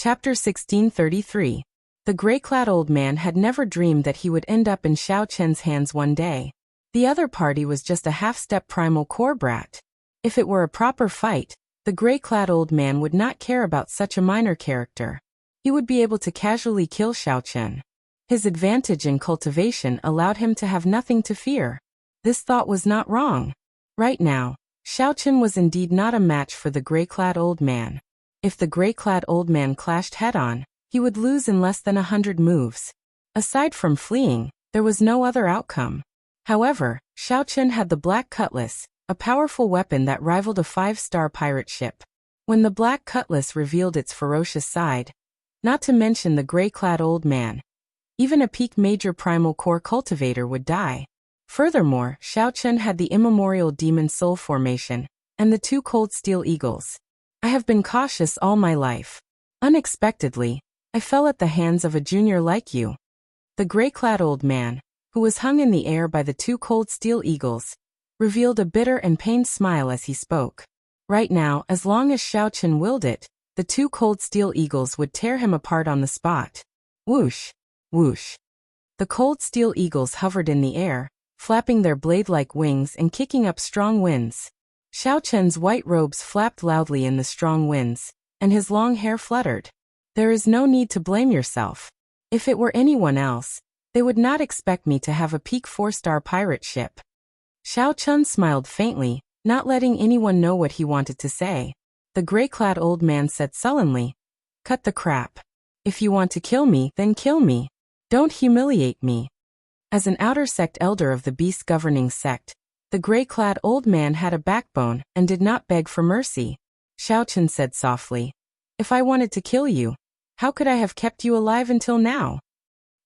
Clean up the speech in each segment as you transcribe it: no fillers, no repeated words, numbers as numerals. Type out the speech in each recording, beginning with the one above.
Chapter 1633. The gray-clad old man had never dreamed that he would end up in Xiao Chen's hands one day. The other party was just a half-step primal core brat. If it were a proper fight, the gray-clad old man would not care about such a minor character. He would be able to casually kill Xiao Chen. His advantage in cultivation allowed him to have nothing to fear. This thought was not wrong. Right now, Xiao Chen was indeed not a match for the gray-clad old man. If the gray-clad old man clashed head-on, he would lose in less than 100 moves. Aside from fleeing, there was no other outcome. However, Xiao Chen had the Black Cutlass, a powerful weapon that rivaled a 5-star pirate ship. When the Black Cutlass revealed its ferocious side, not to mention the gray-clad old man, even a peak major primal core cultivator would die. Furthermore, Xiao Chen had the immemorial demon soul formation, and the 2 cold steel eagles. I have been cautious all my life. Unexpectedly, I fell at the hands of a junior like you. The gray-clad old man, who was hung in the air by the 2 cold steel eagles, revealed a bitter and pained smile as he spoke. Right now, as long as Xiao Chen willed it, the 2 cold steel eagles would tear him apart on the spot. Whoosh! Whoosh! The cold steel eagles hovered in the air, flapping their blade-like wings and kicking up strong winds. Xiao Chen's white robes flapped loudly in the strong winds, and his long hair fluttered. There is no need to blame yourself. If it were anyone else, they would not expect me to have a peak 4-star pirate ship. Xiao Chen smiled faintly, not letting anyone know what he wanted to say. The gray-clad old man said sullenly, "Cut the crap. If you want to kill me, then kill me. Don't humiliate me." As an outer sect elder of the beast governing sect, the gray-clad old man had a backbone and did not beg for mercy. Xiao Chen said softly, "If I wanted to kill you, how could I have kept you alive until now?"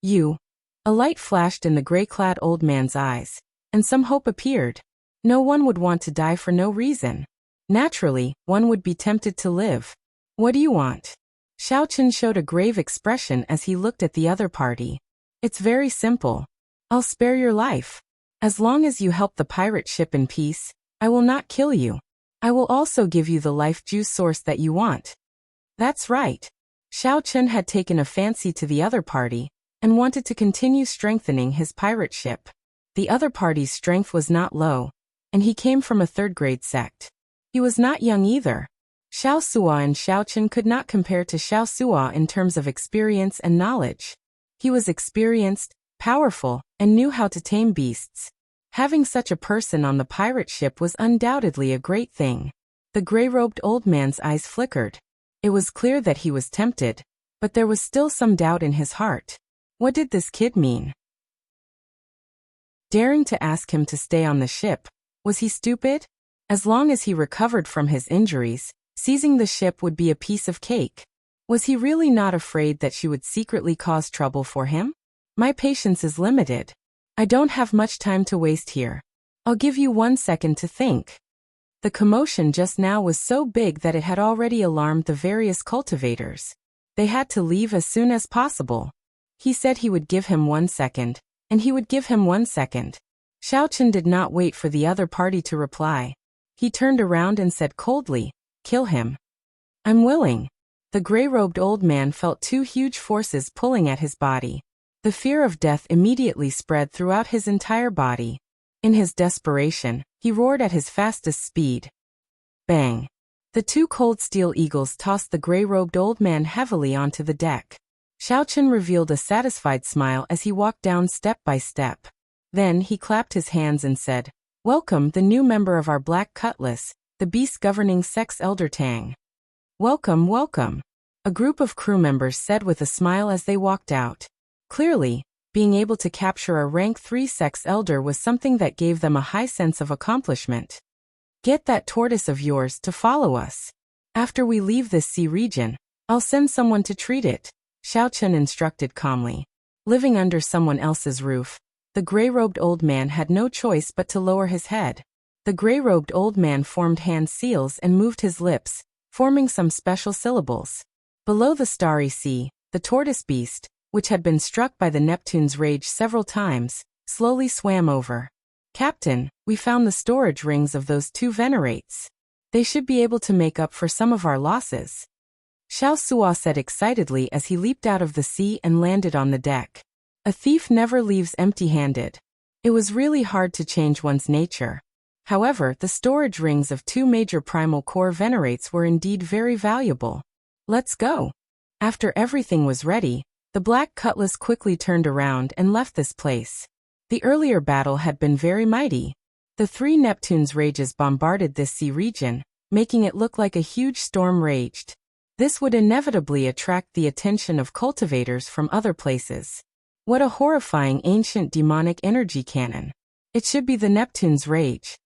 "You." A light flashed in the gray-clad old man's eyes, and some hope appeared. No one would want to die for no reason. Naturally, one would be tempted to live. "What do you want?" Xiao Chen showed a grave expression as he looked at the other party. "It's very simple. I'll spare your life. As long as you help the pirate ship in peace, I will not kill you. I will also give you the life juice source that you want." That's right. Xiao Chen had taken a fancy to the other party, and wanted to continue strengthening his pirate ship. The other party's strength was not low, and he came from a 3rd-grade sect. He was not young either. Xiao Sua and Xiao Chen could not compare to Xiao Sua in terms of experience and knowledge. He was experienced, powerful, and knew how to tame beasts. Having such a person on the pirate ship was undoubtedly a great thing. The gray-robed old man's eyes flickered. It was clear that he was tempted, but there was still some doubt in his heart. What did this kid mean? Daring to ask him to stay on the ship, was he stupid? As long as he recovered from his injuries, seizing the ship would be a piece of cake. Was he really not afraid that she would secretly cause trouble for him? My patience is limited. I don't have much time to waste here. I'll give you 1 second to think. The commotion just now was so big that it had already alarmed the various cultivators. They had to leave as soon as possible. He said he would give him 1 second, and he would give him 1 second. Xiao Chen did not wait for the other party to reply. He turned around and said coldly, "Kill him." "I'm willing." The gray-robed old man felt 2 huge forces pulling at his body. The fear of death immediately spread throughout his entire body. In his desperation, he roared at his fastest speed. Bang! The 2 cold steel eagles tossed the gray-robed old man heavily onto the deck. Xiao Chen revealed a satisfied smile as he walked down step by step. Then he clapped his hands and said, "Welcome the new member of our Black Cutlass, the beast governing sect's Elder Tang." "Welcome, welcome," a group of crew members said with a smile as they walked out. Clearly, being able to capture a rank 3 sect's elder was something that gave them a high sense of accomplishment. "Get that tortoise of yours to follow us. After we leave this sea region, I'll send someone to treat it," Xiao Chen instructed calmly. Living under someone else's roof, the gray-robed old man had no choice but to lower his head. The gray-robed old man formed hand seals and moved his lips, forming some special syllables. Below the starry sea, the tortoise beast, which had been struck by the Neptune's rage several times, slowly swam over. "Captain, we found the storage rings of those 2 venerates. They should be able to make up for some of our losses." Xiao Suo said excitedly as he leaped out of the sea and landed on the deck. A thief never leaves empty-handed. It was really hard to change one's nature. However, the storage rings of 2 major primal core venerates were indeed very valuable. Let's go. After everything was ready, the Black Cutlass quickly turned around and left this place. The earlier battle had been very mighty. The 3 Neptune's rages bombarded this sea region, making it look like a huge storm raged. This would inevitably attract the attention of cultivators from other places. What a horrifying ancient demonic energy cannon. It should be the Neptune's rage.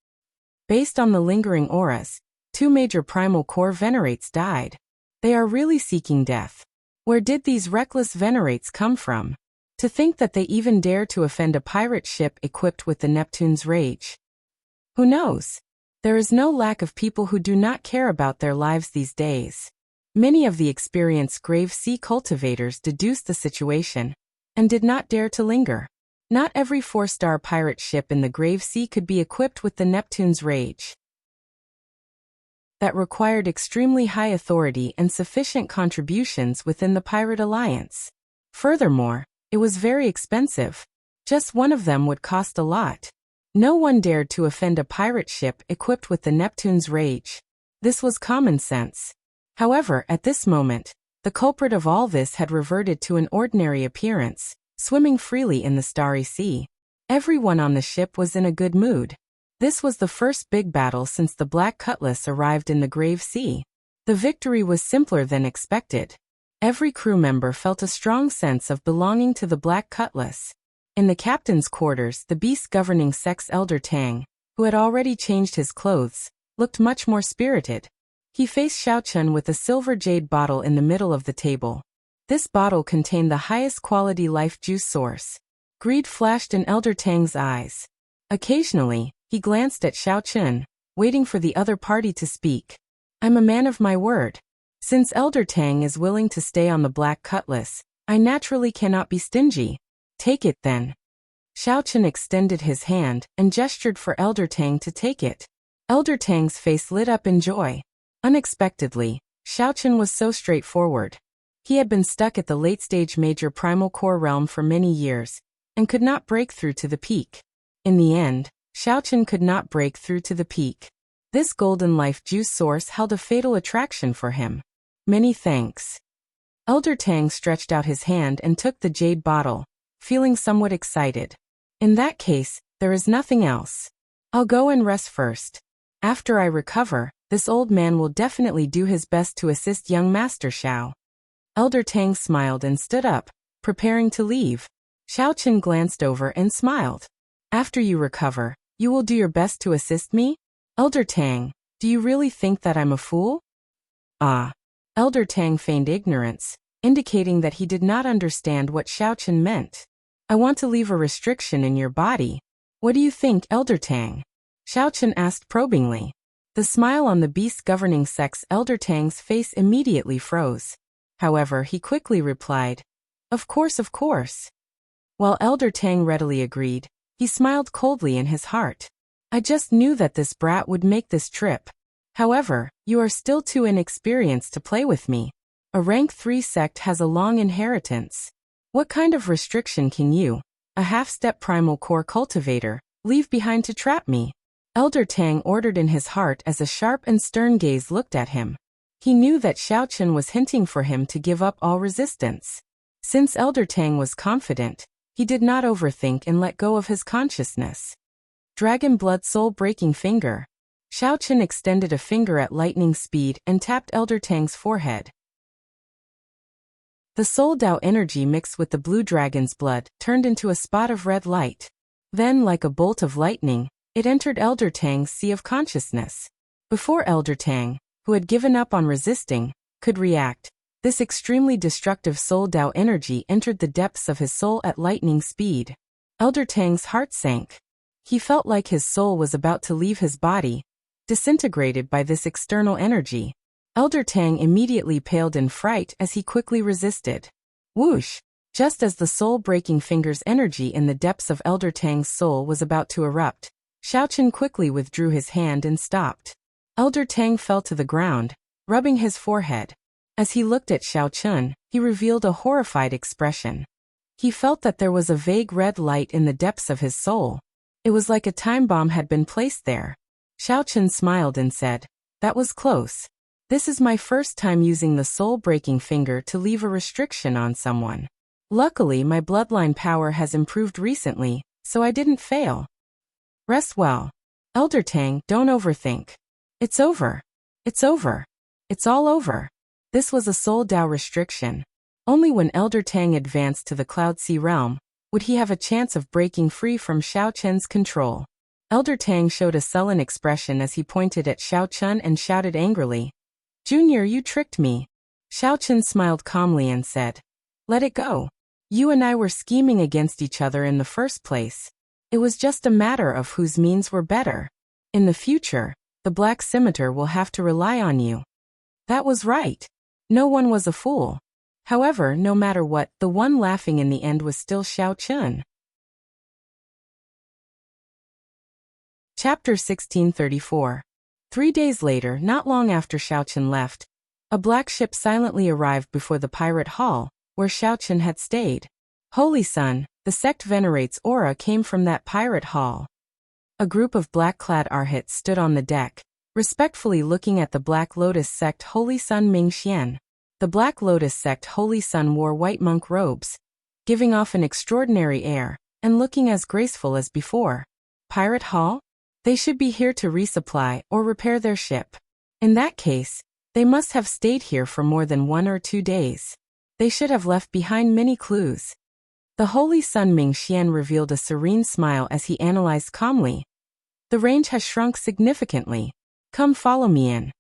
Based on the lingering auras, 2 major primal core venerates died. They are really seeking death. Where did these reckless venerates come from? To think that they even dare to offend a pirate ship equipped with the Neptune's rage. Who knows? There is no lack of people who do not care about their lives these days. Many of the experienced grave sea cultivators deduced the situation and did not dare to linger. Not every 4-star pirate ship in the grave sea could be equipped with the Neptune's rage. That required extremely high authority and sufficient contributions within the pirate alliance. Furthermore, it was very expensive. Just one of them would cost a lot. No one dared to offend a pirate ship equipped with the Neptune's rage. This was common sense. However, at this moment, the culprit of all this had reverted to an ordinary appearance, swimming freely in the starry sea. Everyone on the ship was in a good mood. This was the first big battle since the Black Cutlass arrived in the Grave Sea. The victory was simpler than expected. Every crew member felt a strong sense of belonging to the Black Cutlass. In the captain's quarters, the beast governing sex Elder Tang, who had already changed his clothes, looked much more spirited. He faced Xiao Chun with a silver jade bottle in the middle of the table. This bottle contained the highest quality life juice source. Greed flashed in Elder Tang's eyes. Occasionally, he glanced at Xiao Chun, waiting for the other party to speak. I'm a man of my word. Since Elder Tang is willing to stay on the Black Cutlass, I naturally cannot be stingy. Take it then. Xiao Chun extended his hand and gestured for Elder Tang to take it. Elder Tang's face lit up in joy. Unexpectedly, Xiao Chun was so straightforward. He had been stuck at the late-stage major primal core realm for many years, and could not break through to the peak. In the end, Xiao Chun could not break through to the peak. This golden life juice source held a fatal attraction for him. Many thanks. Elder Tang stretched out his hand and took the jade bottle, feeling somewhat excited. In that case, there is nothing else. I'll go and rest first. After I recover, this old man will definitely do his best to assist young Master Xiao. Elder Tang smiled and stood up, preparing to leave. Xiao Chun glanced over and smiled. After you recover, you will do your best to assist me? Elder Tang, do you really think that I'm a fool? Ah. Elder Tang feigned ignorance, indicating that he did not understand what Xiao Chun meant. I want to leave a restriction in your body. What do you think, Elder Tang? Xiao Chun asked probingly. The smile on the beast governing sex Elder Tang's face immediately froze. However, he quickly replied, Of course, of course. While Elder Tang readily agreed, he smiled coldly in his heart. I just knew that this brat would make this trip. However, you are still too inexperienced to play with me. A rank 3 sect has a long inheritance. What kind of restriction can you, a half-step primal core cultivator, leave behind to trap me? Elder Tang ordered in his heart as a sharp and stern gaze looked at him. He knew that Xiao Chun was hinting for him to give up all resistance. Since Elder Tang was confident, he did not overthink and let go of his consciousness. Dragon Blood Soul-breaking finger. Xiao Chun extended a finger at lightning speed and tapped Elder Tang's forehead. The Soul Dao energy mixed with the blue dragon's blood turned into a spot of red light. Then, like a bolt of lightning, it entered Elder Tang's sea of consciousness. Before Elder Tang, who had given up on resisting, could react, this extremely destructive Soul Dao energy entered the depths of his soul at lightning speed. Elder Tang's heart sank. He felt like his soul was about to leave his body, disintegrated by this external energy. Elder Tang immediately paled in fright as he quickly resisted. Whoosh! Just as the soul-breaking finger's energy in the depths of Elder Tang's soul was about to erupt, Xiao Chun quickly withdrew his hand and stopped. Elder Tang fell to the ground, rubbing his forehead. As he looked at Xiao Chun, he revealed a horrified expression. He felt that there was a vague red light in the depths of his soul. It was like a time bomb had been placed there. Xiao Chun smiled and said, "That was close. This is my first time using the soul-breaking finger to leave a restriction on someone. Luckily, my bloodline power has improved recently, so I didn't fail. Rest well. Elder Tang, don't overthink. It's over. It's over. It's all over." This was a soul Dao restriction. Only when Elder Tang advanced to the Cloud Sea realm would he have a chance of breaking free from Xiao Chen's control. Elder Tang showed a sullen expression as he pointed at Xiao Chun and shouted angrily, "Junior, you tricked me." Xiao Chun smiled calmly and said, "Let it go. You and I were scheming against each other in the first place. It was just a matter of whose means were better. In the future, the Black Scimitar will have to rely on you." That was right. No one was a fool. However, no matter what, the one laughing in the end was still Xiao Chun. Chapter 1634. 3 days later, not long after Xiao Chun left, a black ship silently arrived before the pirate hall, where Xiao Chun had stayed. "Holy Sun, the sect venerates aura came from that pirate hall." A group of black-clad arhats stood on the deck, respectfully looking at the Black Lotus sect Holy Sun Ming Xian. The Black Lotus sect Holy Sun wore white monk robes, giving off an extraordinary air, and looking as graceful as before. Pirate hall? They should be here to resupply or repair their ship. In that case, they must have stayed here for more than 1 or 2 days. They should have left behind many clues. The Holy Sun Ming Xian revealed a serene smile as he analyzed calmly. "The range has shrunk significantly. Come follow me in."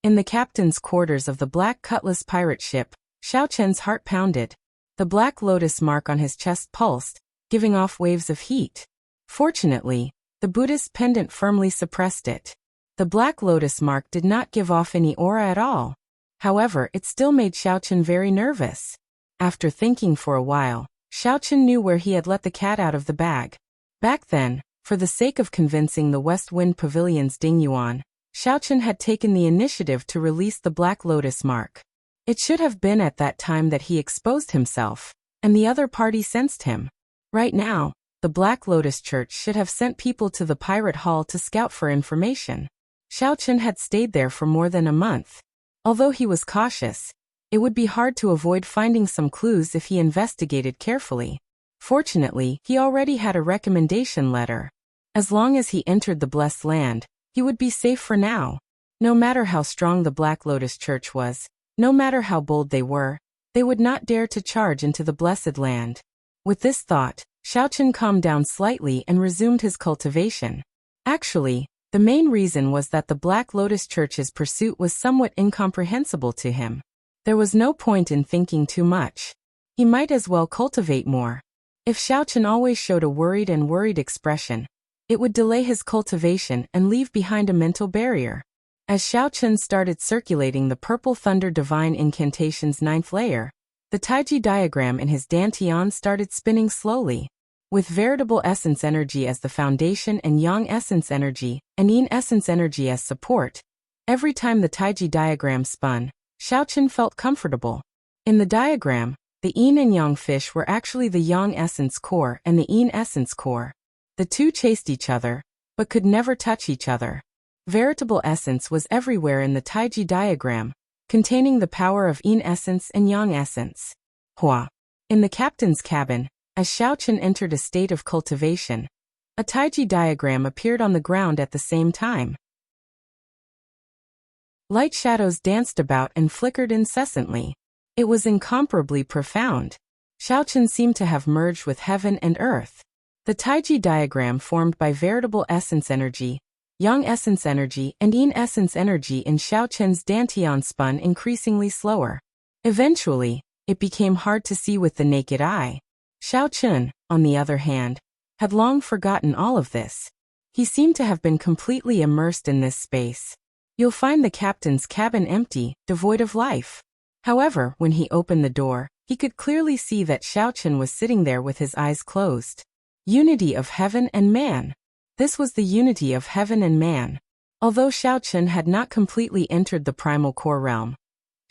In the captain's quarters of the Black Cutlass pirate ship, Xiao Chen's heart pounded. The Black Lotus mark on his chest pulsed, giving off waves of heat. Fortunately, the Buddhist pendant firmly suppressed it. The Black Lotus mark did not give off any aura at all. However, it still made Xiao Chen very nervous. After thinking for a while, Xiao Chen knew where he had let the cat out of the bag. Back then, for the sake of convincing the West Wind Pavilion's Ding Yuan, Xiao Chen had taken the initiative to release the Black Lotus mark. It should have been at that time that he exposed himself, and the other party sensed him. Right now, the Black Lotus Church should have sent people to the pirate hall to scout for information. Xiao Chen had stayed there for more than a month. Although he was cautious, it would be hard to avoid finding some clues if he investigated carefully. Fortunately, he already had a recommendation letter. As long as he entered the Blessed Land, he would be safe for now. No matter how strong the Black Lotus Church was, no matter how bold they would not dare to charge into the Blessed Land. With this thought, Xiao Chen calmed down slightly and resumed his cultivation. Actually, the main reason was that the Black Lotus Church's pursuit was somewhat incomprehensible to him. There was no point in thinking too much. He might as well cultivate more. If Xiao Chen always showed a worried expression, it would delay his cultivation and leave behind a mental barrier. As Xiao Chen started circulating the Purple Thunder Divine Incantation's 9th layer, the Taiji diagram in his Dantian started spinning slowly. With veritable essence energy as the foundation and Yang essence energy and Yin essence energy as support, every time the Taiji diagram spun, Xiao Chen felt comfortable. In the diagram, the Yin and Yang fish were actually the Yang essence core and the Yin essence core. The two chased each other, but could never touch each other. Veritable essence was everywhere in the Taiji diagram, containing the power of Yin essence and Yang essence. Hua. In the captain's cabin, as Xiao Chen entered a state of cultivation, a Taiji diagram appeared on the ground at the same time. Light shadows danced about and flickered incessantly. It was incomparably profound. Xiao Chen seemed to have merged with heaven and earth. The Taiji diagram formed by veritable essence energy, Yang essence energy and Yin essence energy in Xiao Chen's Dantian spun increasingly slower. Eventually, it became hard to see with the naked eye. Xiao Chen, on the other hand, had long forgotten all of this. He seemed to have been completely immersed in this space. You'll find the captain's cabin empty, devoid of life. However, when he opened the door, he could clearly see that Xiao Chen was sitting there with his eyes closed. Unity of heaven and man. This was the unity of heaven and man. Although Xiao Chen had not completely entered the primal core realm,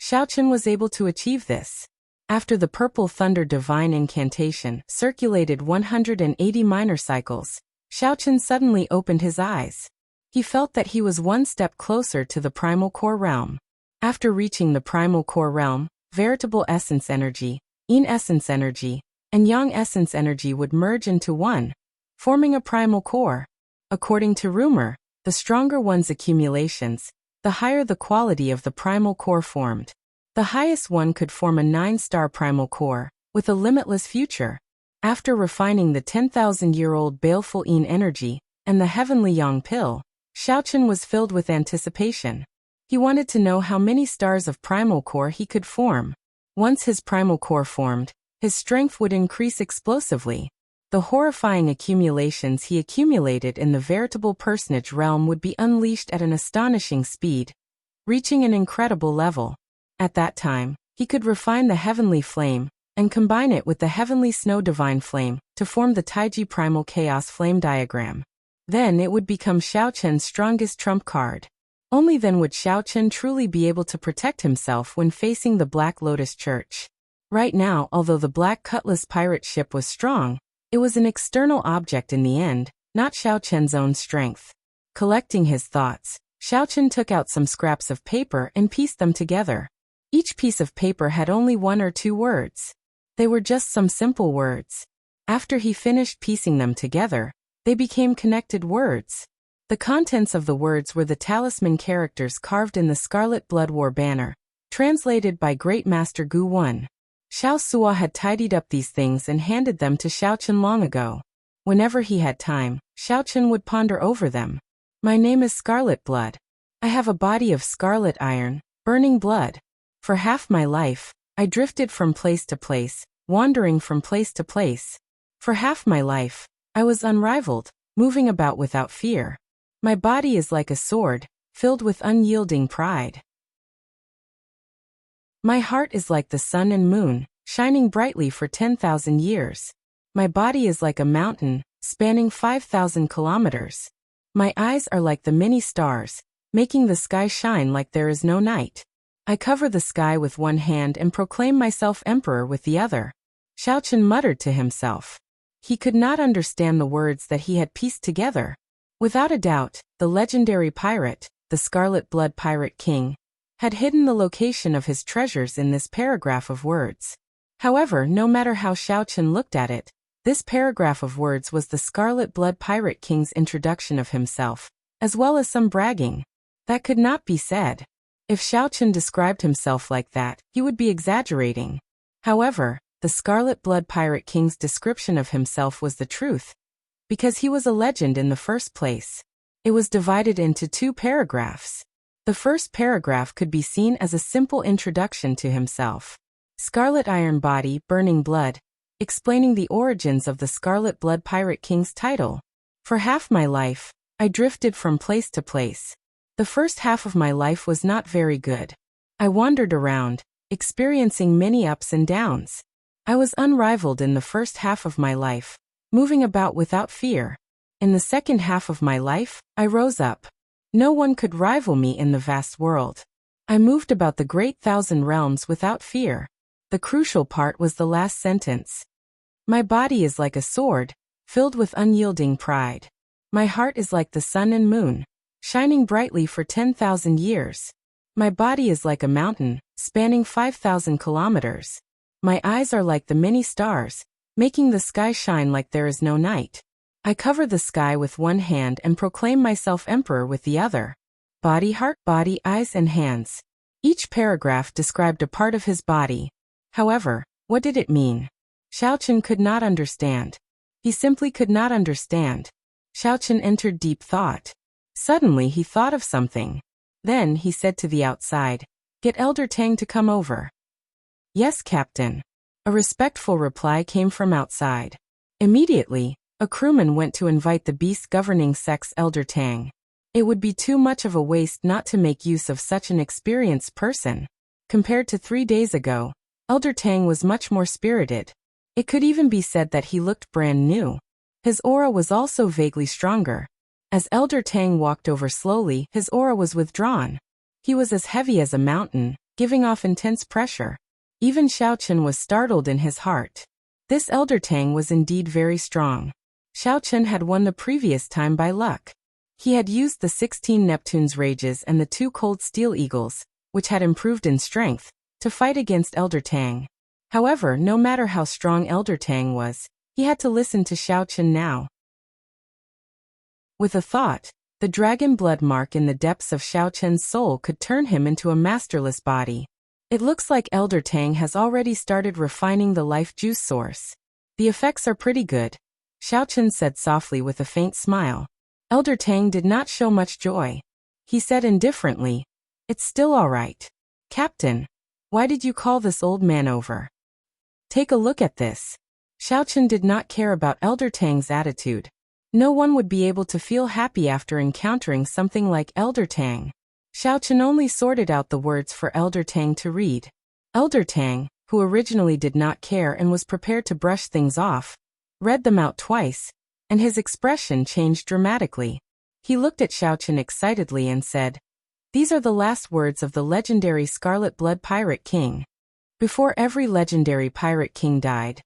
Xiaochen was able to achieve this. After the purple thunder divine incantation circulated 180 minor cycles, Xiaochen suddenly opened his eyes. He felt that he was one step closer to the primal core realm. After reaching the primal core realm, veritable essence energy, yin essence energy, and yang essence energy would merge into one, forming a primal core. According to rumor, the stronger one's accumulations, the higher the quality of the primal core formed. The highest one could form a 9-star primal core, with a limitless future. After refining the 10,000-year-old baleful yin energy and the heavenly yang pill, Xiaochen was filled with anticipation. He wanted to know how many stars of primal core he could form. Once his primal core formed, his strength would increase explosively. The horrifying accumulations he accumulated in the veritable personage realm would be unleashed at an astonishing speed, reaching an incredible level. At that time, he could refine the heavenly flame and combine it with the heavenly snow divine flame to form the Taiji primal chaos flame diagram. Then it would become Xiaochen's strongest trump card. Only then would Xiaochen truly be able to protect himself when facing the Black Lotus Church. Right now, although the Black Cutlass pirate ship was strong, it was an external object in the end, not Xiaochen's own strength. Collecting his thoughts, Xiaochen took out some scraps of paper and pieced them together. Each piece of paper had only 1 or 2 words. They were just some simple words. After he finished piecing them together, they became connected words. The contents of the words were the talisman characters carved in the Scarlet Blood War banner, translated by Great Master Gu 1. Xiao Suo had tidied up these things and handed them to Xiaochen long ago. Whenever he had time, Xiaochen would ponder over them. My name is Scarlet Blood. I have a body of scarlet iron, burning blood. For half my life, I drifted from place to place, wandering from place to place. For half my life, I was unrivaled, moving about without fear. My body is like a sword, filled with unyielding pride. My heart is like the sun and moon, shining brightly for 10,000 years. My body is like a mountain, spanning 5,000 kilometers. My eyes are like the many stars, making the sky shine like there is no night. I cover the sky with one hand and proclaim myself emperor with the other. Xiaochen muttered to himself. He could not understand the words that he had pieced together. Without a doubt, the legendary pirate, the Scarlet Blood Pirate King, had hidden the location of his treasures in this paragraph of words. However, no matter how Xiaochen looked at it, this paragraph of words was the Scarlet Blood Pirate King's introduction of himself, as well as some bragging. That could not be said. If Xiaochen described himself like that, he would be exaggerating. However, the Scarlet Blood Pirate King's description of himself was the truth, because he was a legend in the first place. It was divided into 2 paragraphs. The first paragraph could be seen as a simple introduction to himself. Scarlet Iron Body, Burning Blood, explaining the origins of the Scarlet Blood Pirate King's title. For half my life, I drifted from place to place. The first half of my life was not very good. I wandered around, experiencing many ups and downs. I was unrivaled in the first half of my life, moving about without fear. In the second half of my life, I rose up. No one could rival me in the vast world. I moved about the great 1,000 realms without fear. The crucial part was the last sentence. My body is like a sword, filled with unyielding pride. My heart is like the sun and moon, shining brightly for 10,000 years. My body is like a mountain, spanning 5,000 kilometers. My eyes are like the many stars, making the sky shine like there is no night. I cover the sky with one hand and proclaim myself emperor with the other. Body, heart, body, eyes, and hands. Each paragraph described a part of his body. However, what did it mean? Xiaochen could not understand. He simply could not understand. Xiaochen entered deep thought. Suddenly he thought of something. Then he said to the outside, "Get Elder Tang to come over." "Yes, Captain." A respectful reply came from outside. Immediately, a crewman went to invite the beast governing sex Elder Tang. It would be too much of a waste not to make use of such an experienced person. Compared to 3 days ago, Elder Tang was much more spirited. It could even be said that he looked brand new. His aura was also vaguely stronger. As Elder Tang walked over slowly, his aura was withdrawn. He was as heavy as a mountain, giving off intense pressure. Even Xiaochen was startled in his heart. This Elder Tang was indeed very strong. Xiaochen had won the previous time by luck. He had used the 16 Neptune's Rages and the 2 Cold Steel Eagles, which had improved in strength, to fight against Elder Tang. However, no matter how strong Elder Tang was, he had to listen to Xiaochen now. With a thought, the dragon blood mark in the depths of Xiaochen's soul could turn him into a masterless body. It looks like Elder Tang has already started refining the life juice source. The effects are pretty good, Xiaochen said softly with a faint smile. Elder Tang did not show much joy. He said indifferently, "It's still all right. Captain, why did you call this old man over? Take a look at this." Xiaochen did not care about Elder Tang's attitude. No one would be able to feel happy after encountering something like Elder Tang. Xiaochen only sorted out the words for Elder Tang to read. Elder Tang, who originally did not care and was prepared to brush things off, read them out twice, and his expression changed dramatically. He looked at Xiaochen excitedly and said, "These are the last words of the legendary Scarlet Blood Pirate King. Before every legendary pirate king died,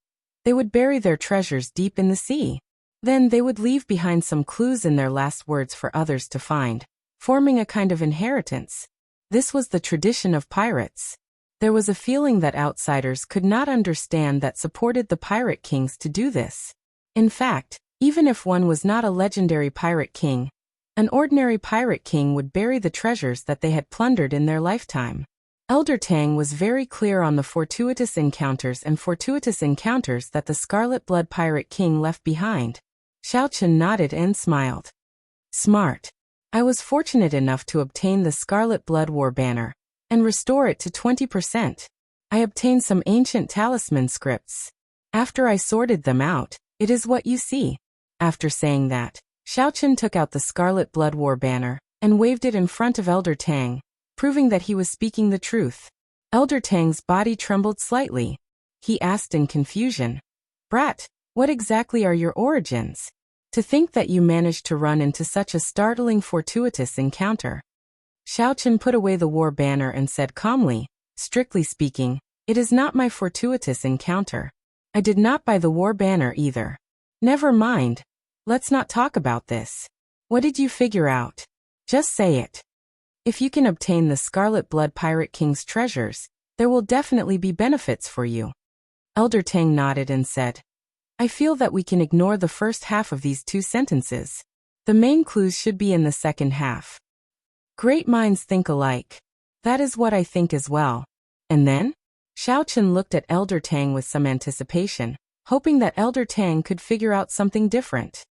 they would bury their treasures deep in the sea. Then they would leave behind some clues in their last words for others to find, forming a kind of inheritance. This was the tradition of pirates. There was a feeling that outsiders could not understand that supported the pirate kings to do this. In fact, even if one was not a legendary pirate king, an ordinary pirate king would bury the treasures that they had plundered in their lifetime." Elder Tang was very clear on the fortuitous encounters that the Scarlet Blood Pirate King left behind. Xiaochen nodded and smiled. "Smart. I was fortunate enough to obtain the Scarlet Blood War banner and restore it to 20%. I obtained some ancient talisman scripts. After I sorted them out, it is what you see." After saying that, Xiaochen took out the Scarlet Blood War banner and waved it in front of Elder Tang, proving that he was speaking the truth. Elder Tang's body trembled slightly. He asked in confusion, "Brat, what exactly are your origins? To think that you managed to run into such a startling fortuitous encounter." Xiaochen put away the war banner and said calmly, "Strictly speaking, it is not my fortuitous encounter. I did not buy the war banner either." "Never mind. Let's not talk about this. What did you figure out? Just say it. If you can obtain the Scarlet Blood Pirate King's treasures, there will definitely be benefits for you." Elder Tang nodded and said, "I feel that we can ignore the first half of these 2 sentences. The main clues should be in the second half." Great minds think alike. That is what I think as well. And then? Xiaochen looked at Elder Tang with some anticipation, hoping that Elder Tang could figure out something different.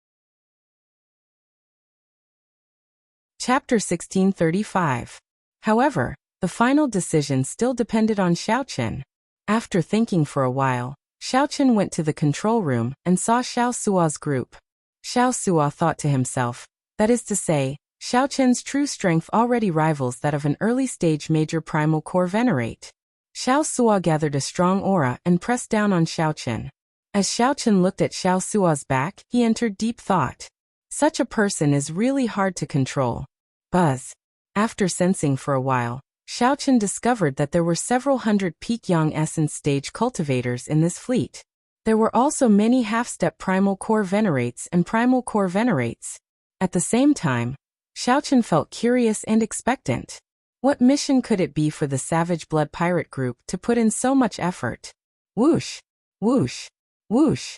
Chapter 1635. However, the final decision still depended on Xiaochen. After thinking for a while, Xiaochen went to the control room and saw Xiao Sua's group. Xiao Sua thought to himself, that is to say, Xiaochen's true strength already rivals that of an early-stage major primal core venerate. Xiao Sua gathered a strong aura and pressed down on Xiaochen. As Xiaochen looked at Xiao Sua's back, he entered deep thought. Such a person is really hard to control. Buzz. After sensing for a while, Xiaochen discovered that there were several hundred peak Yang Essence stage cultivators in this fleet. There were also many half-step primal core venerates and primal core venerates. At the same time, Xiaochen felt curious and expectant. What mission could it be for the Savage Blood Pirate group to put in so much effort? Whoosh, whoosh, whoosh.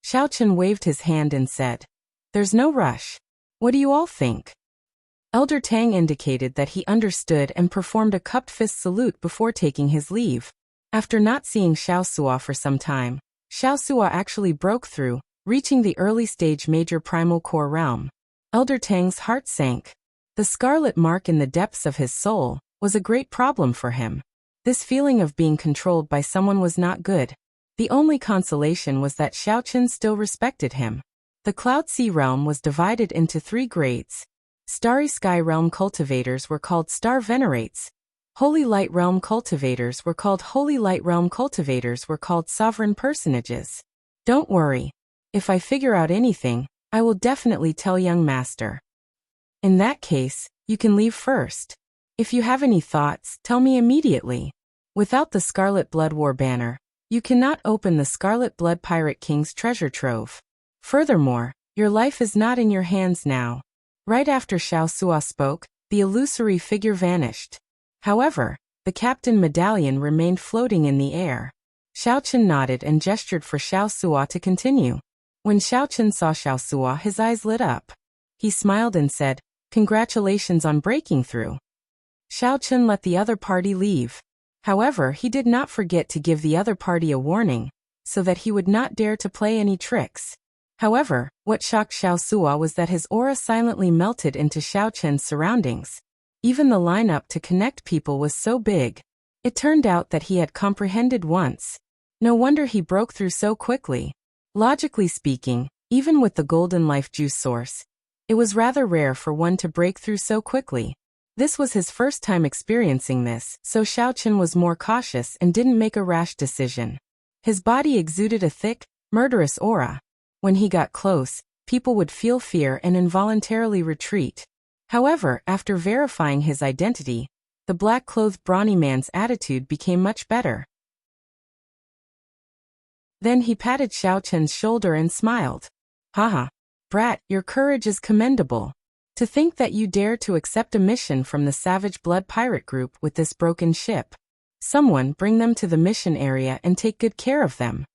Xiaochen waved his hand and said, "There's no rush. What do you all think?" Elder Tang indicated that he understood and performed a cupped fist salute before taking his leave. After not seeing Xiao Sua for some time, Xiao Sua actually broke through, reaching the early-stage major primal core realm. Elder Tang's heart sank. The scarlet mark in the depths of his soul was a great problem for him. This feeling of being controlled by someone was not good. The only consolation was that Xiaochen still respected him. The Cloud Sea realm was divided into 3 grades. Starry Sky Realm cultivators were called Star Venerates. Holy Light Realm cultivators were called Holy Light Realm cultivators were called Sovereign Personages. Don't worry. If I figure out anything, I will definitely tell young master. In that case, you can leave first. If you have any thoughts, tell me immediately. Without the Scarlet Blood War banner, you cannot open the Scarlet Blood Pirate King's treasure trove. Furthermore, your life is not in your hands now. Right after Xiao Sua spoke, the illusory figure vanished. However, the captain medallion remained floating in the air. Xiao Chen nodded and gestured for Xiao Sua to continue. When Xiao Chen saw Xiao Sua, his eyes lit up. He smiled and said, "Congratulations on breaking through." Xiao Chen let the other party leave. However, he did not forget to give the other party a warning, so that he would not dare to play any tricks. However, what shocked Xiao Sua was that his aura silently melted into Xiao Chen's surroundings. Even the lineup to connect people was so big. It turned out that he had comprehended once. No wonder he broke through so quickly. Logically speaking, even with the golden life juice source, it was rather rare for one to break through so quickly. This was his first time experiencing this, so Xiao Chen was more cautious and didn't make a rash decision. His body exuded a thick, murderous aura. When he got close, people would feel fear and involuntarily retreat. However, after verifying his identity, the black-clothed brawny man's attitude became much better. Then he patted Xiao Chen's shoulder and smiled. "Haha. Brat, your courage is commendable. To think that you dare to accept a mission from the Savage Blood Pirate Group with this broken ship. Someone bring them to the mission area and take good care of them."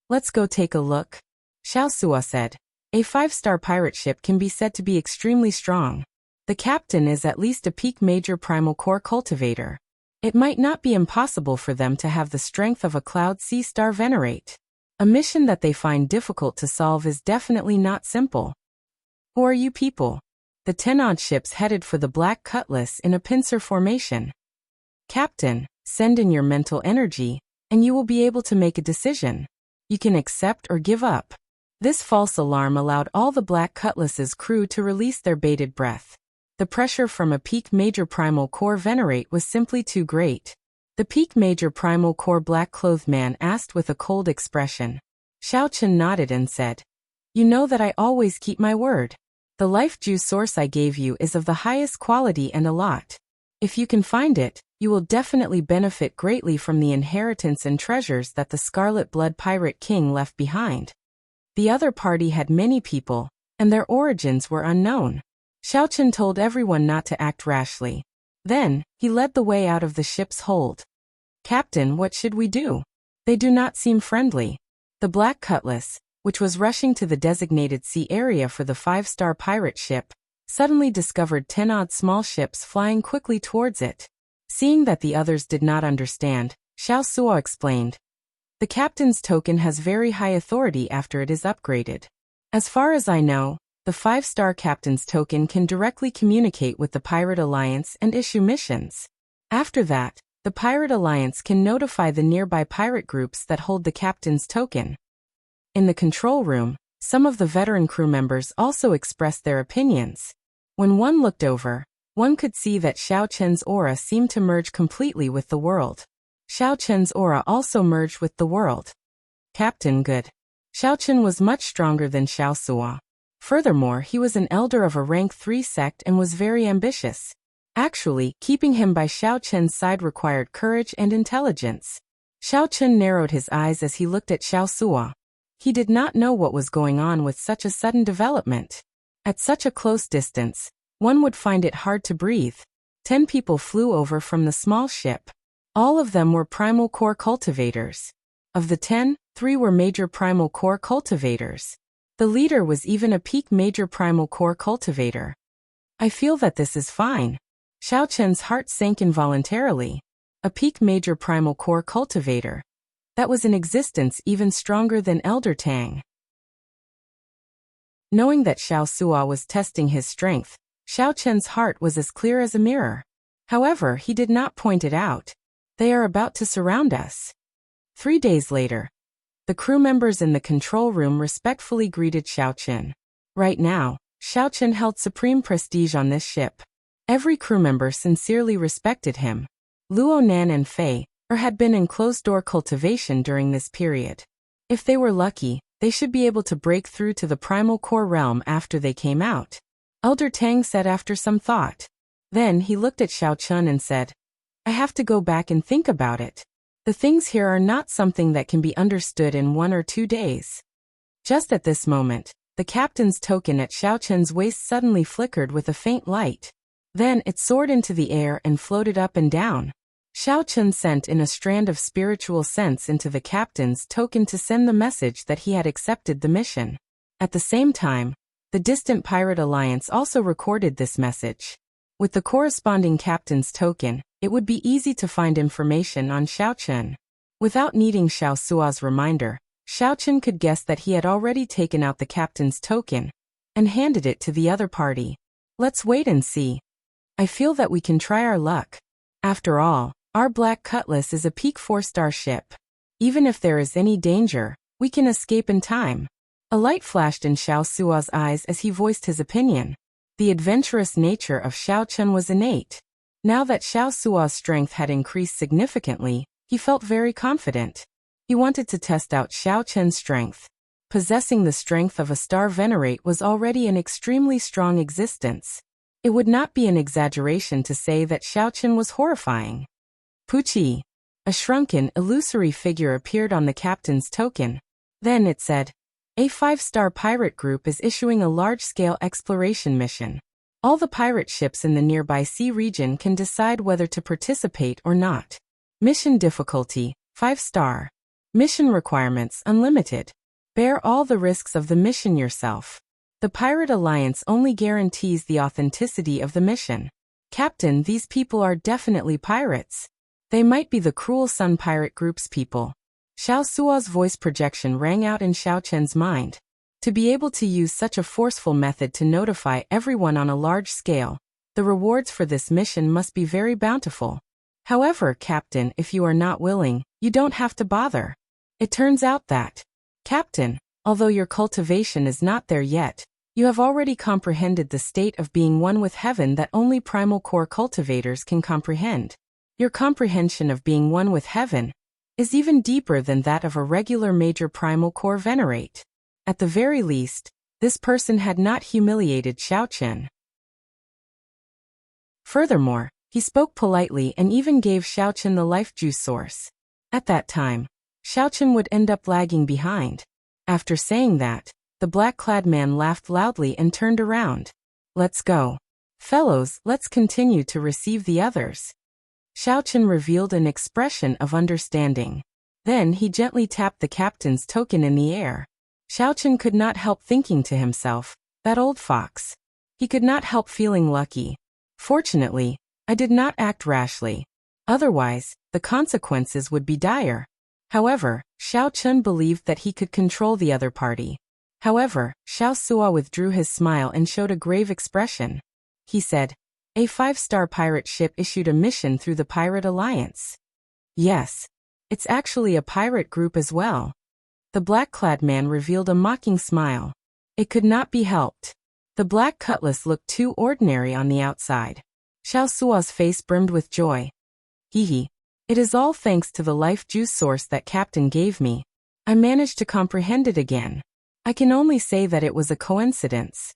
"Let's go take a look," Xiao Sua said. A 5-star pirate ship can be said to be extremely strong. The captain is at least a peak major primal core cultivator. It might not be impossible for them to have the strength of a Cloud Sea Star Venerate. A mission that they find difficult to solve is definitely not simple. "Who are you people?" The 10-odd ships headed for the Black Cutlass in a pincer formation. "Captain, send in your mental energy, and you will be able to make a decision. You can accept or give up." This false alarm allowed all the Black Cutlass's crew to release their bated breath. The pressure from a peak major primal core venerate was simply too great. The peak major primal core black-clothed man asked with a cold expression. Xiao Chen nodded and said, "You know that I always keep my word. The life juice source I gave you is of the highest quality and a lot. If you can find it, you will definitely benefit greatly from the inheritance and treasures that the Scarlet Blood Pirate King left behind." The other party had many people, and their origins were unknown. Xiao Chen told everyone not to act rashly. Then, he led the way out of the ship's hold. "Captain, what should we do? They do not seem friendly." The Black Cutlass, which was rushing to the designated sea area for the 5-star pirate ship, suddenly discovered 10-odd small ships flying quickly towards it. Seeing that the others did not understand, Xiao Sua explained, "The captain's token has very high authority after it is upgraded. As far as I know, the 5-star captain's token can directly communicate with the Pirate Alliance and issue missions. After that, the Pirate Alliance can notify the nearby pirate groups that hold the captain's token." In the control room, some of the veteran crew members also expressed their opinions. When one looked over, one could see that Xiao Chen's aura seemed to merge completely with the world. Xiao Chen's aura also merged with the world. "Captain, good." Xiao Chen was much stronger than Xiao Sua. Furthermore, he was an elder of a rank 3 sect and was very ambitious. Actually, keeping him by Xiao Chen's side required courage and intelligence. Xiao Chen narrowed his eyes as he looked at Xiao Sua. He did not know what was going on with such a sudden development. At such a close distance, one would find it hard to breathe. 10 people flew over from the small ship. All of them were primal core cultivators. Of the 10, 3 were major primal core cultivators. The leader was even a peak major primal core cultivator. "I feel that this is fine." Xiao Chen's heart sank involuntarily. A peak major primal core cultivator. That was in existence even stronger than Elder Tang. Knowing that Xiao Sua was testing his strength, Xiao Chen's heart was as clear as a mirror. However, he did not point it out. "They are about to surround us." 3 days later, the crew members in the control room respectfully greeted Xiao Chen. Right now, Xiao Chen held supreme prestige on this ship. Every crew member sincerely respected him. Luo Nan and Fei had been in closed-door cultivation during this period. If they were lucky, they should be able to break through to the primal core realm after they came out. Elder Tang said after some thought. Then he looked at Xiao Chun and said, I have to go back and think about it. The things here are not something that can be understood in 1 or 2 days. Just at this moment, the captain's token at Xiao Chun's waist suddenly flickered with a faint light. Then it soared into the air and floated up and down. Xiao Chun sent in a strand of spiritual sense into the captain's token to send the message that he had accepted the mission. At the same time, the distant pirate alliance also recorded this message. With the corresponding captain's token, it would be easy to find information on Xiao Chun. Without needing Xiao Sua's reminder, Xiao Chun could guess that he had already taken out the captain's token and handed it to the other party. Let's wait and see. I feel that we can try our luck. After all, our Black Cutlass is a peak 4-star ship. Even if there is any danger, we can escape in time. A light flashed in Xiao Sua's eyes as he voiced his opinion. The adventurous nature of Xiao Chun was innate. Now that Xiao Sua's strength had increased significantly, he felt very confident. He wanted to test out Xiao Chun's strength. Possessing the strength of a star venerate was already an extremely strong existence. It would not be an exaggeration to say that Xiao Chun was horrifying. Puchi. A shrunken, illusory figure appeared on the captain's token. Then it said, a 5-star pirate group is issuing a large-scale exploration mission. All the pirate ships in the nearby sea region can decide whether to participate or not. Mission difficulty, 5-star. Mission requirements, unlimited. Bear all the risks of the mission yourself. The Pirate Alliance only guarantees the authenticity of the mission. Captain, these people are definitely pirates. They might be the Cruel Sun Pirate Group's people. Xiao Sua's voice projection rang out in Xiao Chen's mind. To be able to use such a forceful method to notify everyone on a large scale, the rewards for this mission must be very bountiful. However, Captain, if you are not willing, you don't have to bother. It turns out that, Captain, although your cultivation is not there yet, you have already comprehended the state of being one with heaven that only primal core cultivators can comprehend. Your comprehension of being one with heaven is even deeper than that of a regular major primal core venerate. At the very least, this person had not humiliated Xiao Chen. Furthermore, he spoke politely and even gave Xiao Chen the life juice source. At that time, Xiao Chen would end up lagging behind. After saying that, the black-clad man laughed loudly and turned around. Let's go. Fellows, let's continue to receive the others. Xiao Chen revealed an expression of understanding. Then he gently tapped the captain's token in the air. Xiao Chen could not help thinking to himself, that old fox. He could not help feeling lucky. Fortunately, I did not act rashly. Otherwise, the consequences would be dire. However, Xiao Chen believed that he could control the other party. However, Xiao Sua withdrew his smile and showed a grave expression. He said, a 5-star pirate ship issued a mission through the Pirate Alliance. Yes. It's actually a pirate group as well. The black-clad man revealed a mocking smile. It could not be helped. The black cutlass looked too ordinary on the outside. Xiao Sua's face brimmed with joy. Hee. It is all thanks to the life juice source that Captain gave me. I managed to comprehend it again. I can only say that it was a coincidence.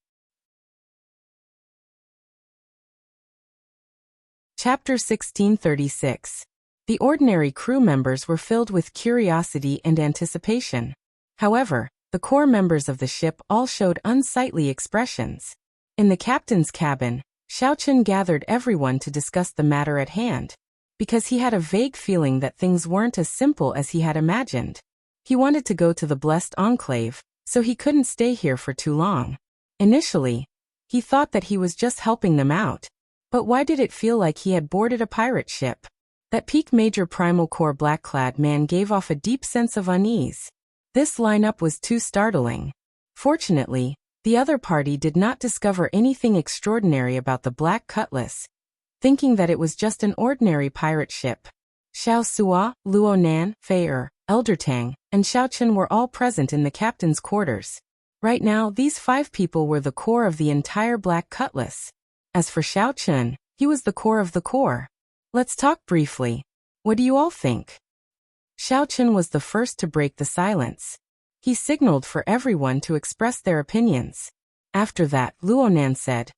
Chapter 1636. The ordinary crew members were filled with curiosity and anticipation. However, the core members of the ship all showed unsightly expressions. In the captain's cabin, Xiao Chen gathered everyone to discuss the matter at hand, because he had a vague feeling that things weren't as simple as he had imagined. He wanted to go to the Blessed Enclave, so he couldn't stay here for too long. Initially, he thought that he was just helping them out. But why did it feel like he had boarded a pirate ship? That peak major primal core black-clad man gave off a deep sense of unease. This lineup was too startling. Fortunately, the other party did not discover anything extraordinary about the Black Cutlass, thinking that it was just an ordinary pirate ship. Xiao Sua, Luo Nan, Fei Er, Elder Tang, and Xiao Chen were all present in the captain's quarters. Right now, these 5 people were the core of the entire Black Cutlass. As for Xiao Chen, he was the core of the core. Let's talk briefly. What do you all think? Xiao Chen was the first to break the silence. He signaled for everyone to express their opinions. After that, Luo Nan said,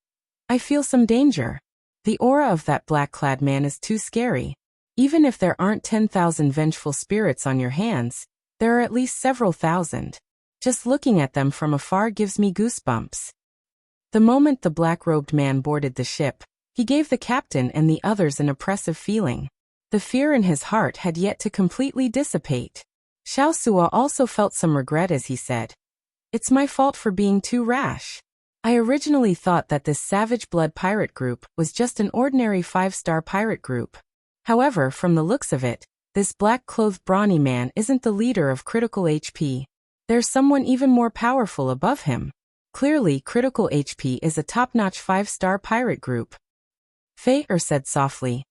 I feel some danger. The aura of that black-clad man is too scary. Even if there aren't 10,000 vengeful spirits on your hands, there are at least several thousand. Just looking at them from afar gives me goosebumps. The moment the black-robed man boarded the ship, he gave the captain and the others an oppressive feeling. The fear in his heart had yet to completely dissipate. Xiao Sua also felt some regret as he said, "It's my fault for being too rash. I originally thought that this Savage Blood pirate group was just an ordinary 5-star pirate group. However, from the looks of it, this black-clothed brawny man isn't the leader of Critical HP. There's someone even more powerful above him. Clearly, Critical HP is a top-notch 5-star pirate group." Fei said softly,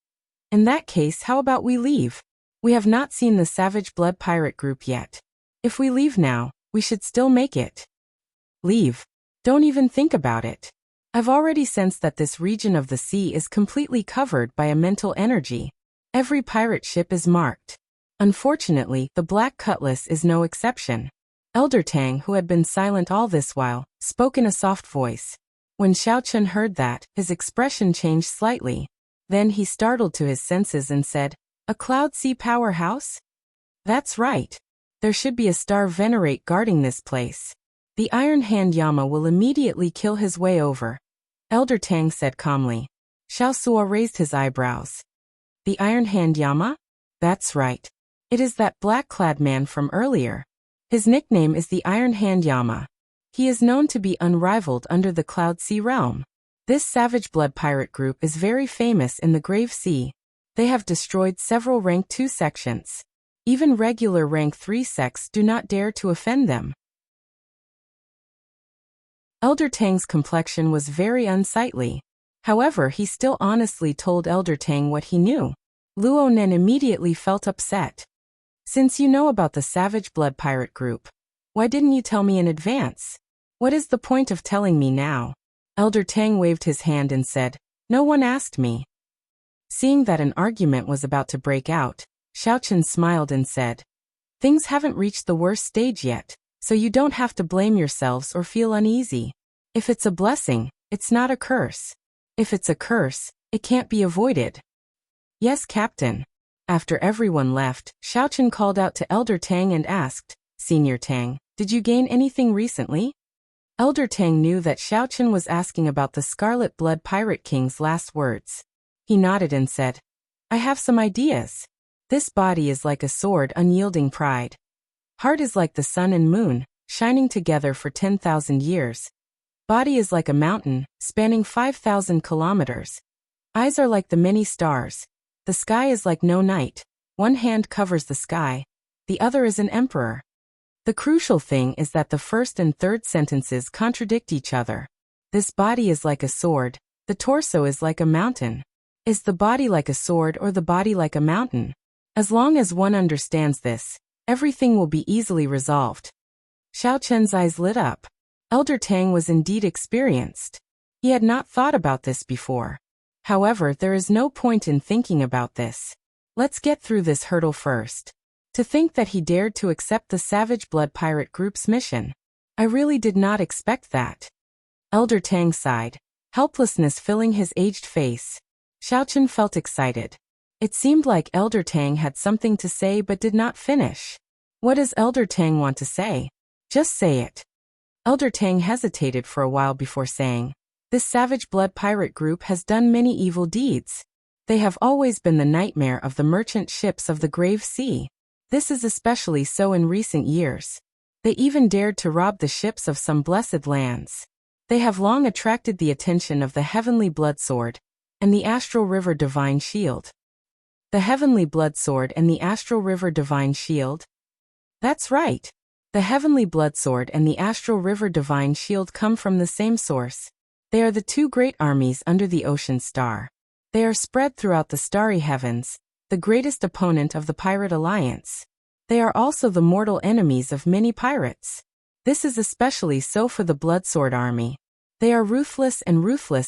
"In that case, how about we leave? We have not seen the Savage Blood pirate group yet. If we leave now, we should still make it." "Leave? Don't even think about it. I've already sensed that this region of the sea is completely covered by a mental energy. Every pirate ship is marked. Unfortunately, the Black Cutlass is no exception." Elder Tang, who had been silent all this while, spoke in a soft voice. When Xiao Chun heard that, his expression changed slightly. Then he startled to his senses and said, "A Cloud Sea powerhouse? That's right. There should be a star venerate guarding this place. The Iron Hand Yama will immediately kill his way over," Elder Tang said calmly. Xiao Sua raised his eyebrows. "The Iron Hand Yama? That's right. It is that black-clad man from earlier. His nickname is the Iron Hand Yama. He is known to be unrivaled under the Cloud Sea realm. This Savage Blood pirate group is very famous in the Grave Sea. They have destroyed several rank 2 sections. Even regular rank 3 sects do not dare to offend them." Elder Tang's complexion was very unsightly. However, he still honestly told Elder Tang what he knew. Luo Nen immediately felt upset. "Since you know about the Savage Blood pirate group, why didn't you tell me in advance? What is the point of telling me now?" Elder Tang waved his hand and said, "No one asked me." Seeing that an argument was about to break out, Xiao Chun smiled and said, "Things haven't reached the worst stage yet, so you don't have to blame yourselves or feel uneasy. If it's a blessing, it's not a curse. If it's a curse, it can't be avoided." "Yes, Captain." After everyone left, Xiao Chun called out to Elder Tang and asked, "Senior Tang, did you gain anything recently?" Elder Tang knew that Xiao Chun was asking about the Scarlet Blood Pirate King's last words. He nodded and said, "I have some ideas. This body is like a sword, unyielding pride. Heart is like the sun and moon, shining together for 10,000 years. Body is like a mountain, spanning 5,000 kilometers. Eyes are like the many stars. The sky is like no night. One hand covers the sky. The other is an emperor." The crucial thing is that the first and third sentences contradict each other. This body is like a sword. The torso is like a mountain. Is the body like a sword or the body like a mountain? As long as one understands this, everything will be easily resolved. Xiao Chun's eyes lit up. Elder Tang was indeed experienced. He had not thought about this before. However, there is no point in thinking about this. Let's get through this hurdle first. To think that he dared to accept the Savage Blood Pirate Group's mission. I really did not expect that. Elder Tang sighed, helplessness filling his aged face. Xiao Chun felt excited. It seemed like Elder Tang had something to say but did not finish. What does Elder Tang want to say? Just say it. Elder Tang hesitated for a while before saying, "This Savage Blood Pirate Group has done many evil deeds. They have always been the nightmare of the merchant ships of the Grave Sea. This is especially so in recent years. They even dared to rob the ships of some blessed lands. They have long attracted the attention of the Heavenly Blood Sword and the Astral River Divine Shield." The Heavenly Blood Sword and the Astral River Divine Shield? That's right. The Heavenly Blood Sword and the Astral River Divine Shield come from the same source. They are the two great armies under the Ocean Star. They are spread throughout the starry heavens, the greatest opponent of the Pirate Alliance. They are also the mortal enemies of many pirates. This is especially so for the Blood Sword Army. They are ruthless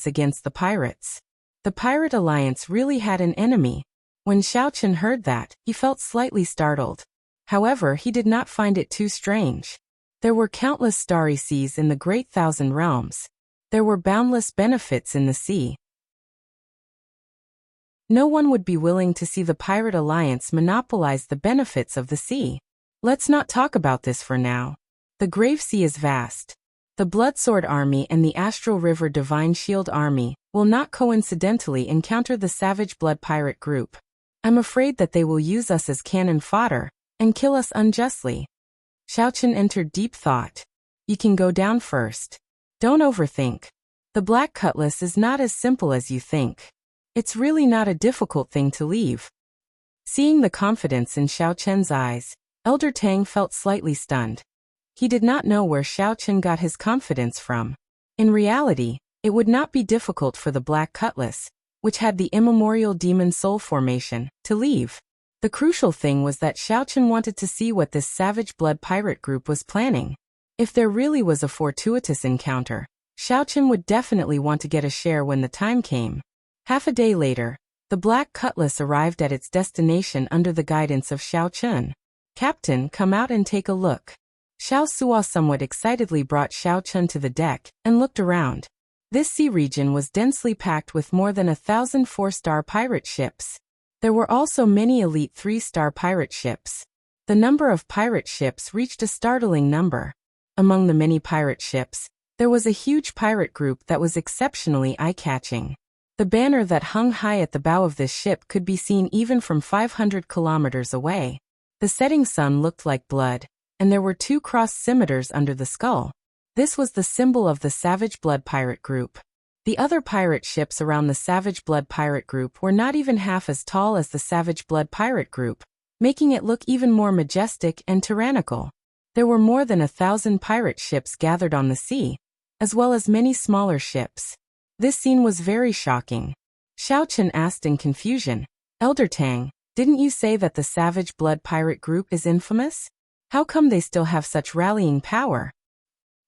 against the pirates. The Pirate Alliance really had an enemy. When Xiao Chun heard that, he felt slightly startled. However, he did not find it too strange. There were countless starry seas in the Great Thousand Realms. There were boundless benefits in the sea. No one would be willing to see the pirate alliance monopolize the benefits of the sea. Let's not talk about this for now. The Grave Sea is vast. The Bloodsword Army and the Astral River Divine Shield Army will not coincidentally encounter the Savage Blood Pirate group. I'm afraid that they will use us as cannon fodder and kill us unjustly. Xiaochen entered deep thought. You can go down first. Don't overthink. The Black Cutlass is not as simple as you think. It's really not a difficult thing to leave. Seeing the confidence in Xiaochen's eyes, Elder Tang felt slightly stunned. He did not know where Xiaochen got his confidence from. In reality, it would not be difficult for the Black Cutlass, which had the immemorial demon soul formation, to leave. The crucial thing was that Xiaochen wanted to see what this Savage Blood Pirate group was planning. If there really was a fortuitous encounter, Xiaochen would definitely want to get a share when the time came. Half a day later, the Black Cutlass arrived at its destination under the guidance of Xiaochen. Captain, come out and take a look. Xiao Suo somewhat excitedly brought Xiaochen to the deck and looked around. This sea region was densely packed with more than 1,000 4-star pirate ships. There were also many elite 3-star pirate ships. The number of pirate ships reached a startling number. Among the many pirate ships, there was a huge pirate group that was exceptionally eye-catching. The banner that hung high at the bow of this ship could be seen even from 500 kilometers away. The setting sun looked like blood, and there were 2 crossed scimitars under the skull. This was the symbol of the Savage Blood Pirate group. The other pirate ships around the Savage Blood Pirate group were not even half as tall as the Savage Blood Pirate group, making it look even more majestic and tyrannical. There were more than 1,000 pirate ships gathered on the sea, as well as many smaller ships. This scene was very shocking. Xiaochen asked in confusion, Elder Tang, didn't you say that the Savage Blood Pirate group is infamous? How come they still have such rallying power?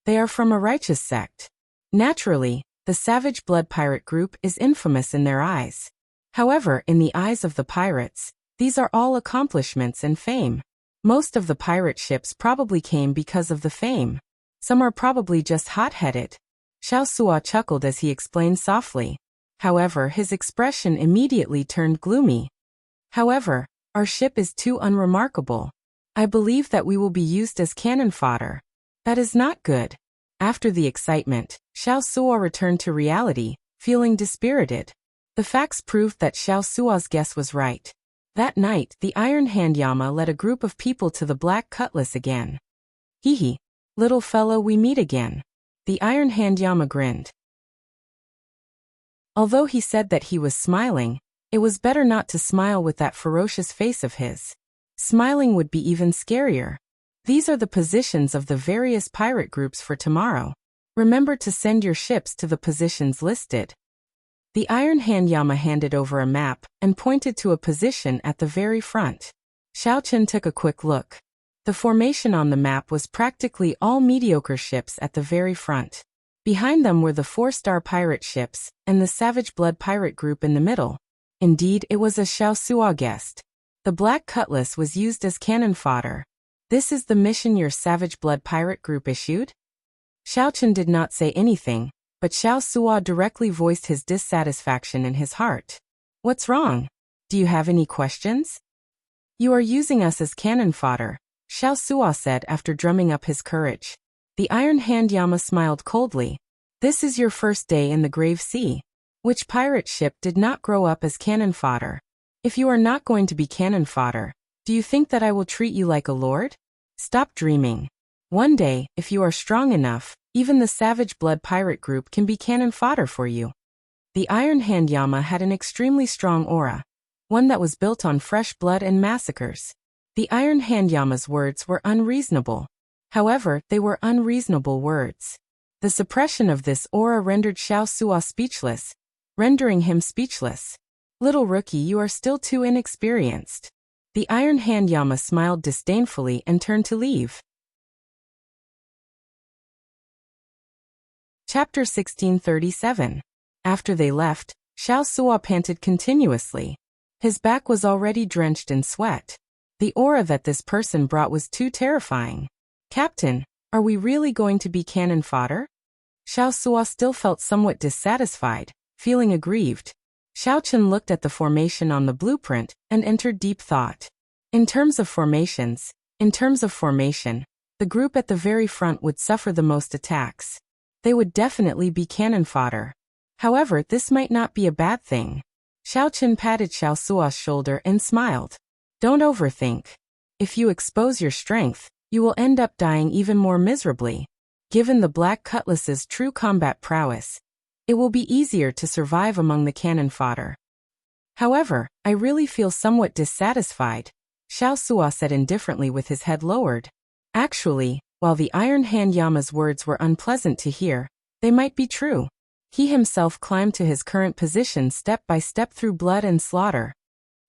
They are from a righteous sect. Naturally, the Savage Blood Pirate group is infamous in their eyes. However, in the eyes of the pirates, these are all accomplishments and fame. Most of the pirate ships probably came because of the fame. Some are probably just hot-headed. Xiao Suo chuckled as he explained softly. However, his expression immediately turned gloomy. However, our ship is too unremarkable. I believe that we will be used as cannon fodder. That is not good. After the excitement, Xiao Suo returned to reality, feeling dispirited. The facts proved that Xiao Suo's guess was right. That night, the Iron Hand Yama led a group of people to the Black Cutlass again. Hee hee, little fellow, we meet again. The Iron Hand Yama grinned. Although he said that he was smiling, it was better not to smile with that ferocious face of his. Smiling would be even scarier. These are the positions of the various pirate groups for tomorrow. Remember to send your ships to the positions listed. The Iron Hand Yama handed over a map and pointed to a position at the very front. Xiaochen took a quick look. The formation on the map was practically all mediocre ships at the very front. Behind them were the 4-star pirate ships and the Savage Blood Pirate group in the middle. Indeed, it was as Xiao Suo guessed. The Black Cutlass was used as cannon fodder. This is the mission your Savage Blood Pirate group issued? Xiaochen did not say anything, but Xiao Suo directly voiced his dissatisfaction in his heart. What's wrong? Do you have any questions? You are using us as cannon fodder, Xiao Suo said after drumming up his courage. The Iron Hand Yama smiled coldly. This is your first day in the Grave Sea. Which pirate ship did not grow up as cannon fodder? If you are not going to be cannon fodder, do you think that I will treat you like a lord? Stop dreaming. One day, if you are strong enough, even the Savage Blood Pirate group can be cannon fodder for you. The Iron Hand Yama had an extremely strong aura, one that was built on fresh blood and massacres. The Iron Hand Yama's words were unreasonable. However, they were unreasonable words. The suppression of this aura rendered Xiao Suo speechless, rendering him speechless. Little rookie, you are still too inexperienced. The Iron Hand Yama smiled disdainfully and turned to leave. Chapter 1637. After they left, Xiao Suo panted continuously. His back was already drenched in sweat. The aura that this person brought was too terrifying. Captain, are we really going to be cannon fodder? Xiao Suo still felt somewhat dissatisfied, feeling aggrieved. Xiaochen looked at the formation on the blueprint and entered deep thought. In terms of formation, the group at the very front would suffer the most attacks. They would definitely be cannon fodder. However, this might not be a bad thing. Xiaochen patted Xiao Suo's shoulder and smiled. Don't overthink. If you expose your strength, you will end up dying even more miserably. Given the Black Cutlass's true combat prowess, it will be easier to survive among the cannon fodder. However, I really feel somewhat dissatisfied, Xiao Suo said indifferently with his head lowered. Actually, while the Iron Hand Yama's words were unpleasant to hear, they might be true. He himself climbed to his current position step by step through blood and slaughter.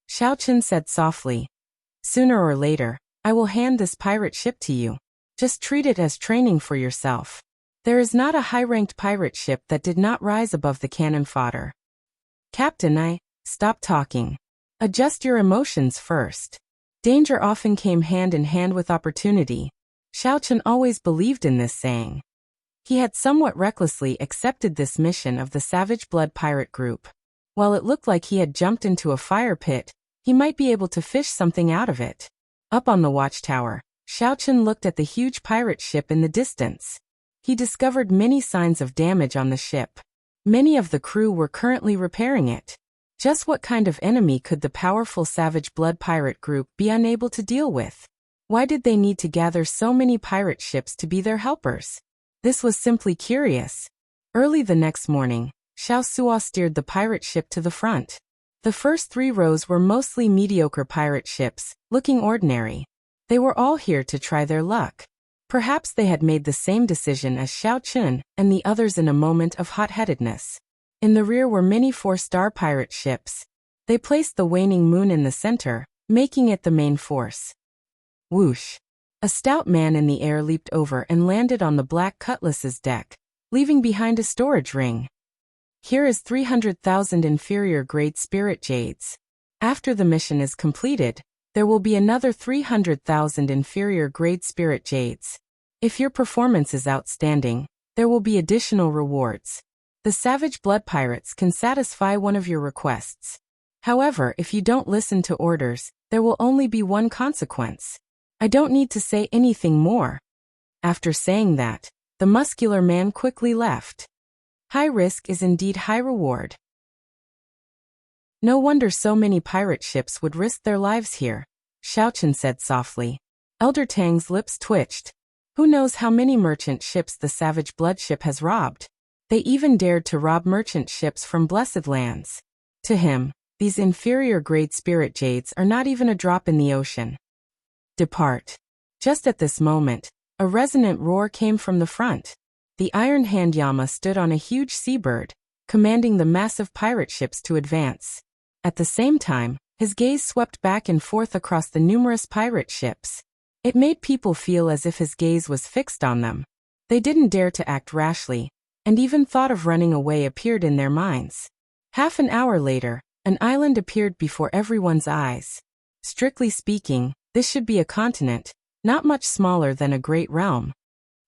Xiaochen said softly, "Sooner or later, I will hand this pirate ship to you. Just treat it as training for yourself. There is not a high-ranked pirate ship that did not rise above the cannon fodder." Captain, stop talking. Adjust your emotions first. Danger often came hand in hand with opportunity. Xiaochen always believed in this saying. He had somewhat recklessly accepted this mission of the Savage Blood Pirate Group. While it looked like he had jumped into a fire pit, he might be able to fish something out of it. Up on the watchtower, Xiaochen looked at the huge pirate ship in the distance. He discovered many signs of damage on the ship. Many of the crew were currently repairing it. Just what kind of enemy could the powerful Savage Blood Pirate Group be unable to deal with? Why did they need to gather so many pirate ships to be their helpers? This was simply curious. Early the next morning, Xiao Suo steered the pirate ship to the front. The first 3 rows were mostly mediocre pirate ships, looking ordinary. They were all here to try their luck. Perhaps they had made the same decision as Xiaochen and the others in a moment of hot-headedness. In the rear were many 4-star pirate ships. They placed the waning moon in the center, making it the main force. Whoosh! A stout man in the air leaped over and landed on the Black Cutlass's deck, leaving behind a storage ring. Here is 300,000 inferior-grade spirit jades. After the mission is completed, there will be another 300,000 inferior-grade spirit jades. If your performance is outstanding, there will be additional rewards. The Savage Blood Pirates can satisfy one of your requests. However, if you don't listen to orders, there will only be one consequence. I don't need to say anything more. After saying that, the muscular man quickly left. High risk is indeed high reward. No wonder so many pirate ships would risk their lives here, Xiaochen said softly. Elder Tang's lips twitched. Who knows how many merchant ships the Savage Blood ship has robbed? They even dared to rob merchant ships from blessed lands. To him, these inferior-grade spirit jades are not even a drop in the ocean. Depart. Just at this moment, a resonant roar came from the front. The Iron Hand Yama stood on a huge seabird, commanding the massive pirate ships to advance. At the same time, his gaze swept back and forth across the numerous pirate ships. It made people feel as if his gaze was fixed on them. They didn't dare to act rashly, and even thought of running away appeared in their minds. Half an hour later, an island appeared before everyone's eyes. Strictly speaking, this should be a continent, not much smaller than a great realm.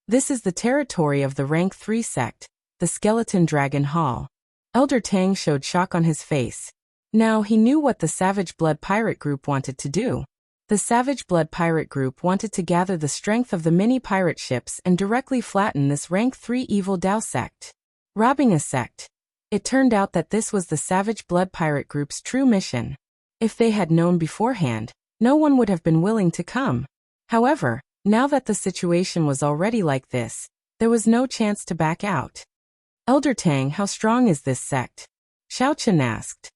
This is the territory of the Rank 3 sect, the Skeleton Dragon Hall. Elder Tang showed shock on his face. Now he knew what the Savage Blood Pirate Group wanted to do. The Savage Blood Pirate Group wanted to gather the strength of the many pirate ships and directly flatten this Rank 3 Evil Dao sect. Robbing a sect. It turned out that this was the Savage Blood Pirate Group's true mission. If they had known beforehand, no one would have been willing to come. However, now that the situation was already like this, there was no chance to back out. Elder Tang, how strong is this sect? Xiaochen asked.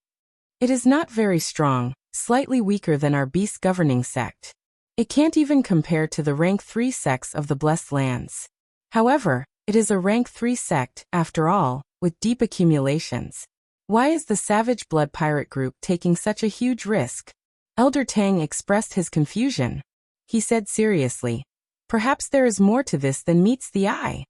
It is not very strong, slightly weaker than our beast governing sect. It can't even compare to the Rank 3 sects of the Blessed Lands. However, it is a Rank 3 sect, after all, with deep accumulations. Why is the Savage Blood Pirate Group taking such a huge risk? Elder Tang expressed his confusion. He said seriously, perhaps there is more to this than meets the eye.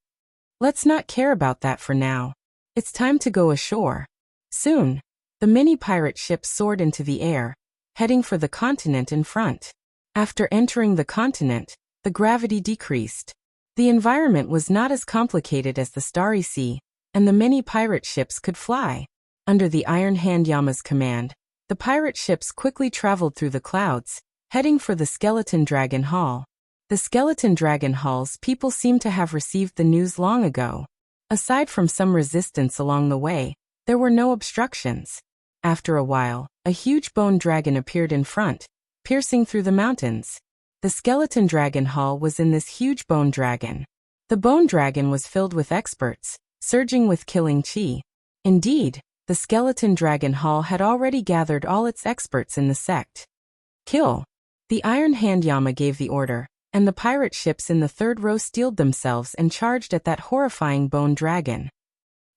Let's not care about that for now. It's time to go ashore. Soon, the many pirate ships soared into the air, heading for the continent in front. After entering the continent, the gravity decreased. The environment was not as complicated as the Starry Sea, and the many pirate ships could fly. Under the Iron Hand Yama's command, the pirate ships quickly traveled through the clouds, heading for the Skeleton Dragon Hall. The Skeleton Dragon Hall's people seemed to have received the news long ago. Aside from some resistance along the way, there were no obstructions. After a while, a huge bone dragon appeared in front, piercing through the mountains. The Skeleton Dragon Hall was in this huge bone dragon. The bone dragon was filled with experts, surging with killing chi. Indeed, the Skeleton Dragon Hall had already gathered all its experts in the sect. Kill! The Iron Hand Yama gave the order, and the pirate ships in the third row steeled themselves and charged at that horrifying bone dragon.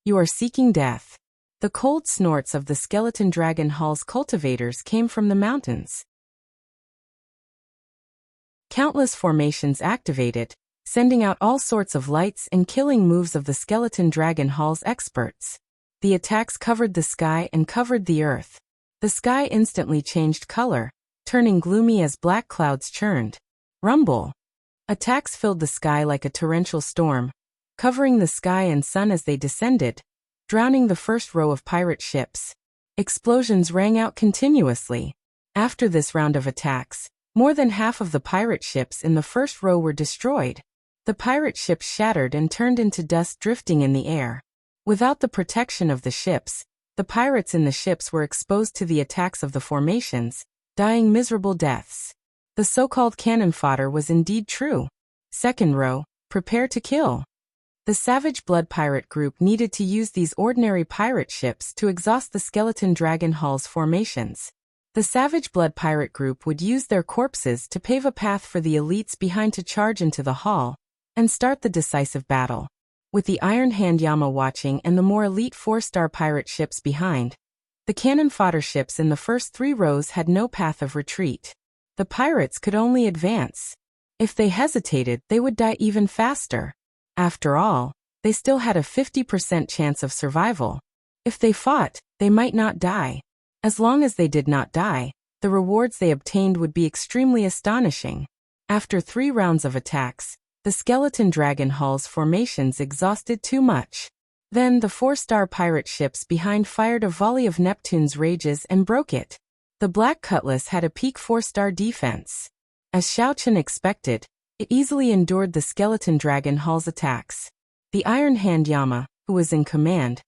You are seeking death. The cold snorts of the Skeleton Dragon Hall's cultivators came from the mountains. Countless formations activated, sending out all sorts of lights and killing moves of the Skeleton Dragon Hall's experts. The attacks covered the sky and covered the earth. The sky instantly changed color, turning gloomy as black clouds churned. Rumble! Attacks filled the sky like a torrential storm, covering the sky and sun as they descended, drowning the first row of pirate ships. Explosions rang out continuously. After this round of attacks, more than half of the pirate ships in the first row were destroyed. The pirate ships shattered and turned into dust drifting in the air. Without the protection of the ships, the pirates in the ships were exposed to the attacks of the formations, dying miserable deaths. The so-called cannon fodder was indeed true. Second row, prepare to kill. The Savage Blood Pirate group needed to use these ordinary pirate ships to exhaust the Skeleton Dragon Hall's formations. The Savage Blood Pirate group would use their corpses to pave a path for the elites behind to charge into the hall and start the decisive battle. With the Iron Hand Yama watching and the more elite 4-star pirate ships behind, the cannon fodder ships in the first 3 rows had no path of retreat. The pirates could only advance. If they hesitated, they would die even faster. After all, they still had a 50% chance of survival. If they fought, they might not die. As long as they did not die, the rewards they obtained would be extremely astonishing. After 3 rounds of attacks, the Skeleton Dragon Hall's formations exhausted too much. Then the 4-star pirate ships behind fired a volley of Neptune's rages and broke it. The Black Cutlass had a peak 4-star defense. As Xiaochen expected, it easily endured the Skeleton Dragon Hall's attacks. The Iron Hand Yama, who was in command,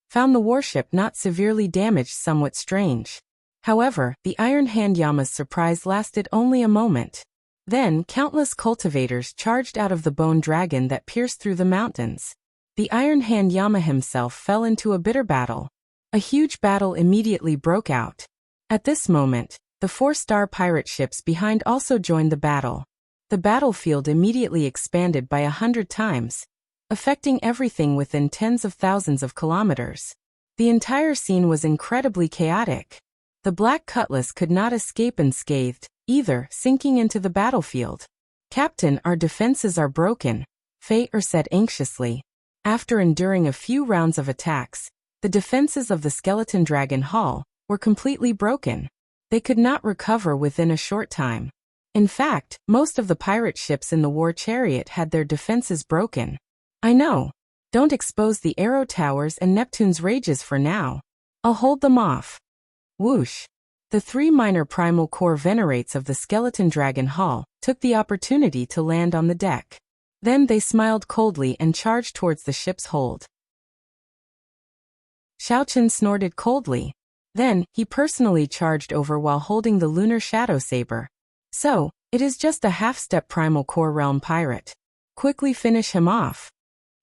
found the warship not severely damaged somewhat strange. However, the Iron Hand Yama's surprise lasted only a moment. Then countless cultivators charged out of the bone dragon that pierced through the mountains. The Iron Hand Yama himself fell into a bitter battle. A huge battle immediately broke out. At this moment, the 4-star pirate ships behind also joined the battle. The battlefield immediately expanded by 100 times, affecting everything within tens of thousands of kilometers. The entire scene was incredibly chaotic. The Black Cutlass could not escape unscathed, either, sinking into the battlefield. "Captain, our defenses are broken," Fei-er said anxiously. After enduring a few rounds of attacks, the defenses of the Skeleton Dragon Hall were completely broken. They could not recover within a short time. In fact, most of the pirate ships in the war chariot had their defenses broken. "I know. Don't expose the arrow towers and Neptune's rages for now. I'll hold them off." Whoosh! The 3 minor primal core venerates of the Skeleton Dragon Hall took the opportunity to land on the deck. Then they smiled coldly and charged towards the ship's hold. Xiaochen snorted coldly. Then, he personally charged over while holding the lunar shadow saber. "So, it is just a half-step primal core realm pirate. Quickly finish him off."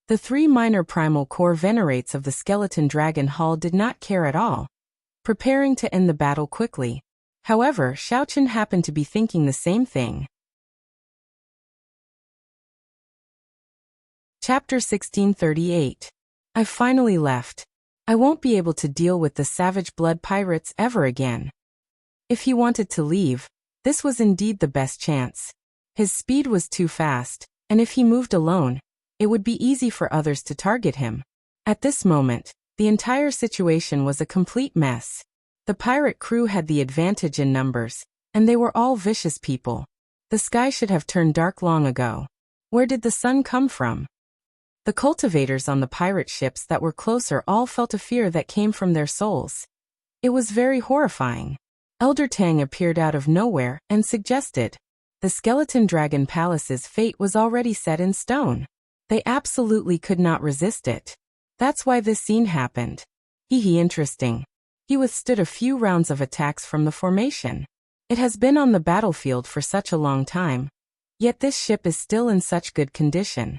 The 3 minor primal core venerates of the Skeleton Dragon Hall did not care at all, preparing to end the battle quickly. However, Xiaochen happened to be thinking the same thing. Chapter 1638. I finally left. I won't be able to deal with the Savage Blood Pirates ever again. If he wanted to leave, this was indeed the best chance. His speed was too fast, and if he moved alone, it would be easy for others to target him. At this moment, the entire situation was a complete mess. The pirate crew had the advantage in numbers, and they were all vicious people. The sky should have turned dark long ago. Where did the sun come from? The cultivators on the pirate ships that were closer all felt a fear that came from their souls. It was very horrifying. Elder Tang appeared out of nowhere and suggested, the Skeleton Dragon Palace's fate was already set in stone. They absolutely could not resist it. That's why this scene happened. Interesting. He withstood a few rounds of attacks from the formation. It has been on the battlefield for such a long time. Yet this ship is still in such good condition.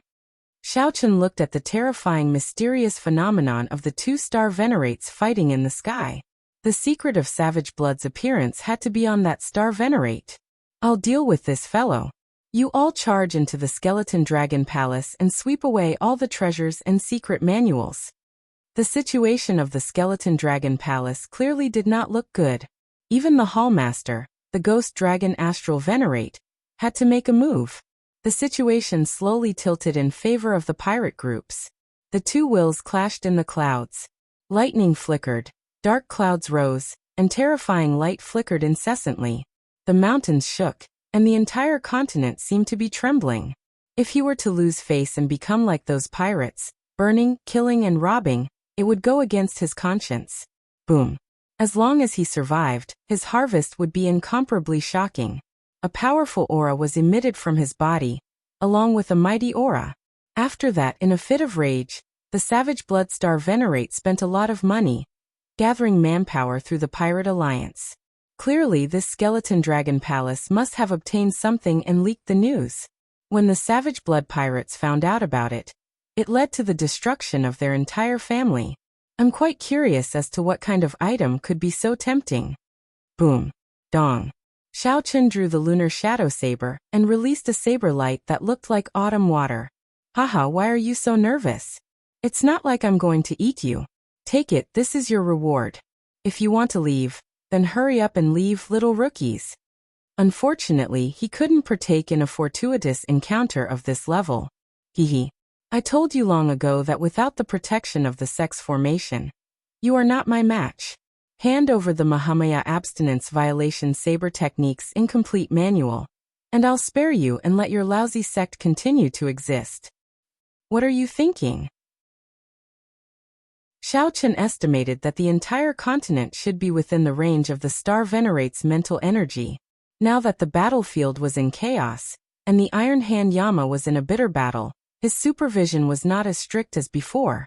Xiao Chen looked at the terrifying mysterious phenomenon of the two-star Venerates fighting in the sky. The secret of Savage Blood's appearance had to be on that star Venerate. I'll deal with this fellow. You all charge into the Skeleton Dragon Palace and sweep away all the treasures and secret manuals. The situation of the Skeleton Dragon Palace clearly did not look good. Even the Hallmaster, the Ghost Dragon Astral Venerate, had to make a move. The situation slowly tilted in favor of the pirate groups. The two wills clashed in the clouds. Lightning flickered, dark clouds rose, and terrifying light flickered incessantly. The mountains shook, and the entire continent seemed to be trembling. If he were to lose face and become like those pirates, burning, killing and robbing, it would go against his conscience. Boom. As long as he survived, his harvest would be incomparably shocking. A powerful aura was emitted from his body, along with a mighty aura. After that, in a fit of rage, the Savage Blood Star Venerate spent a lot of money, gathering manpower through the Pirate Alliance. Clearly, this Skeleton Dragon Palace must have obtained something and leaked the news. When the Savage Blood Pirates found out about it, it led to the destruction of their entire family. I'm quite curious as to what kind of item could be so tempting. Boom. Dong. Xiao Chen drew the lunar shadow saber and released a saber light that looked like autumn water. Haha, why are you so nervous? It's not like I'm going to eat you. Take it, this is your reward. If you want to leave, then hurry up and leave, little rookies. Unfortunately, he couldn't partake in a fortuitous encounter of this level. I told you long ago that without the protection of the sex formation, you are not my match. Hand over the Mahamaya Abstinence Violation Saber Techniques Incomplete Manual, and I'll spare you and let your lousy sect continue to exist. What are you thinking? Xiao Chen estimated that the entire continent should be within the range of the Star Venerate's mental energy. Now that the battlefield was in chaos, and the Iron Hand Yama was in a bitter battle, his supervision was not as strict as before.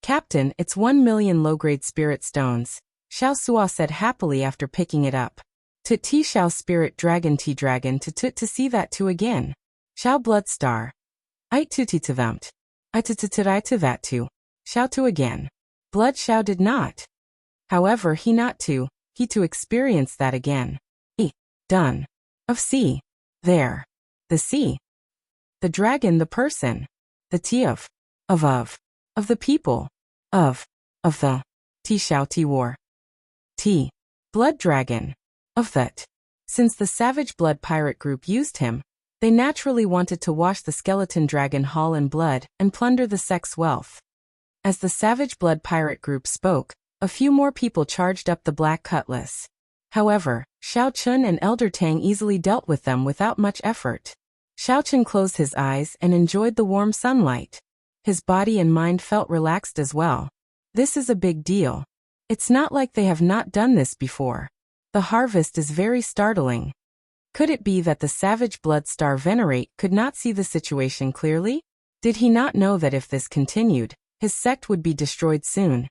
Captain, it's 1 million low-grade spirit stones, Xiao Sua said happily after picking it up. Tut Ti Xiao Spirit Dragon Ti Dragon to see that too again. Xiao Bloodstar. I tuti to thumped. I to that too. Xiao to again. Blood Xiao did not. However, he to experience that again. Done. Of sea. There. The sea. The dragon, the person. The Ti of the people. Of the. Ti Xiao Ti war. T. Blood dragon. Of that. Since the Savage Blood Pirate group used him, they naturally wanted to wash the Skeleton Dragon Hall in blood and plunder the sect's wealth. As the Savage Blood Pirate group spoke, a few more people charged up the Black Cutlass. However, Xiao Chen and Elder Tang easily dealt with them without much effort. Xiao Chen closed his eyes and enjoyed the warm sunlight. His body and mind felt relaxed as well. This is a big deal. It's not like they have not done this before. The harvest is very startling. Could it be that the Savage Blood Star Venerate could not see the situation clearly? Did he not know that if this continued, his sect would be destroyed soon,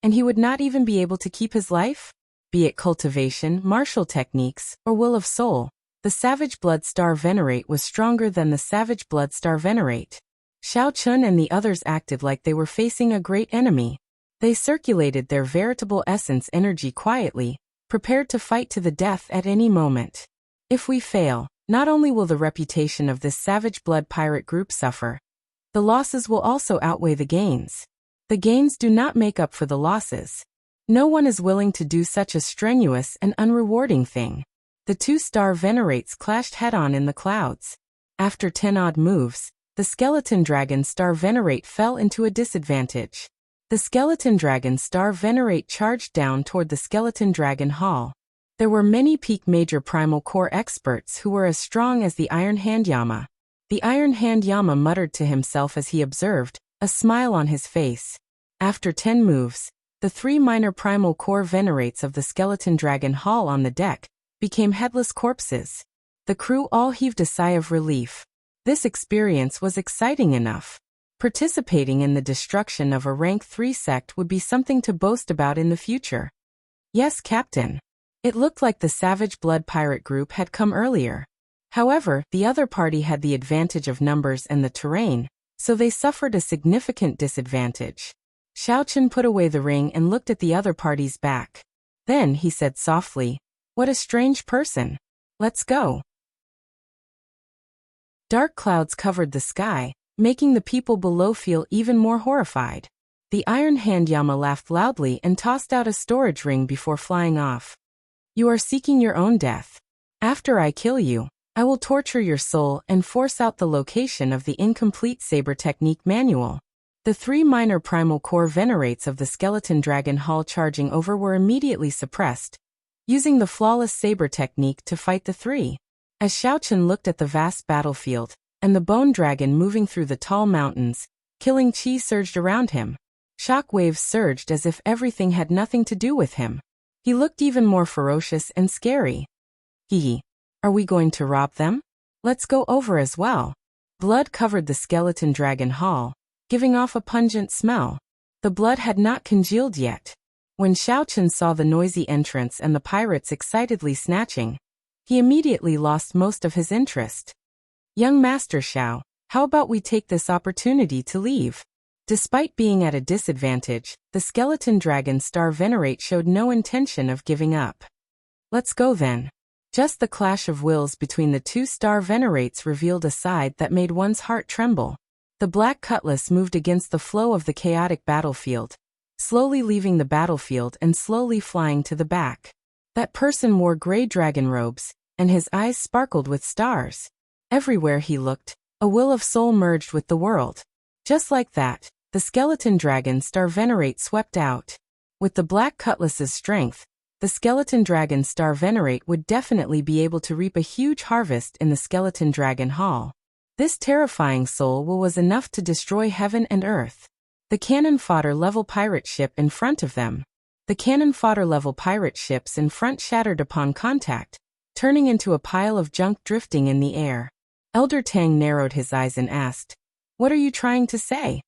and he would not even be able to keep his life? Be it cultivation, martial techniques, or will of soul, the Savage Blood Star Venerate was stronger than the Savage Blood Star Venerate. Xiao Chen and the others acted like they were facing a great enemy. They circulated their veritable essence energy quietly, prepared to fight to the death at any moment. If we fail, not only will the reputation of this Savage Blood Pirate group suffer, the losses will also outweigh the gains. The gains do not make up for the losses. No one is willing to do such a strenuous and unrewarding thing. The two-star Venerates clashed head-on in the clouds. After 10 odd moves, the Skeleton Dragon Star Venerate fell into a disadvantage. The Skeleton Dragon Star Venerate charged down toward the Skeleton Dragon Hall. There were many peak major primal core experts who were as strong as the Iron Hand Yama. The Iron Hand Yama muttered to himself as he observed, a smile on his face. After 10 moves, the 3 minor primal core venerates of the skeleton dragon hall on the deck became headless corpses. The crew all heaved a sigh of relief. This experience was exciting enough. Participating in the destruction of a rank 3 sect would be something to boast about in the future. Yes, Captain. It looked like the Savage Blood pirate group had come earlier. However, the other party had the advantage of numbers and the terrain, so they suffered a significant disadvantage. Xiaochen put away the ring and looked at the other party's back. Then he said softly, "What a strange person. Let's go." Dark clouds covered the sky, making the people below feel even more horrified. The Iron Hand Yama laughed loudly and tossed out a storage ring before flying off. "You are seeking your own death. After I kill you, I will torture your soul and force out the location of the incomplete saber technique manual." The 3 minor primal core venerates of the skeleton dragon hall charging over were immediately suppressed, using the flawless saber technique to fight the 3. As Xiaochen looked at the vast battlefield, and the bone dragon moving through the tall mountains, killing chi surged around him. Shock waves surged as if everything had nothing to do with him. He looked even more ferocious and scary. "Hee. Are we going to rob them? Let's go over as well." Blood covered the skeleton dragon hall, giving off a pungent smell. The blood had not congealed yet. When Xiaochen saw the noisy entrance and the pirates excitedly snatching, he immediately lost most of his interest. "Young Master Xiao, how about we take this opportunity to leave?" Despite being at a disadvantage, the skeleton dragon star venerate showed no intention of giving up. "Let's go then." Just the clash of wills between the 2 star venerates revealed a side that made one's heart tremble. The black cutlass moved against the flow of the chaotic battlefield, slowly leaving the battlefield and slowly flying to the back. That person wore gray dragon robes, and his eyes sparkled with stars. Everywhere he looked, a will of soul merged with the world. Just like that, the skeleton dragon star venerate swept out. With the black cutlass's strength, the skeleton dragon star venerate would definitely be able to reap a huge harvest in the skeleton dragon hall. This terrifying soul will was enough to destroy heaven and earth. The cannon fodder level pirate ship in front of them. The cannon fodder level pirate ships in front shattered upon contact, turning into a pile of junk drifting in the air. Elder Tang narrowed his eyes and asked, "What are you trying to say?"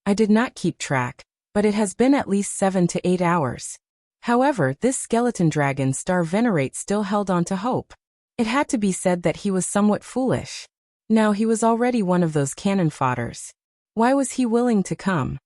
"I did not keep track, but it has been at least 7 to 8 hours. However, this skeleton dragon star venerate still held on to hope. It had to be said that he was somewhat foolish. Now he was already one of those cannon fodders. Why was he willing to come?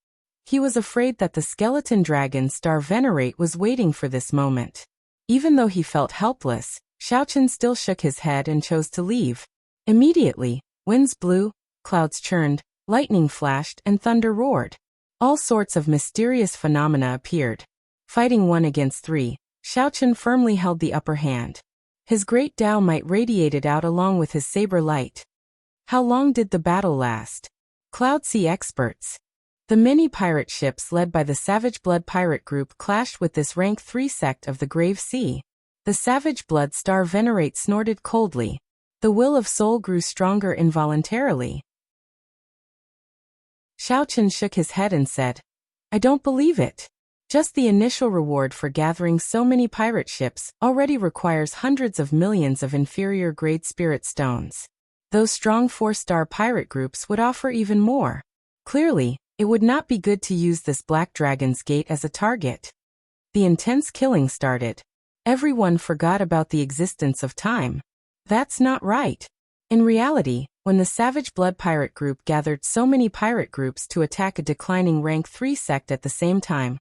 He was afraid that the skeleton dragon star venerate was waiting for this moment. Even though he felt helpless, Xiaochen still shook his head and chose to leave. Immediately, winds blew, clouds churned, lightning flashed, and thunder roared. All sorts of mysterious phenomena appeared. Fighting 1 against 3, Xiaochen firmly held the upper hand. His great Tao might radiated out along with his saber light. How long did the battle last? Cloud Sea experts. The many pirate ships led by the Savage Blood pirate group clashed with this rank 3 sect of the Grave Sea. The Savage Blood star venerate snorted coldly. The will of soul grew stronger involuntarily. Xiaochen shook his head and said, "I don't believe it. Just the initial reward for gathering so many pirate ships already requires hundreds of millions of inferior grade spirit stones. Those strong 4-star pirate groups would offer even more. Clearly, it would not be good to use this Black Dragon's Gate as a target." The intense killing started. Everyone forgot about the existence of time. That's not right. In reality, when the Savage Blood pirate group gathered so many pirate groups to attack a declining rank 3 sect at the same time,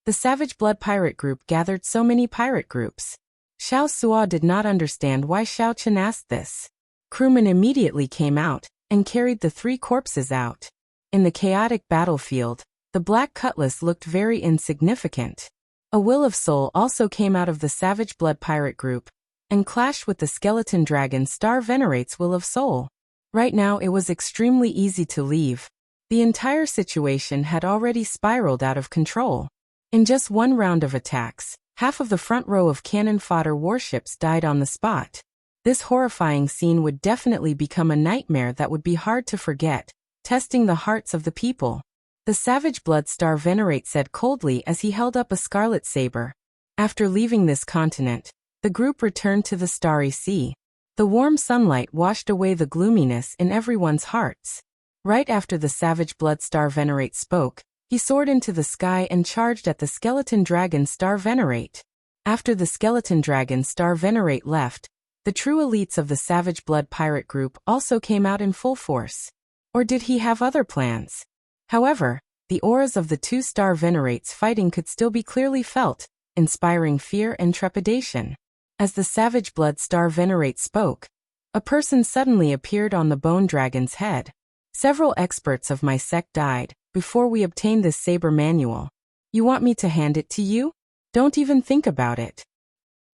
the Savage Blood pirate group gathered so many pirate groups. Xiao Suo did not understand why Xiaochen asked this. Crewmen immediately came out and carried the 3 corpses out. In the chaotic battlefield, the black cutlass looked very insignificant. A will of soul also came out of the Savage Blood pirate group and clashed with the skeleton dragon star venerate's will of soul. Right now it was extremely easy to leave. The entire situation had already spiraled out of control. In just 1 round of attacks, half of the front row of cannon fodder warships died on the spot. This horrifying scene would definitely become a nightmare that would be hard to forget, testing the hearts of the people. The savage blood star Venerate said coldly as he held up a scarlet saber. After leaving this continent, the group returned to the starry sea. The warm sunlight washed away the gloominess in everyone's hearts. Right after the savage blood star Venerate spoke, he soared into the sky and charged at the skeleton dragon star Venerate. After the skeleton dragon star Venerate left, the true elites of the savage blood pirate group also came out in full force. Or did he have other plans? However, the auras of the two-star Venerates fighting could still be clearly felt, inspiring fear and trepidation. As the savage blood star Venerate spoke, a person suddenly appeared on the bone dragon's head. Several experts of my sect died before we obtained this saber manual. You want me to hand it to you? Don't even think about it.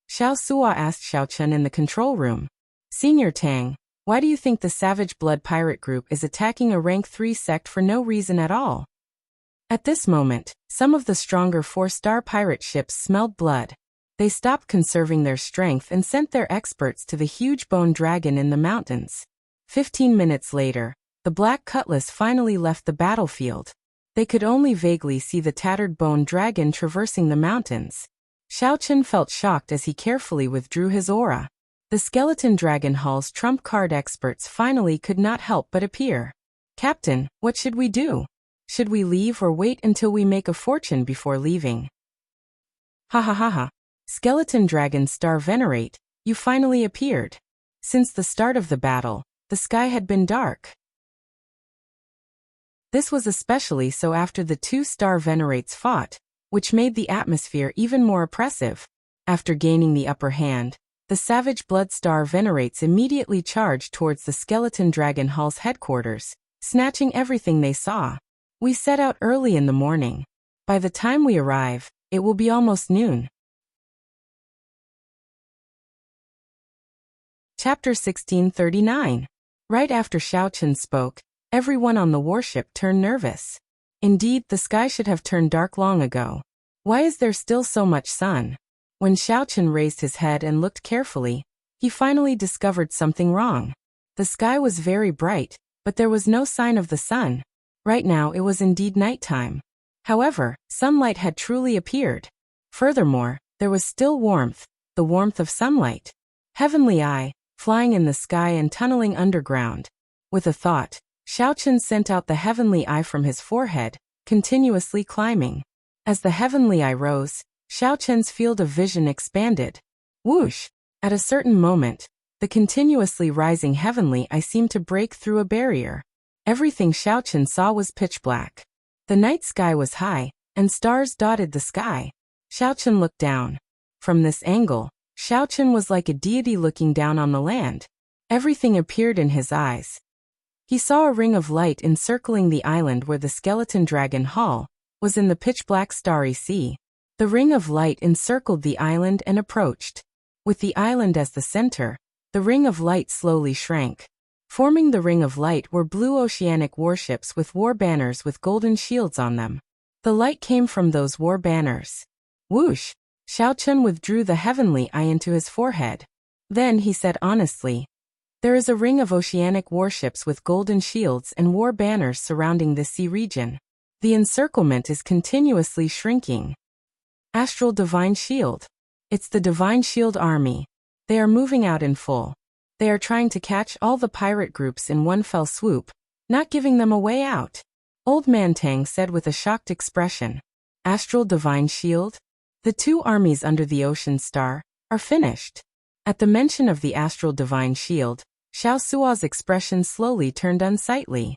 Xiao Sua asked Xiao Chen in the control room. Senior Tang, why do you think the Savage Blood Pirate Group is attacking a rank 3 sect for no reason at all? At this moment, some of the stronger 4-star pirate ships smelled blood. They stopped conserving their strength and sent their experts to the huge bone dragon in the mountains. 15 minutes later, the Black Cutlass finally left the battlefield. They could only vaguely see the tattered bone dragon traversing the mountains. Xiao Chen felt shocked as he carefully withdrew his aura. The skeleton dragon hall's trump card experts finally could not help but appear. Captain, what should we do? Should we leave or wait until we make a fortune before leaving? Ha ha ha ha. Skeleton dragon star Venerate, you finally appeared. Since the start of the battle, the sky had been dark. This was especially so after the 2-star Venerates fought, which made the atmosphere even more oppressive. After gaining the upper hand, the savage blood star Venerates immediately charged towards the skeleton dragon hall's headquarters, snatching everything they saw. We set out early in the morning. By the time we arrive, it will be almost noon. Chapter 1639. Right after Xiao Chen spoke, everyone on the warship turned nervous. Indeed, the sky should have turned dark long ago. Why is there still so much sun? When Xiao Chen raised his head and looked carefully, he finally discovered something wrong. The sky was very bright, but there was no sign of the sun. Right now it was indeed nighttime. However, sunlight had truly appeared. Furthermore, there was still warmth, the warmth of sunlight. Heavenly Eye, flying in the sky and tunneling underground. With a thought, Xiao Chen sent out the heavenly eye from his forehead, continuously climbing. As the heavenly eye rose, Xiao Chen's field of vision expanded. Whoosh! At a certain moment, the continuously rising heavenly eye seemed to break through a barrier. Everything Xiao Chen saw was pitch black. The night sky was high, and stars dotted the sky. Xiao Chen looked down. From this angle, Xiao Chen was like a deity looking down on the land. Everything appeared in his eyes. He saw a ring of light encircling the island where the skeleton dragon hall was in the pitch-black starry sea. The ring of light encircled the island and approached. With the island as the center, the ring of light slowly shrank. Forming the ring of light were blue oceanic warships with war banners with golden shields on them. The light came from those war banners. Whoosh! Xiao Chen withdrew the heavenly eye into his forehead. Then he said honestly, there is a ring of oceanic warships with golden shields and war banners surrounding the sea region. The encirclement is continuously shrinking. Astral Divine Shield. It's the Divine Shield Army. They are moving out in full. They are trying to catch all the pirate groups in one fell swoop, not giving them a way out. Old Man Tang said with a shocked expression. Astral Divine Shield? The 2 armies under the Ocean Star are finished. At the mention of the Astral Divine Shield, Xiao Sua's expression slowly turned unsightly.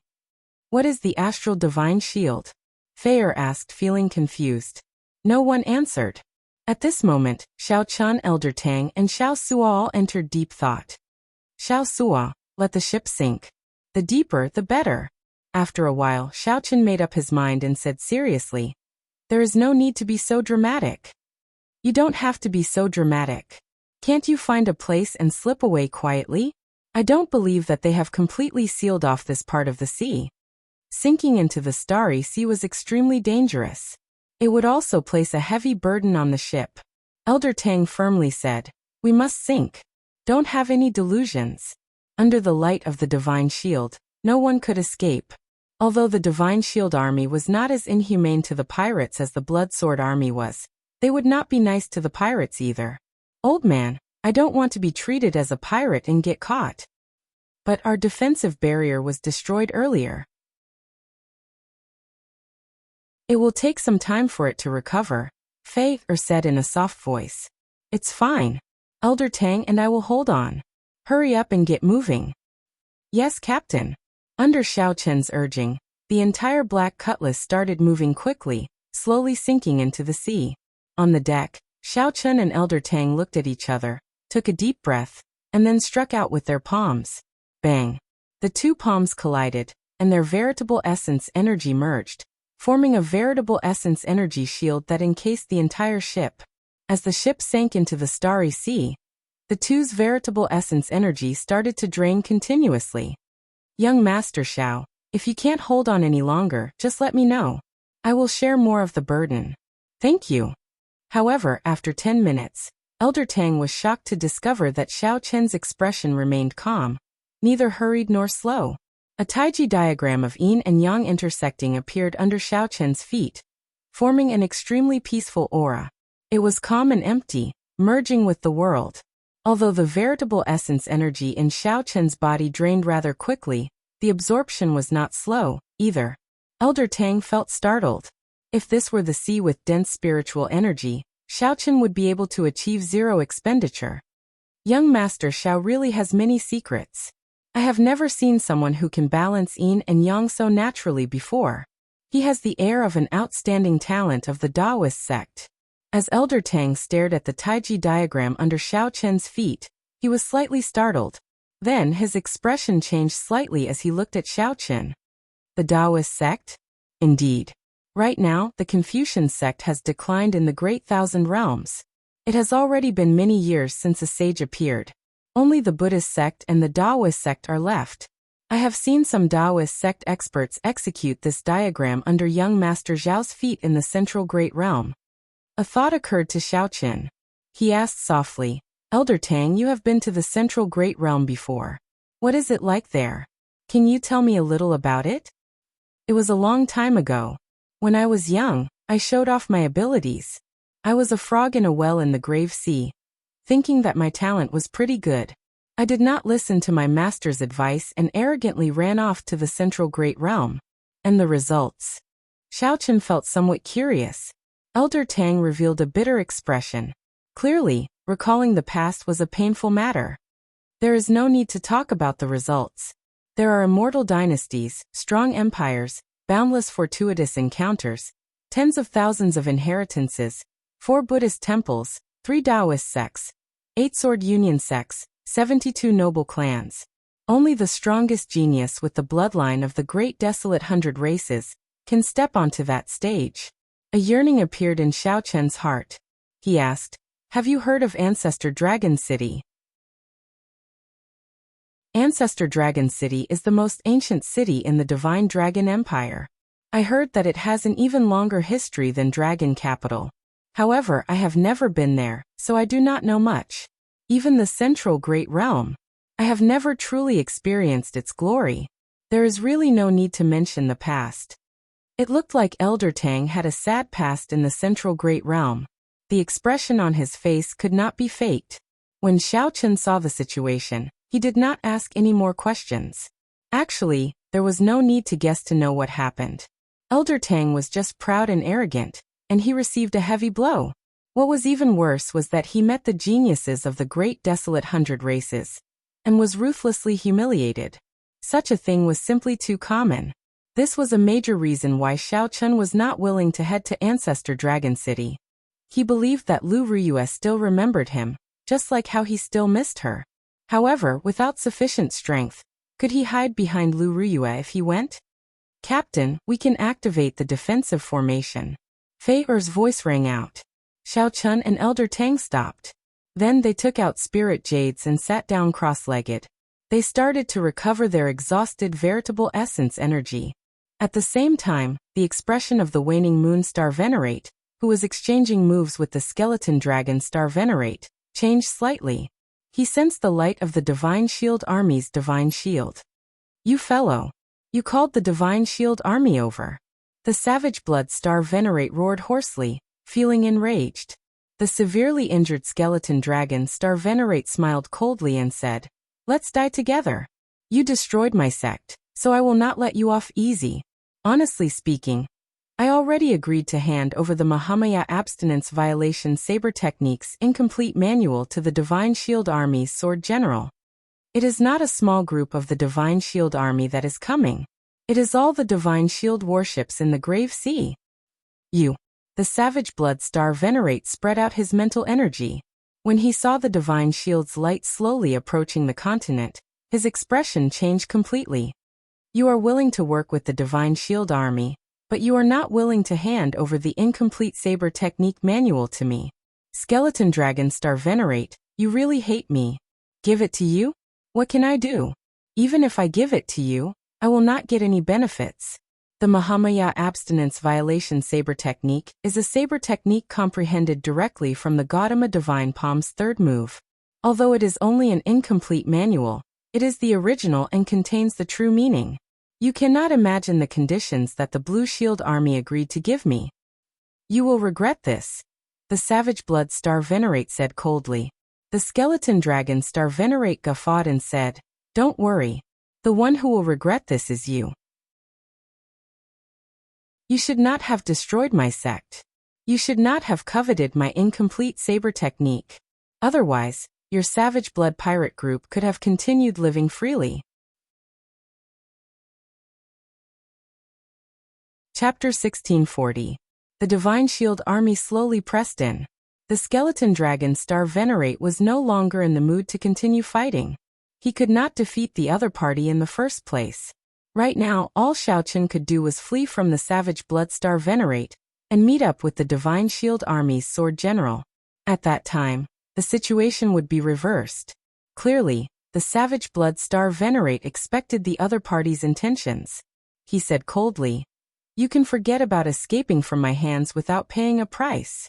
What is the Astral Divine Shield? Feier asked, feeling confused. No one answered. At this moment, Xiao Chen, Elder Tang, and Xiao Sua all entered deep thought. Xiao Sua, let the ship sink. The deeper, the better. After a while, Xiao Chen made up his mind and said seriously, there is no need to be so dramatic. You don't have to be so dramatic. Can't you find a place and slip away quietly? I don't believe that they have completely sealed off this part of the sea. Sinking into the starry sea was extremely dangerous. It would also place a heavy burden on the ship. Elder Tang firmly said, we must sink. Don't have any delusions. Under the light of the divine shield, no one could escape. Although the Divine Shield Army was not as inhumane to the pirates as the Blood Sword Army was, they would not be nice to the pirates either. Old man, I don't want to be treated as a pirate and get caught. But our defensive barrier was destroyed earlier. It will take some time for it to recover, Fei said in a soft voice. It's fine. Elder Tang and I will hold on. Hurry up and get moving. Yes, Captain. Under Xiao Chen's urging, the entire Black Cutlass started moving quickly, slowly sinking into the sea. On the deck, Xiao Chen and Elder Tang looked at each other, took a deep breath, and then struck out with their palms. Bang! The two palms collided, and their veritable essence energy merged, forming a veritable essence energy shield that encased the entire ship. As the ship sank into the starry sea, the two's veritable essence energy started to drain continuously. Young Master Xiao, if you can't hold on any longer, just let me know. I will share more of the burden. Thank you. However, after 10 minutes, Elder Tang was shocked to discover that Xiao Chen's expression remained calm, neither hurried nor slow. A Taiji diagram of yin and yang intersecting appeared under Xiao Chen's feet, forming an extremely peaceful aura. It was calm and empty, merging with the world. Although the veritable essence energy in Xiao Chen's body drained rather quickly, the absorption was not slow, either. Elder Tang felt startled. If this were the sea with dense spiritual energy, Xiao Chen would be able to achieve zero expenditure. Young Master Xiao really has many secrets. I have never seen someone who can balance yin and yang so naturally before. He has the air of an outstanding talent of the Taoist sect. As Elder Tang stared at the Taiji diagram under Xiao Chen's feet, he was slightly startled. Then his expression changed slightly as he looked at Xiao Chen. The Taoist sect? Indeed. Right now, the Confucian sect has declined in the Great Thousand Realms. It has already been many years since a sage appeared. Only the Buddhist sect and the Taoist sect are left. I have seen some Taoist sect experts execute this diagram under young Master Zhao's feet in the Central Great Realm. A thought occurred to Xiao Chen. He asked softly, Elder Tang, you have been to the Central Great Realm before. What is it like there? Can you tell me a little about it? It was a long time ago. When I was young, I showed off my abilities. I was a frog in a well in the Grave Sea, thinking that my talent was pretty good. I did not listen to my master's advice and arrogantly ran off to the Central Great Realm. And the results? Xiao Chen felt somewhat curious. Elder Tang revealed a bitter expression. Clearly, recalling the past was a painful matter. There is no need to talk about the results. There are immortal dynasties, strong empires, boundless fortuitous encounters, tens of thousands of inheritances, 4 Buddhist temples, 3 Taoist sects, 8 sword union sects, 72 noble clans. Only the strongest genius with the bloodline of the great desolate 100 races can step onto that stage. A yearning appeared in Xiao Chen's heart. He asked, have you heard of Ancestor Dragon City? Ancestor Dragon City is the most ancient city in the Divine Dragon Empire. I heard that it has an even longer history than Dragon Capital. However, I have never been there, so I do not know much. Even the Central Great Realm. I have never truly experienced its glory. There is really no need to mention the past. It looked like Elder Tang had a sad past in the Central Great Realm. The expression on his face could not be faked. When Xiao Chen saw the situation, he did not ask any more questions. Actually, there was no need to guess to know what happened. Elder Tang was just proud and arrogant, and he received a heavy blow. What was even worse was that he met the geniuses of the great desolate 100 races, and was ruthlessly humiliated. Such a thing was simply too common. This was a major reason why Xiao Chen was not willing to head to Ancestor Dragon City. He believed that Lu Ruyue still remembered him, just like how he still missed her. However, without sufficient strength, could he hide behind Lu Ruyue if he went? Captain, we can activate the defensive formation. Fei Er's voice rang out. Xiao Chen and Elder Tang stopped. Then they took out spirit jades and sat down cross-legged. They started to recover their exhausted veritable essence energy. At the same time, the expression of the waning moon star Venerate, who was exchanging moves with the skeleton dragon star Venerate, changed slightly. He sensed the light of the Divine Shield Army's Divine Shield. You fellow. You called the Divine Shield Army over. The Savage Blood Star Venerate roared hoarsely, feeling enraged. The severely injured skeleton dragon Star Venerate smiled coldly and said, "Let's die together. You destroyed my sect, so I will not let you off easy. Honestly speaking, I already agreed to hand over the Mahamaya Abstinence Violation Saber Techniques Incomplete Manual to the Divine Shield Army's Sword General. It is not a small group of the Divine Shield Army that is coming. It is all the Divine Shield warships in the Grave Sea." The Savage Blood Star Venerate spread out his mental energy. When he saw the Divine Shield's light slowly approaching the continent, his expression changed completely. "You are willing to work with the Divine Shield Army, but you are not willing to hand over the Incomplete Saber Technique Manual to me. Skeleton Dragon Star Venerate, you really hate me. Give it to you? What can I do? Even if I give it to you, I will not get any benefits." The Mahamaya Abstinence Violation Saber Technique is a saber technique comprehended directly from the Gautama Divine Palm's third move. Although it is only an incomplete manual, it is the original and contains the true meaning. You cannot imagine the conditions that the Blue Shield Army agreed to give me. "You will regret this," the Savage Blood Star Venerate said coldly. The Skeleton Dragon Star Venerate guffawed and said, "Don't worry. The one who will regret this is you. You should not have destroyed my sect. You should not have coveted my incomplete saber technique. Otherwise, your Savage Blood Pirate group could have continued living freely." Chapter 1640. The Divine Shield Army slowly pressed in. The Skeleton Dragon Star Venerate was no longer in the mood to continue fighting. He could not defeat the other party in the first place. Right now, all Xiaochen could do was flee from the Savage Blood Star Venerate and meet up with the Divine Shield Army's Sword General. At that time, the situation would be reversed. Clearly, the Savage Blood Star Venerate expected the other party's intentions. He said coldly, "You can forget about escaping from my hands without paying a price.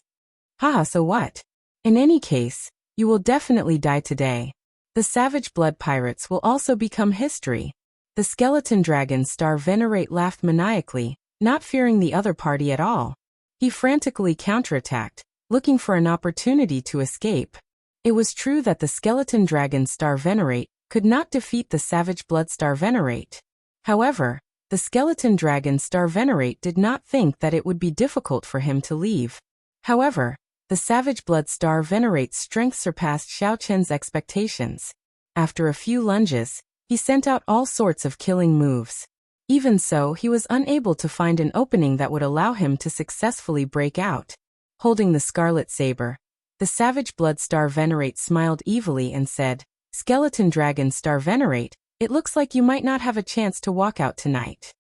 Haha, so what? In any case, you will definitely die today. The Savage Blood Pirates will also become history." The Skeleton Dragon Star Venerate laughed maniacally, not fearing the other party at all. He frantically counterattacked, looking for an opportunity to escape. It was true that the Skeleton Dragon Star Venerate could not defeat the Savage Blood Star Venerate. However, the Skeleton Dragon Star Venerate did not think that it would be difficult for him to leave. However, the Savage Blood Star Venerate's strength surpassed Xiaochen's expectations. After a few lunges, he sent out all sorts of killing moves. Even so, he was unable to find an opening that would allow him to successfully break out. Holding the Scarlet Saber, the Savage Blood Star Venerate smiled evilly and said, "Skeleton Dragon Star Venerate, it looks like you might not have a chance to walk out tonight."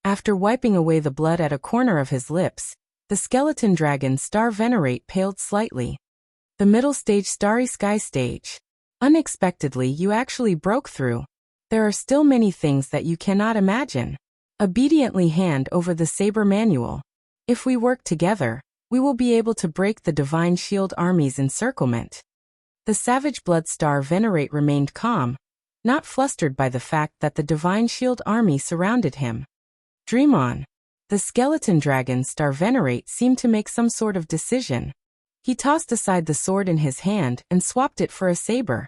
After wiping away the blood at a corner of his lips, the Skeleton Dragon Star Venerate paled slightly. The middle stage Starry Sky stage. Unexpectedly, you actually broke through. There are still many things that you cannot imagine. Obediently hand over the Saber Manual. If we work together, we will be able to break the Divine Shield Army's encirclement. The Savage Blood Star Venerate remained calm, not flustered by the fact that the Divine Shield Army surrounded him. Dream on. The Skeleton Dragon Star Venerate seemed to make some sort of decision. He tossed aside the sword in his hand and swapped it for a saber.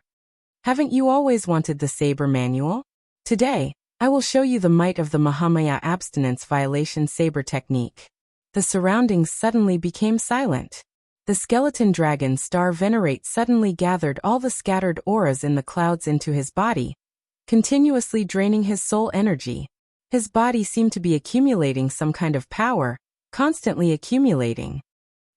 "Haven't you always wanted the Saber Manual? Today, I will show you the might of the Mahamaya Abstinence Violation Saber Technique." The surroundings suddenly became silent. The Skeleton Dragon Star Venerate suddenly gathered all the scattered auras in the clouds into his body, continuously draining his soul energy. His body seemed to be accumulating some kind of power, constantly accumulating.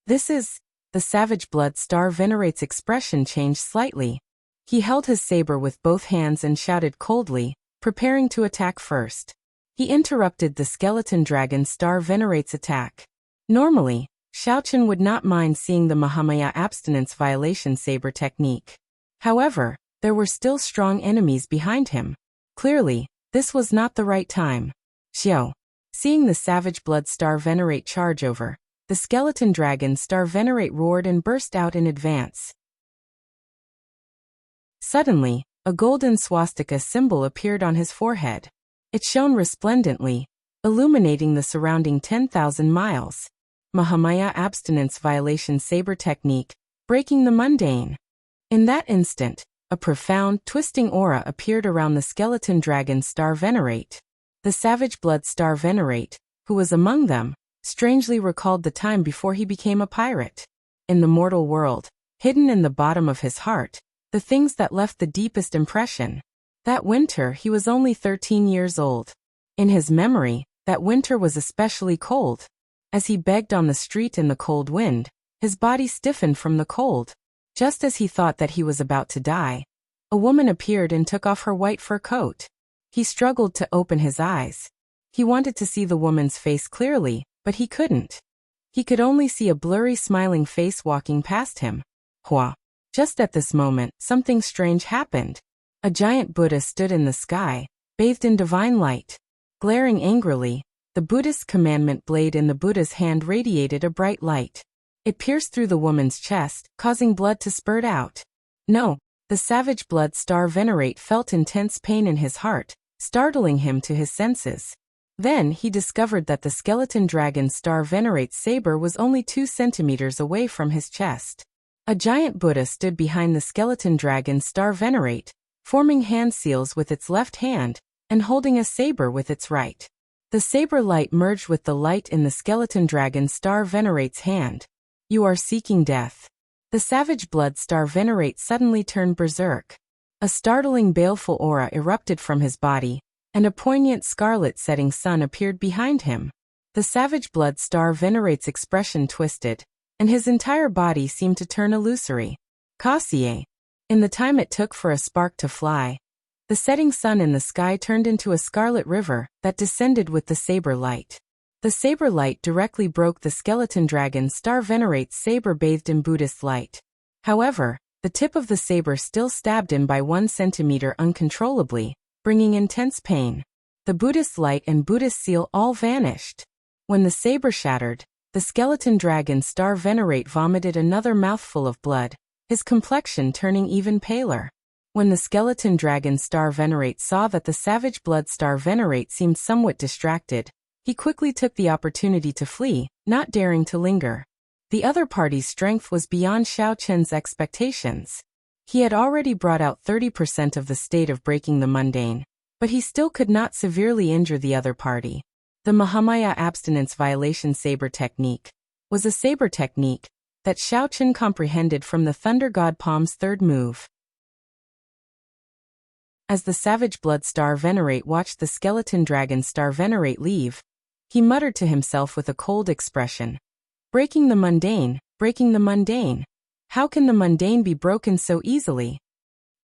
The Savage Blood Star Venerate's expression changed slightly. He held his saber with both hands and shouted coldly, preparing to attack first. He interrupted the Skeleton Dragon Star Venerate's attack. Normally, Xiaochen would not mind seeing the Mahamaya Abstinence Violation Saber Technique. However, there were still strong enemies behind him. Clearly, this was not the right time. Xiao. Seeing the Savage Blood Star Venerate charge over, the Skeleton Dragon Star Venerate roared and burst out in advance. Suddenly, a golden swastika symbol appeared on his forehead. It shone resplendently, illuminating the surrounding 10,000 miles. Mahamaya abstinence violation saber technique, breaking the mundane. In that instant, a profound, twisting aura appeared around the skeleton dragon Star Venerate. The savage blood Star Venerate, who was among them, strangely recalled the time before he became a pirate. In the mortal world, hidden in the bottom of his heart, the things that left the deepest impression. That winter he was only 13 years old. In his memory, that winter was especially cold. As he begged on the street in the cold wind, his body stiffened from the cold. Just as he thought that he was about to die, a woman appeared and took off her white fur coat. He struggled to open his eyes. He wanted to see the woman's face clearly, but he couldn't. He could only see a blurry smiling face walking past him. Hua! Just at this moment, something strange happened. A giant Buddha stood in the sky, bathed in divine light. Glaring angrily, the Buddhist commandment blade in the Buddha's hand radiated a bright light. It pierced through the woman's chest, causing blood to spurt out. No, the savage blood Star Venerate felt intense pain in his heart, startling him to his senses. Then he discovered that the skeleton dragon Star Venerate's saber was only 2 centimeters away from his chest. A giant Buddha stood behind the skeleton dragon Star Venerate, forming hand seals with its left hand, and holding a saber with its right. The saber light merged with the light in the skeleton dragon Star Venerate's hand. You are seeking death. The savage blood Star Venerate suddenly turned berserk. A startling baleful aura erupted from his body, and a poignant scarlet setting sun appeared behind him. The savage blood Star Venerate's expression twisted, and his entire body seemed to turn illusory. Kassier. In the time it took for a spark to fly, the setting sun in the sky turned into a scarlet river that descended with the saber light. The saber light directly broke the skeleton dragon Star Venerate's saber bathed in Buddhist light. However, the tip of the saber still stabbed him by 1 centimeter uncontrollably, bringing intense pain. The Buddhist light and Buddhist seal all vanished. When the saber shattered, the skeleton dragon Star Venerate vomited another mouthful of blood, his complexion turning even paler. When the skeleton dragon Star Venerate saw that the savage blood Star Venerate seemed somewhat distracted, he quickly took the opportunity to flee, not daring to linger. The other party's strength was beyond Xiao Chen's expectations. He had already brought out 30% of the state of breaking the mundane, but he still could not severely injure the other party. The Mahamaya abstinence violation saber technique was a saber technique that Xiao Chen comprehended from the Thunder God Palm's third move. As the savage blood Star Venerate watched the skeleton dragon Star Venerate leave, he muttered to himself with a cold expression. Breaking the mundane, breaking the mundane. How can the mundane be broken so easily?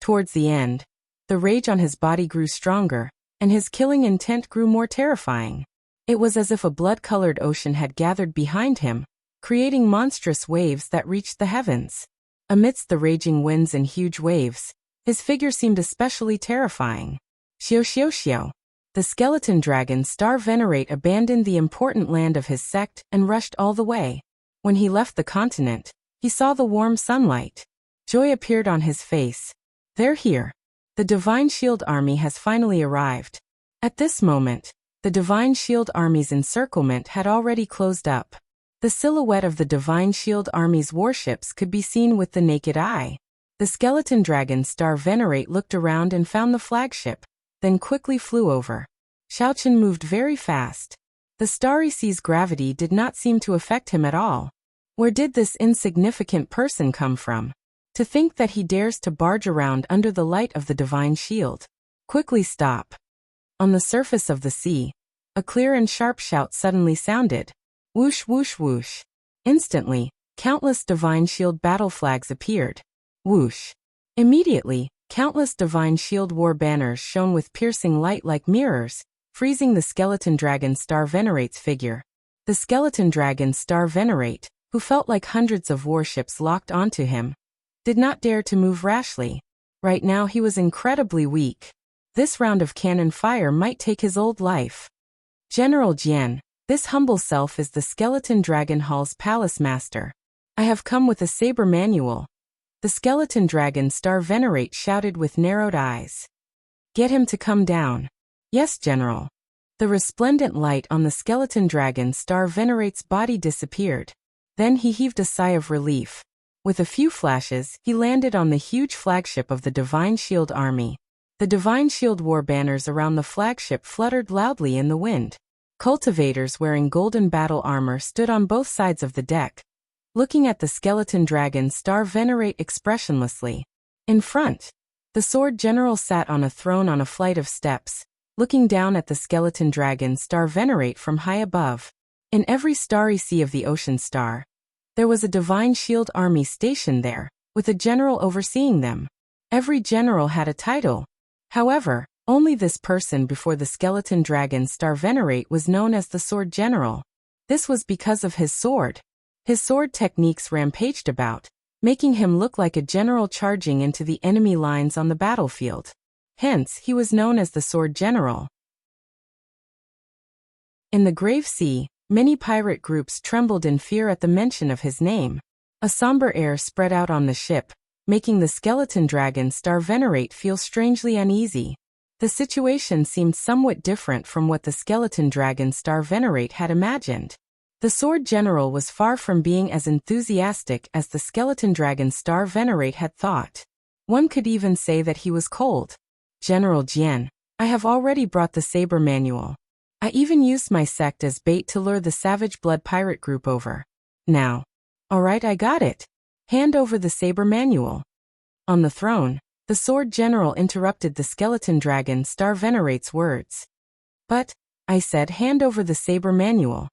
Towards the end, the rage on his body grew stronger, and his killing intent grew more terrifying. It was as if a blood-colored ocean had gathered behind him, creating monstrous waves that reached the heavens. Amidst the raging winds and huge waves, his figure seemed especially terrifying. Xiao xiao xiao. The skeleton dragon Star Venerate abandoned the important land of his sect and rushed all the way. When he left the continent, he saw the warm sunlight. Joy appeared on his face. They're here. The Divine Shield Army has finally arrived. At this moment, the Divine Shield Army's encirclement had already closed up. The silhouette of the Divine Shield Army's warships could be seen with the naked eye. The skeleton dragon Star Venerate looked around and found the flagship, then quickly flew over. Xiao Chen moved very fast. The starry sea's gravity did not seem to affect him at all. Where did this insignificant person come from? To think that he dares to barge around under the light of the divine shield. Quickly stop. On the surface of the sea, a clear and sharp shout suddenly sounded. Whoosh whoosh whoosh. Instantly, countless divine shield battle flags appeared. Whoosh. Immediately, countless divine shield war banners shone with piercing light like mirrors, freezing the skeleton dragon Star Venerate's figure. The skeleton dragon Star Venerate, who felt like hundreds of warships locked onto him, did not dare to move rashly. Right now he was incredibly weak. This round of cannon fire might take his old life. General Jian, this humble self is the skeleton dragon hall's palace master. I have come with a saber manual. The skeleton dragon Star Venerate shouted with narrowed eyes. Get him to come down. Yes, General. The resplendent light on the skeleton dragon Star Venerate's body disappeared. Then he heaved a sigh of relief. With a few flashes, he landed on the huge flagship of the Divine Shield Army. The Divine Shield war banners around the flagship fluttered loudly in the wind. Cultivators wearing golden battle armor stood on both sides of the deck, looking at the skeleton dragon Star Venerate expressionlessly. In front, the Sword General sat on a throne on a flight of steps, looking down at the skeleton dragon Star Venerate from high above. In every starry sea of the ocean star, there was a Divine Shield army stationed there, with a general overseeing them. Every general had a title. However, only this person before the skeleton dragon Star Venerate was known as the Sword General. This was because of his sword. His sword techniques rampaged about, making him look like a general charging into the enemy lines on the battlefield. Hence, he was known as the Sword General. In the Grave Sea, many pirate groups trembled in fear at the mention of his name. A somber air spread out on the ship, making the skeleton dragon Star Venerate feel strangely uneasy. The situation seemed somewhat different from what the skeleton dragon Star Venerate had imagined. The Sword General was far from being as enthusiastic as the skeleton dragon Star Venerate had thought. One could even say that he was cold. General Jian, I have already brought the saber manual. I even used my sect as bait to lure the Savage Blood pirate group over. Now. Alright, I got it. Hand over the saber manual. On the throne, the Sword General interrupted the skeleton dragon Star Venerate's words. But, I said, hand over the saber manual.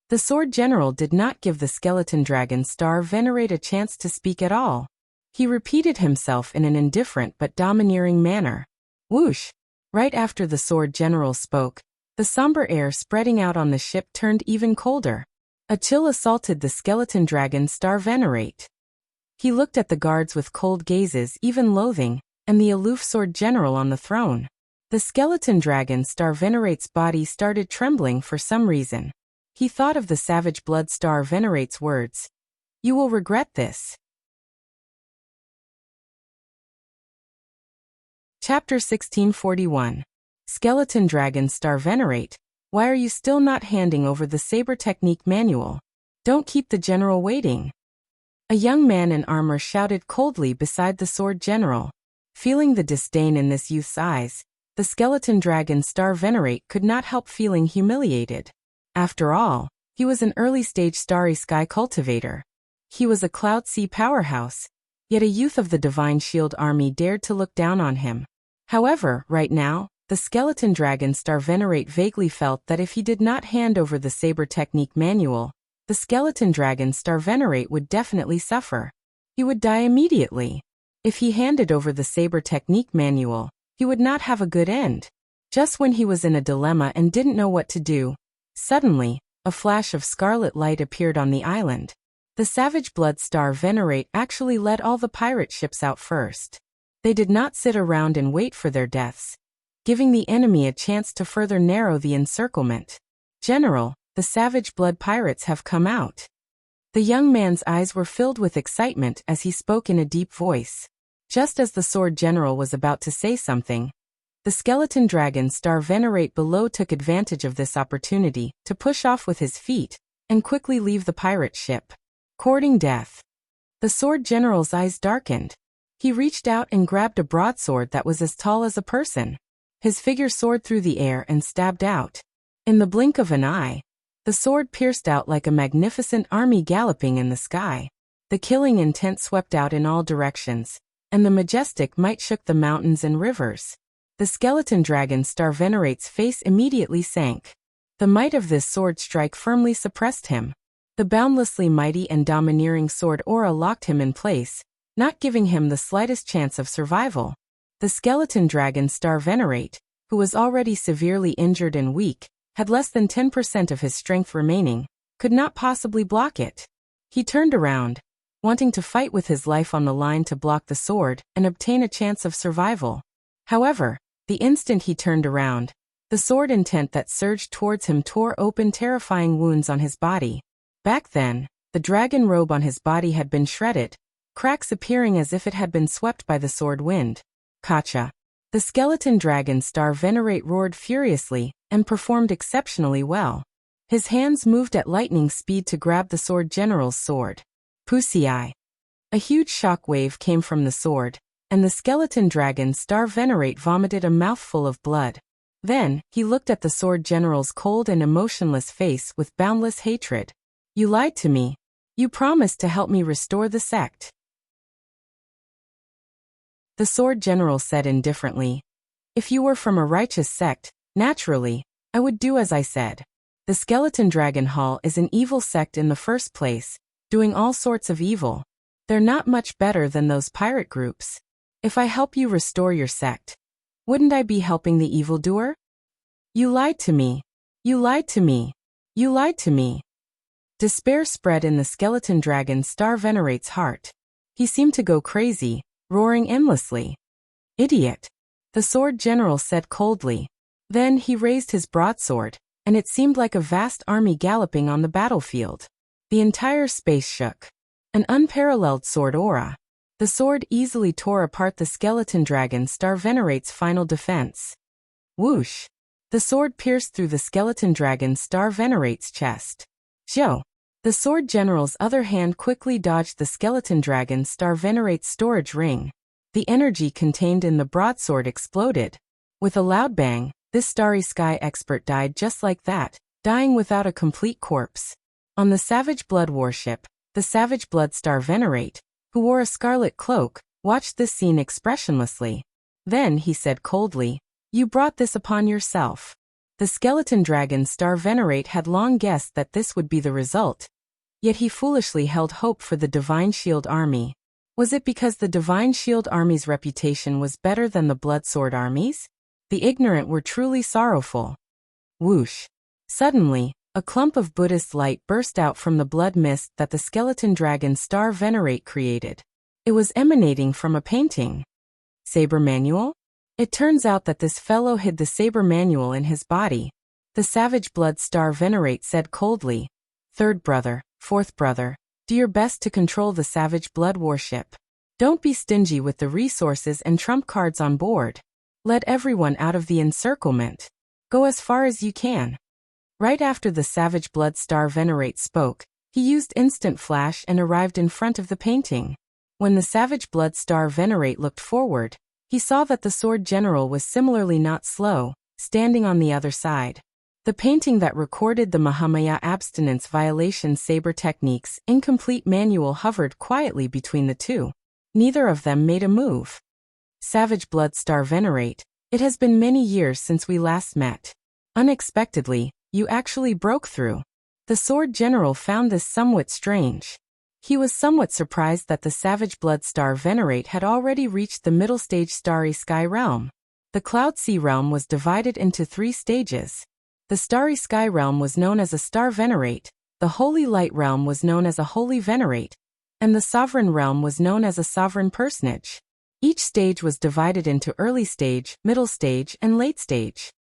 The Sword General did not give the skeleton dragon Star Venerate a chance to speak at all. He repeated himself in an indifferent but domineering manner. Whoosh! Right after the Sword General spoke, the somber air spreading out on the ship turned even colder. A chill assaulted the skeleton dragon Star Venerate. He looked at the guards with cold gazes, even loathing, and the aloof Sword General on the throne. The skeleton dragon Star Venerate's body started trembling for some reason. He thought of the Savage Blood Star Venerate's words. You will regret this. Chapter 1641. Skeleton Dragon Star Venerate, why are you still not handing over the saber technique manual? Don't keep the general waiting. A young man in armor shouted coldly beside the Sword General. Feeling the disdain in this youth's eyes, the skeleton dragon Star Venerate could not help feeling humiliated. After all, he was an early-stage Starry Sky cultivator. He was a Cloud Sea powerhouse, yet a youth of the Divine Shield Army dared to look down on him. However, right now, the skeleton dragon Star Venerate vaguely felt that if he did not hand over the saber technique manual, the skeleton dragon Star Venerate would definitely suffer. He would die immediately. If he handed over the saber technique manual, he would not have a good end. Just when he was in a dilemma and didn't know what to do, suddenly, a flash of scarlet light appeared on the island. The Savage Blood Star Venerate actually led all the pirate ships out first. They did not sit around and wait for their deaths, giving the enemy a chance to further narrow the encirclement. General, the Savage Blood pirates have come out. The young man's eyes were filled with excitement as he spoke in a deep voice. Just as the Sword General was about to say something, the skeleton dragon Star Venerate below took advantage of this opportunity to push off with his feet and quickly leave the pirate ship, courting death. The Sword General's eyes darkened. He reached out and grabbed a broadsword that was as tall as a person. His figure soared through the air and stabbed out. In the blink of an eye, the sword pierced out like a magnificent army galloping in the sky. The killing intent swept out in all directions, and the majestic might shook the mountains and rivers. The skeleton dragon Star Venerate's face immediately sank. The might of this sword strike firmly suppressed him. The boundlessly mighty and domineering sword aura locked him in place, not giving him the slightest chance of survival. The skeleton dragon Star Venerate, who was already severely injured and weak, had less than 10% of his strength remaining, could not possibly block it. He turned around, wanting to fight with his life on the line to block the sword and obtain a chance of survival. However, the instant he turned around, the sword intent that surged towards him tore open terrifying wounds on his body. Back then, the dragon robe on his body had been shredded, cracks appearing as if it had been swept by the sword wind. Kacha. The skeleton dragon Star Venerate roared furiously and performed exceptionally well. His hands moved at lightning speed to grab the sword general's sword. Wuxia. A huge shock wave came from the sword, and the skeleton dragon Star Venerate vomited a mouthful of blood. Then, he looked at the sword general's cold and emotionless face with boundless hatred. You lied to me. You promised to help me restore the sect. The sword general said indifferently. If you were from a righteous sect, naturally, I would do as I said. The skeleton dragon hall is an evil sect in the first place, doing all sorts of evil. They're not much better than those pirate groups. If I help you restore your sect, wouldn't I be helping the evildoer? You lied to me. You lied to me. You lied to me. Despair spread in the skeleton dragon Star Venerate's heart. He seemed to go crazy, roaring endlessly. Idiot. The sword general said coldly. Then he raised his broadsword, and it seemed like a vast army galloping on the battlefield. The entire space shook. An unparalleled sword aura. The sword easily tore apart the skeleton dragon Star Venerate's final defense. Whoosh! The sword pierced through the skeleton dragon Star Venerate's chest. Zhou! The sword general's other hand quickly dodged the skeleton dragon Star Venerate's storage ring. The energy contained in the broadsword exploded. With a loud bang, this starry sky expert died just like that, dying without a complete corpse. On the Savage Blood warship, the Savage Blood Star Venerate, who wore a scarlet cloak, watched this scene expressionlessly. Then he said coldly, You brought this upon yourself. The skeleton dragon Star Venerate had long guessed that this would be the result. Yet he foolishly held hope for the Divine Shield Army. Was it because the Divine Shield Army's reputation was better than the Blood Sword Army's? The ignorant were truly sorrowful. Whoosh! Suddenly, a clump of Buddhist light burst out from the blood mist that the skeleton dragon Star Venerate created. It was emanating from a painting. Saber manual? It turns out that this fellow hid the saber manual in his body. The Savage Blood Star Venerate said coldly, Third brother, fourth brother, do your best to control the Savage Blood warship. Don't be stingy with the resources and trump cards on board. Let everyone out of the encirclement. Go as far as you can. Right after the Savage Blood Star Venerate spoke, he used Instant Flash and arrived in front of the painting. When the Savage Blood Star Venerate looked forward, he saw that the sword general was similarly not slow, standing on the other side. The painting that recorded the Mahamaya abstinence violation saber technique's incomplete manual hovered quietly between the two. Neither of them made a move. Savage Blood Star Venerate, it has been many years since we last met. Unexpectedly, you actually broke through. The sword general found this somewhat strange. He was somewhat surprised that the Savage Blood Star Venerate had already reached the middle stage Starry Sky Realm. The Cloud Sea Realm was divided into 3 stages. The Starry Sky Realm was known as a Star Venerate, the Holy Light Realm was known as a Holy Venerate, and the Sovereign Realm was known as a Sovereign Personage. Each stage was divided into early stage, middle stage, and late stage.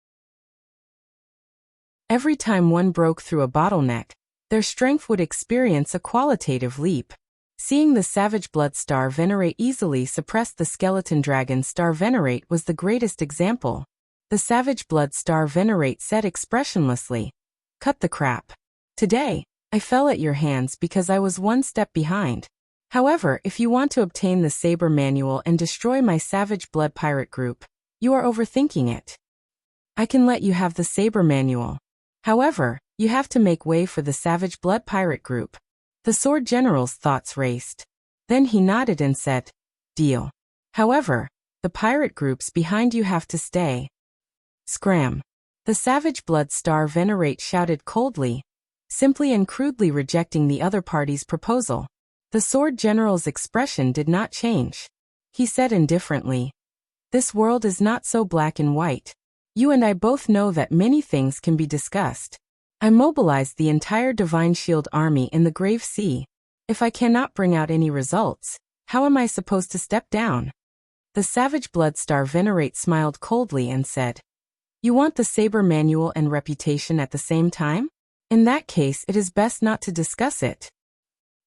Every time one broke through a bottleneck, their strength would experience a qualitative leap. Seeing the Savage Blood Star Venerate easily suppress the Skeleton Dragon Star Venerate was the greatest example. The Savage Blood Star Venerate said expressionlessly, Cut the crap. Today, I fell at your hands because I was one step behind. However, if you want to obtain the Saber Manual and destroy my Savage Blood Pirate group, you are overthinking it. I can let you have the Saber Manual. However, you have to make way for the Savage Blood Pirate group. The Sword General's thoughts raced. Then he nodded and said, Deal. However, the pirate groups behind you have to stay. Scram. The Savage Blood Star Venerate shouted coldly, simply and crudely rejecting the other party's proposal. The Sword General's expression did not change. He said indifferently, This world is not so black and white. You and I both know that many things can be discussed. I mobilized the entire Divine Shield Army in the Grave Sea. If I cannot bring out any results, how am I supposed to step down? The Savage Blood Star Venerate smiled coldly and said, You want the Saber Manual and reputation at the same time? In that case, it is best not to discuss it.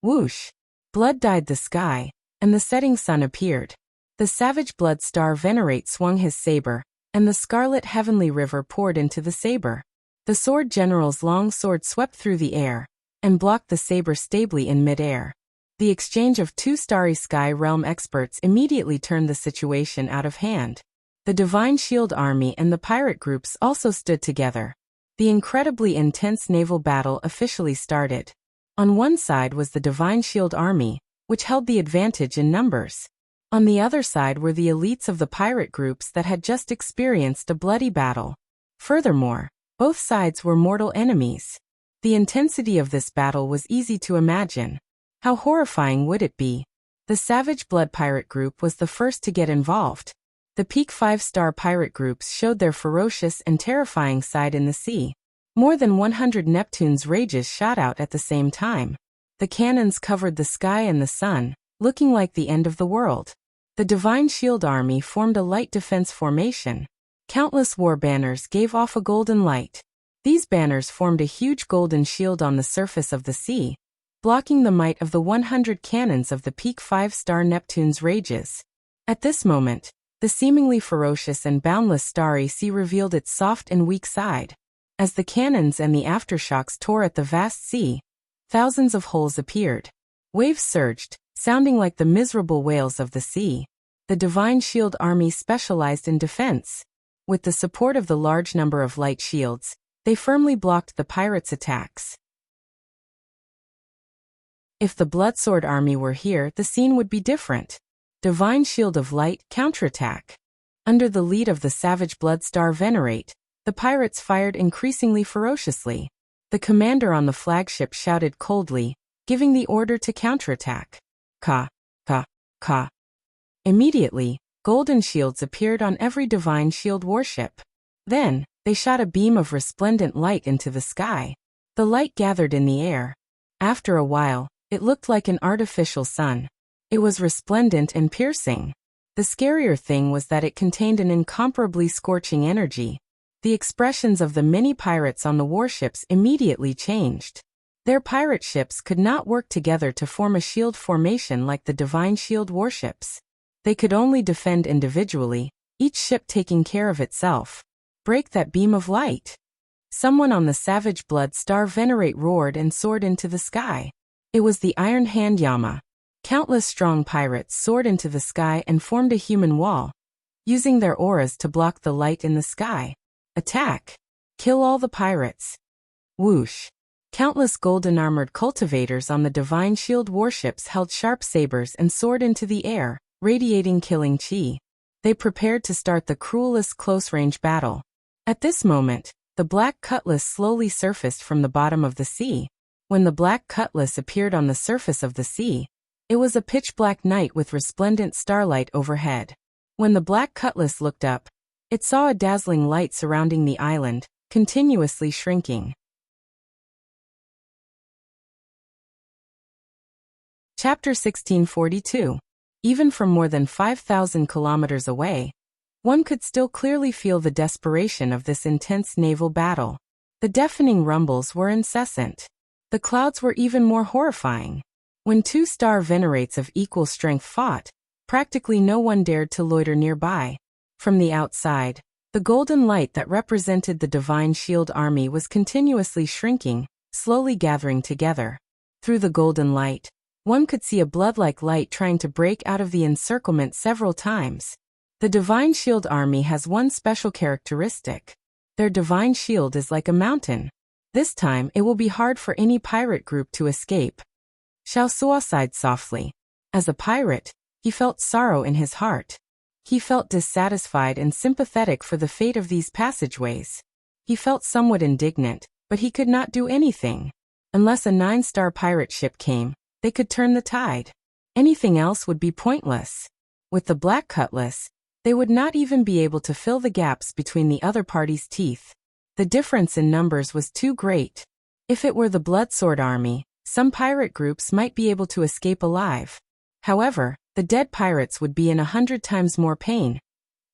Whoosh! Blood dyed the sky, and the setting sun appeared. The savage blood star venerate swung his saber, and the scarlet heavenly river poured into the saber. The sword general's long sword swept through the air, and blocked the saber stably in mid-air. The exchange of two starry sky realm experts immediately turned the situation out of hand. The Divine Shield Army and the pirate groups also stood together. The incredibly intense naval battle officially started. On one side was the Divine Shield Army, which held the advantage in numbers. On the other side were the elites of the pirate groups that had just experienced a bloody battle. Furthermore, both sides were mortal enemies. The intensity of this battle was easy to imagine. How horrifying would it be? The Savage Blood Pirate Group was the first to get involved. The peak 5-star pirate groups showed their ferocious and terrifying side in the sea. More than 100 Neptune's rages shot out at the same time. The cannons covered the sky and the sun, looking like the end of the world. The Divine Shield Army formed a light defense formation. Countless war banners gave off a golden light. These banners formed a huge golden shield on the surface of the sea, blocking the might of the 100 cannons of the peak 5-star Neptune's rages. At this moment, the seemingly ferocious and boundless starry sea revealed its soft and weak side. As the cannons and the aftershocks tore at the vast sea, thousands of holes appeared. Waves surged, sounding like the miserable wails of the sea. The Divine Shield Army specialized in defense. With the support of the large number of light shields, they firmly blocked the pirates' attacks. If the Bloodsword Army were here, the scene would be different. Divine Shield of Light, counterattack. Under the lead of the Savage Bloodstar Venerate, the pirates fired increasingly ferociously. The commander on the flagship shouted coldly, giving the order to counterattack. Ka, ka, ka. Immediately, golden shields appeared on every Divine Shield warship. Then, they shot a beam of resplendent light into the sky. The light gathered in the air. After a while, it looked like an artificial sun. It was resplendent and piercing. The scarier thing was that it contained an incomparably scorching energy. The expressions of the many pirates on the warships immediately changed. Their pirate ships could not work together to form a shield formation like the Divine Shield warships. They could only defend individually, each ship taking care of itself. Break that beam of light. Someone on the Savage Blood Star Venerate roared and soared into the sky. It was the Iron Hand Yama. Countless strong pirates soared into the sky and formed a human wall, using their auras to block the light in the sky. Attack! Kill all the pirates! Whoosh! Countless golden-armored cultivators on the Divine Shield warships held sharp sabers and soared into the air, radiating killing chi. They prepared to start the cruelest close-range battle. At this moment, the Black Cutlass slowly surfaced from the bottom of the sea. When the Black Cutlass appeared on the surface of the sea, it was a pitch-black night with resplendent starlight overhead. When the Black Cutlass looked up, it saw a dazzling light surrounding the island, continuously shrinking. Chapter 1642. Even from more than 5,000 kilometers away, one could still clearly feel the desperation of this intense naval battle. The deafening rumbles were incessant. The clouds were even more horrifying. When two star venerates of equal strength fought, practically no one dared to loiter nearby. From the outside, the golden light that represented the Divine Shield Army was continuously shrinking, slowly gathering together. Through the golden light, one could see a blood-like light trying to break out of the encirclement several times. The Divine Shield Army has one special characteristic. Their Divine Shield is like a mountain. This time it will be hard for any pirate group to escape. Xiao Suo sighed softly. As a pirate, he felt sorrow in his heart. He felt dissatisfied and sympathetic for the fate of these passageways. He felt somewhat indignant, but he could not do anything. Unless a 9-star pirate ship came, they could turn the tide. Anything else would be pointless. With the Black Cutlass, they would not even be able to fill the gaps between the other party's teeth. The difference in numbers was too great. If it were the Bloodsword Army, some pirate groups might be able to escape alive. However, the dead pirates would be in 100 times more pain.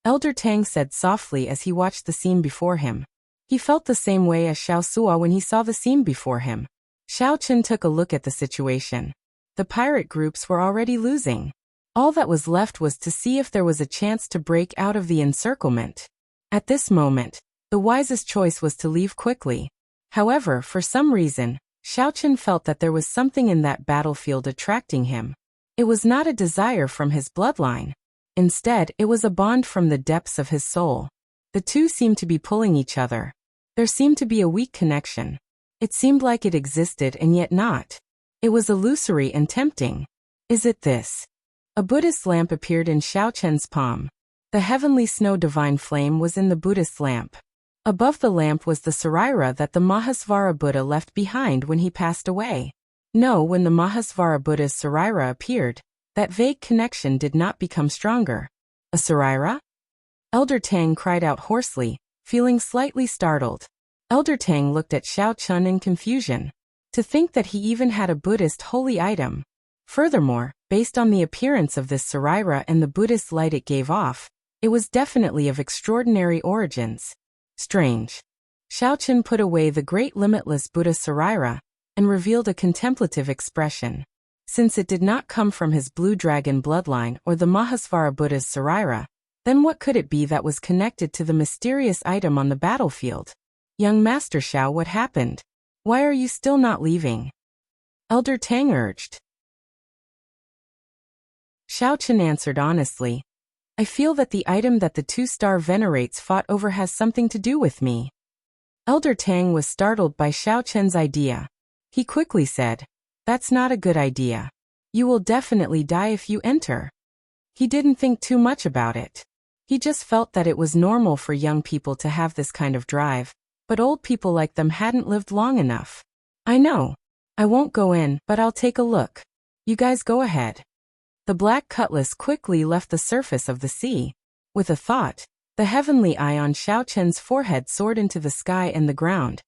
Elder Tang said softly as he watched the scene before him. He felt the same way as Xiao Suo when he saw the scene before him. Xiao Chen took a look at the situation. The pirate groups were already losing. All that was left was to see if there was a chance to break out of the encirclement. At this moment, the wisest choice was to leave quickly. However, for some reason, Xiaochen felt that there was something in that battlefield attracting him. It was not a desire from his bloodline. Instead, it was a bond from the depths of his soul. The two seemed to be pulling each other. There seemed to be a weak connection. It seemed like it existed and yet not. It was illusory and tempting. Is it this? A Buddhist lamp appeared in Xiaochen's palm. The heavenly snow divine flame was in the Buddhist lamp. Above the lamp was the Sarira that the Mahasvara Buddha left behind when he passed away. No, when the Mahasvara Buddha's Sarira appeared, that vague connection did not become stronger. A Sarira? Elder Tang cried out hoarsely, feeling slightly startled. Elder Tang looked at Xiaochen in confusion. To think that he even had a Buddhist holy item. Furthermore, based on the appearance of this Sarira and the Buddhist light it gave off, it was definitely of extraordinary origins. Strange. Xiaochen put away the great limitless Buddha Sarira and revealed a contemplative expression. Since it did not come from his blue dragon bloodline or the Mahasvara Buddha's Sarira, then what could it be that was connected to the mysterious item on the battlefield? Young Master Xiao, what happened? Why are you still not leaving? Elder Tang urged. Xiaochen answered honestly. I feel that the item that the two-star venerates fought over has something to do with me. Elder Tang was startled by Xiaochen's idea. He quickly said, that's not a good idea. You will definitely die if you enter. He didn't think too much about it. He just felt that it was normal for young people to have this kind of drive, but old people like them hadn't lived long enough. I know. I won't go in, but I'll take a look. You guys go ahead. The black cutlass quickly left the surface of the sea. With a thought, the heavenly eye on Xiaochen's forehead soared into the sky and the ground,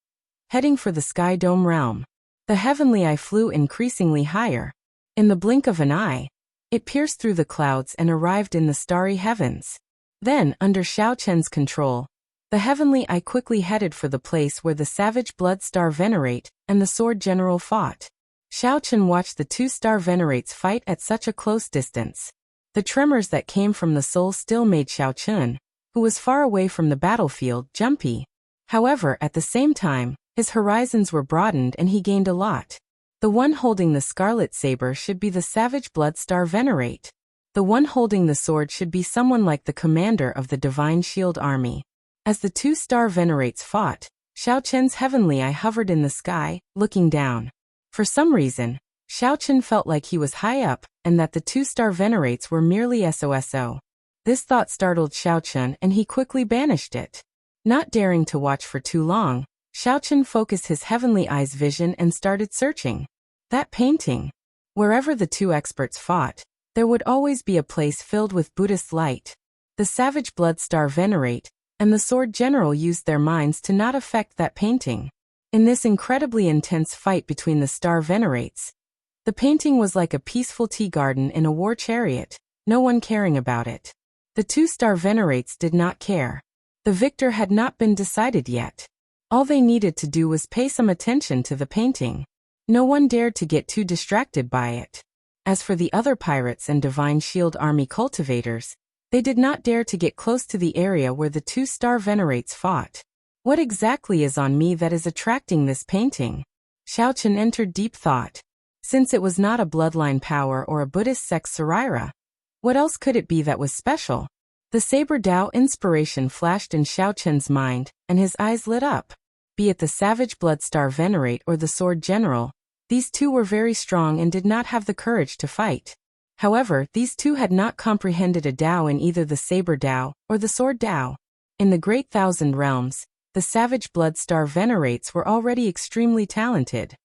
heading for the Sky Dome realm. The heavenly eye flew increasingly higher. In the blink of an eye, it pierced through the clouds and arrived in the starry heavens. Then, under Xiaochen's control, the heavenly eye quickly headed for the place where the savage blood star venerate and the sword general fought. Xiaochen watched the two-star venerates fight at such a close distance. The tremors that came from the soul still made Xiaochen, who was far away from the battlefield, jumpy. However, at the same time, his horizons were broadened and he gained a lot. The one holding the scarlet saber should be the savage blood star venerate. The one holding the sword should be someone like the commander of the Divine Shield Army. As the two-star venerates fought, Xiaochen's heavenly eye hovered in the sky, looking down. For some reason, Xiaochen felt like he was high up and that the two-star venerates were merely SOSO. This thought startled Xiaochen and he quickly banished it. Not daring to watch for too long, Xiaochen focused his heavenly eye's vision and started searching. That painting. Wherever the two experts fought, there would always be a place filled with Buddhist light. The savage blood star venerate and the sword general used their minds to not affect that painting. In this incredibly intense fight between the star venerates, the painting was like a peaceful tea garden in a war chariot, no one caring about it. The two-star venerates did not care. The victor had not been decided yet. All they needed to do was pay some attention to the painting. No one dared to get too distracted by it. As for the other pirates and Divine Shield Army cultivators, they did not dare to get close to the area where the two-star venerates fought. What exactly is on me that is attracting this painting? Xiaochen entered deep thought. Since it was not a bloodline power or a Buddhist sect Sarira, what else could it be that was special? The Saber Dao inspiration flashed in Xiaochen's mind, and his eyes lit up. Be it the savage blood star venerate or the sword general, these two were very strong and did not have the courage to fight. However, these two had not comprehended a Dao in either the Saber Dao or the Sword Dao. In the Great Thousand Realms, the savage blood star venerates were already extremely talented.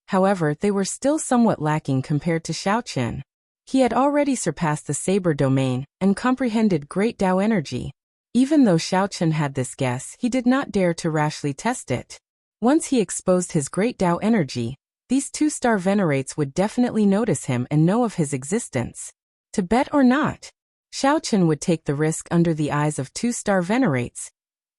However, they were still somewhat lacking compared to Xiaochen. He had already surpassed the Saber domain and comprehended Great Dao energy. Even though Xiaochen had this guess, he did not dare to rashly test it. Once he exposed his Great Dao energy, these two-star venerates would definitely notice him and know of his existence. To bet or not, Xiaochen would take the risk under the eyes of two-star venerates,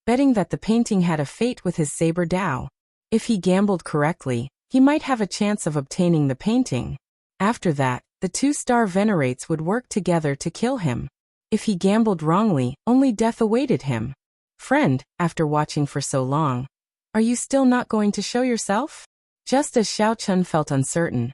betting that the painting had a fate with his Saber Dao. If he gambled correctly, he might have a chance of obtaining the painting. After that, the two-star venerates would work together to kill him. If he gambled wrongly, only death awaited him. Friend, after watching for so long, are you still not going to show yourself? Just as Xiao Chun felt uncertain,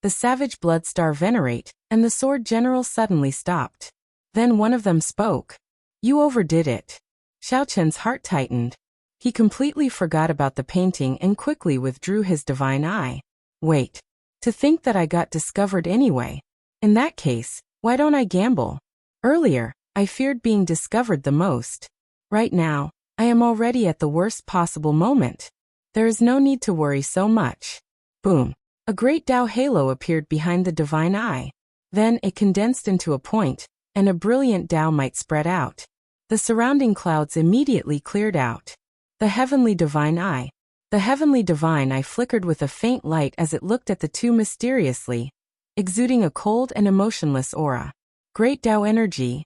the savage blood-star venerate and the sword general suddenly stopped. Then one of them spoke. You overdid it. Xiao Chun's heart tightened. He completely forgot about the painting and quickly withdrew his divine eye. Wait. To think that I got discovered anyway. In that case, why don't I gamble? Earlier, I feared being discovered the most. Right now, I am already at the worst possible moment. There is no need to worry so much. Boom. A great Tao halo appeared behind the divine eye. Then it condensed into a point, and a brilliant Tao might spread out. The surrounding clouds immediately cleared out. The heavenly divine eye. The heavenly divine eye flickered with a faint light as it looked at the two mysteriously, exuding a cold and emotionless aura. Great Tao energy.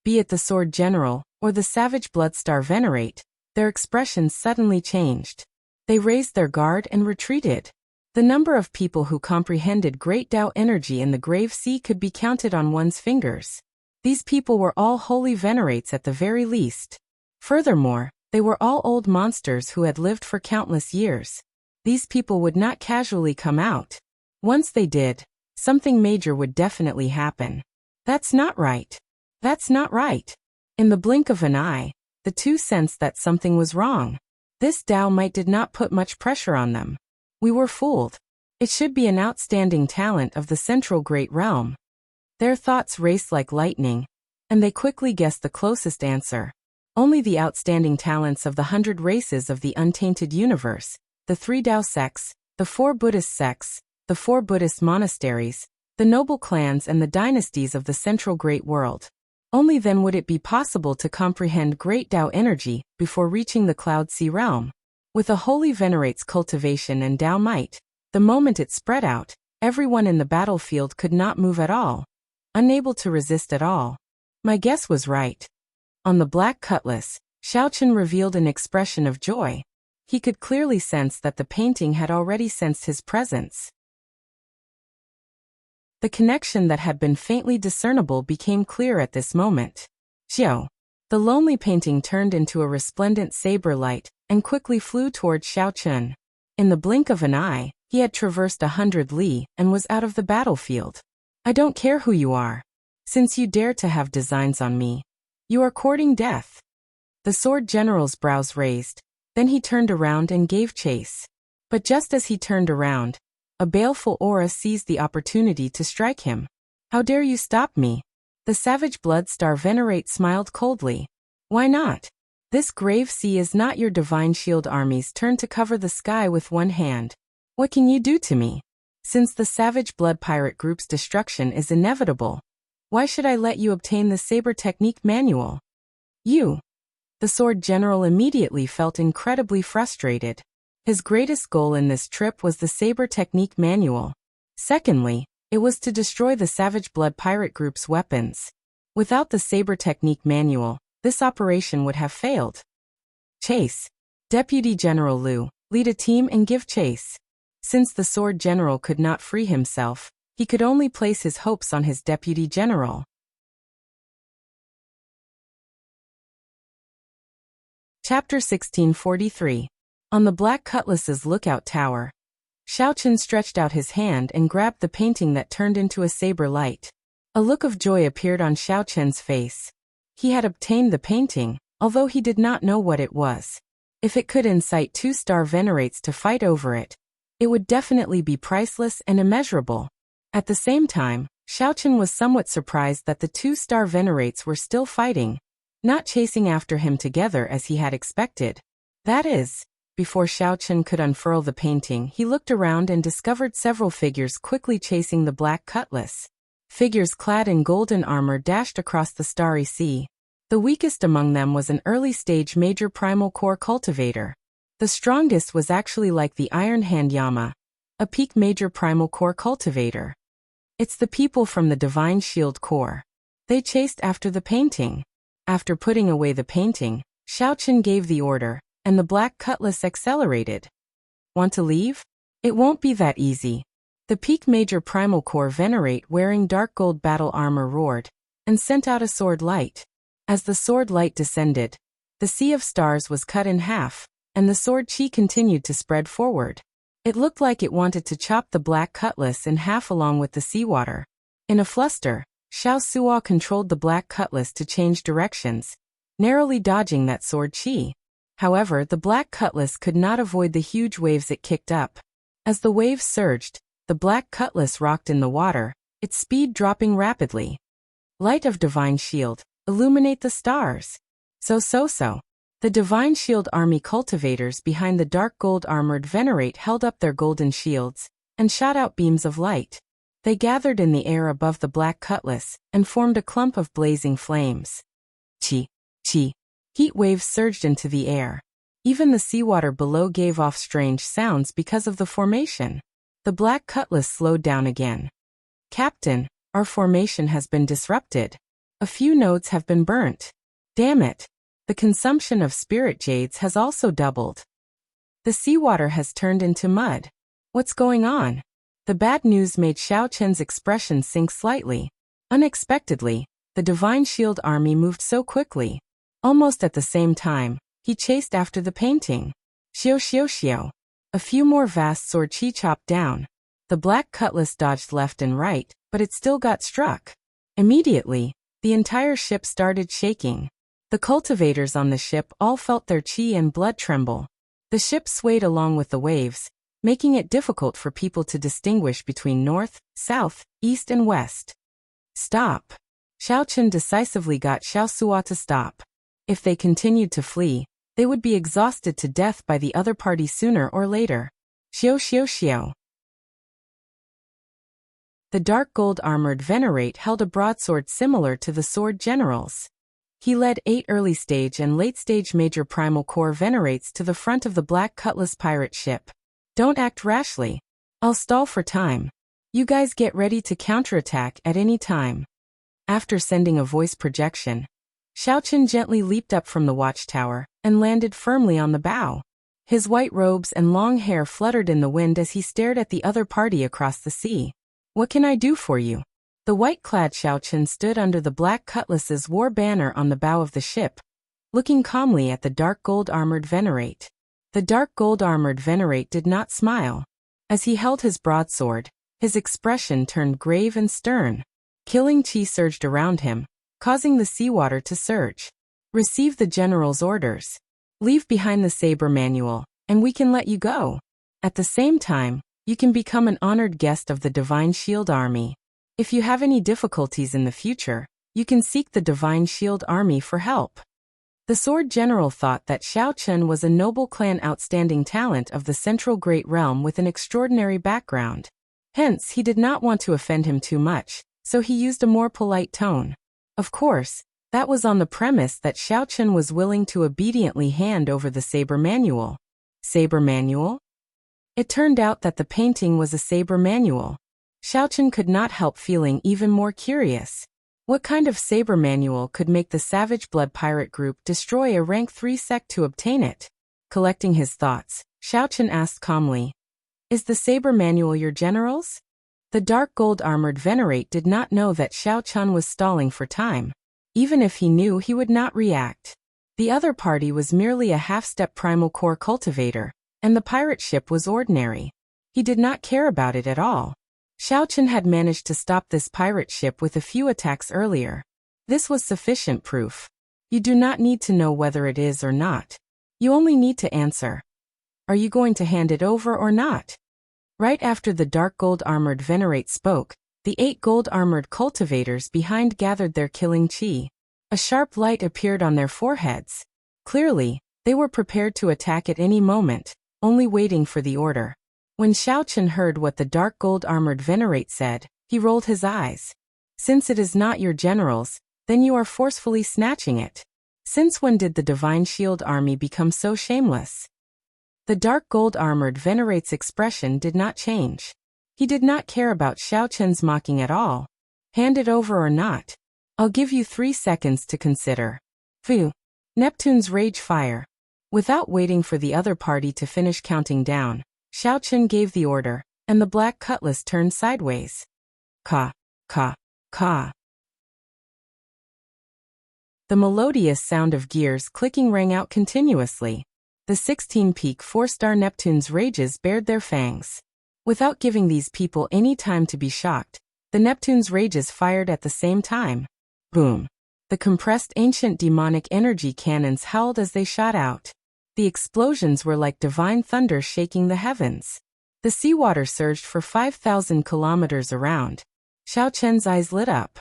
Be it the sword general, or the savage bloodstar venerate, their expressions suddenly changed. They raised their guard and retreated. The number of people who comprehended great Tao energy in the grave sea could be counted on one's fingers. These people were all holy venerates at the very least. Furthermore, they were all old monsters who had lived for countless years. These people would not casually come out. Once they did, something major would definitely happen. That's not right. That's not right. In the blink of an eye, the two sensed that something was wrong. This Tao might did not put much pressure on them. We were fooled. It should be an outstanding talent of the central great realm. Their thoughts raced like lightning, and they quickly guessed the closest answer. Only the outstanding talents of the 100 races of the untainted universe, the 3 Tao sects, the 4 Buddhist sects, the 4 Buddhist monasteries, the noble clans and the dynasties of the central great world. Only then would it be possible to comprehend great Tao energy before reaching the Cloud Sea realm. With a holy venerate's cultivation and Tao might, the moment it spread out, everyone in the battlefield could not move at all, unable to resist at all. My guess was right. On the black cutlass, Xiao Chun revealed an expression of joy. He could clearly sense that the painting had already sensed his presence. The connection that had been faintly discernible became clear at this moment. Xiao. The lonely painting turned into a resplendent saber light and quickly flew towards Xiao Chun. In the blink of an eye, he had traversed 100 li and was out of the battlefield. I don't care who you are. Since you dare to have designs on me, you are courting death. The sword general's brows raised. Then he turned around and gave chase. But just as he turned around, a baleful aura seized the opportunity to strike him. How dare you stop me? The savage blood-star venerate smiled coldly. Why not? This grave sea is not your divine shield army's turn to cover the sky with one hand. What can you do to me? Since the savage blood pirate group's destruction is inevitable, why should I let you obtain the saber technique manual? You. The sword general immediately felt incredibly frustrated. His greatest goal in this trip was the saber technique manual. Secondly, it was to destroy the savage blood pirate group's weapons. Without the saber technique manual, this operation would have failed. Chase. Deputy General Liu, lead a team and give chase. Since the sword general could not free himself, he could only place his hopes on his deputy general. Chapter 1643. On the Black Cutlass's lookout tower, Xiao Chun stretched out his hand and grabbed the painting that turned into a saber light. A look of joy appeared on Xiao Chun's face. He had obtained the painting, although he did not know what it was. If it could incite 2-star venerates to fight over it, it would definitely be priceless and immeasurable. At the same time, Xiao Chun was somewhat surprised that the 2-star venerates were still fighting, not chasing after him together as he had expected. That is, before Xiao Chun could unfurl the painting, he looked around and discovered several figures quickly chasing the black cutlass. Figures clad in golden armor dashed across the starry sea. The weakest among them was an early-stage major primal core cultivator. The strongest was actually like the Iron Hand Yama, a peak major primal core cultivator. It's the people from the Divine Shield Corps. They chased after the painting. After putting away the painting, Xiao Chun gave the order, and the black cutlass accelerated. Want to leave? It won't be that easy. The peak Major Primal Corps Venerate wearing dark gold battle armor roared, and sent out a sword light. As the sword light descended, the sea of stars was cut in half, and the sword chi continued to spread forward. It looked like it wanted to chop the black cutlass in half along with the seawater. In a fluster, Xiao Suo controlled the black cutlass to change directions, narrowly dodging that sword chi. However, the black cutlass could not avoid the huge waves it kicked up. As the waves surged, the black cutlass rocked in the water, its speed dropping rapidly. Light of Divine Shield, illuminate the stars. So. The Divine Shield Army cultivators behind the dark gold armored Venerate held up their golden shields, and shot out beams of light. They gathered in the air above the black cutlass, and formed a clump of blazing flames. Chi. Heat waves surged into the air. Even the seawater below gave off strange sounds because of the formation. The black cutlass slowed down again. Captain, our formation has been disrupted. A few nodes have been burnt. Damn it. The consumption of spirit jades has also doubled. The seawater has turned into mud. What's going on? The bad news made Xiao Chen's expression sink slightly. Unexpectedly, the Divine Shield Army moved so quickly. Almost at the same time, he chased after the painting. Xiao. A few more vast sword chi chopped down. The black cutlass dodged left and right, but it still got struck. Immediately, the entire ship started shaking. The cultivators on the ship all felt their chi and blood tremble. The ship swayed along with the waves, making it difficult for people to distinguish between north, south, east and west. Stop. Xiao Chen decisively got Xiao Suo to stop. If they continued to flee, they would be exhausted to death by the other party sooner or later. Xiao. The dark gold armored Venerate held a broadsword similar to the sword general's. He led 8 early-stage and late-stage Major Primal Corps Venerates to the front of the Black Cutlass pirate ship. Don't act rashly. I'll stall for time. You guys get ready to counterattack at any time. After sending a voice projection, Xiao Chen gently leaped up from the watchtower and landed firmly on the bow. His white robes and long hair fluttered in the wind as he stared at the other party across the sea. What can I do for you? The white-clad Xiao Chen stood under the black cutlass's war banner on the bow of the ship, looking calmly at the dark gold-armored Venerate. The dark gold-armored Venerate did not smile. As he held his broadsword, his expression turned grave and stern. Killing chi surged around him, causing the seawater to surge. Receive the general's orders. Leave behind the saber manual, and we can let you go. At the same time, you can become an honored guest of the Divine Shield Army. If you have any difficulties in the future, you can seek the Divine Shield Army for help. The Sword General thought that Xiao Chen was a noble clan outstanding talent of the Central Great Realm with an extraordinary background. Hence, he did not want to offend him too much, so he used a more polite tone. Of course, that was on the premise that Xiao Chen was willing to obediently hand over the saber manual. Saber manual? It turned out that the painting was a saber manual. Xiao Chen could not help feeling even more curious. What kind of saber manual could make the Savage Blood Pirate Group destroy a rank 3 sect to obtain it? Collecting his thoughts, Xiao Chen asked calmly, "Is the saber manual your general's?" The dark gold-armored Venerate did not know that Xiao Chen was stalling for time. Even if he knew, he would not react. The other party was merely a half-step Primal Corps cultivator, and the pirate ship was ordinary. He did not care about it at all. Xiao Chen had managed to stop this pirate ship with a few attacks earlier. This was sufficient proof. You do not need to know whether it is or not. You only need to answer. Are you going to hand it over or not? Right after the dark gold-armored Venerate spoke, the 8 gold-armored cultivators behind gathered their killing chi. A sharp light appeared on their foreheads. Clearly, they were prepared to attack at any moment, only waiting for the order. When Xiao Chen heard what the dark gold-armored Venerate said, he rolled his eyes. Since it is not your general's, then you are forcefully snatching it. Since when did the Divine Shield Army become so shameless? The dark gold-armored Venerate's expression did not change. He did not care about Xiao Chen's mocking at all. Hand it over or not. I'll give you 3 seconds to consider. Phew. Neptune's Rage Fire. Without waiting for the other party to finish counting down, Xiao Chen gave the order, and the black cutlass turned sideways. Ka, ka, ka. The melodious sound of gears clicking rang out continuously. The 16-peak 4-star Neptune's rages bared their fangs. Without giving these people any time to be shocked, the Neptune's rages fired at the same time. Boom! The compressed ancient demonic energy cannons howled as they shot out. The explosions were like divine thunder shaking the heavens. The seawater surged for 5,000 kilometers around. Xiao Chen's eyes lit up.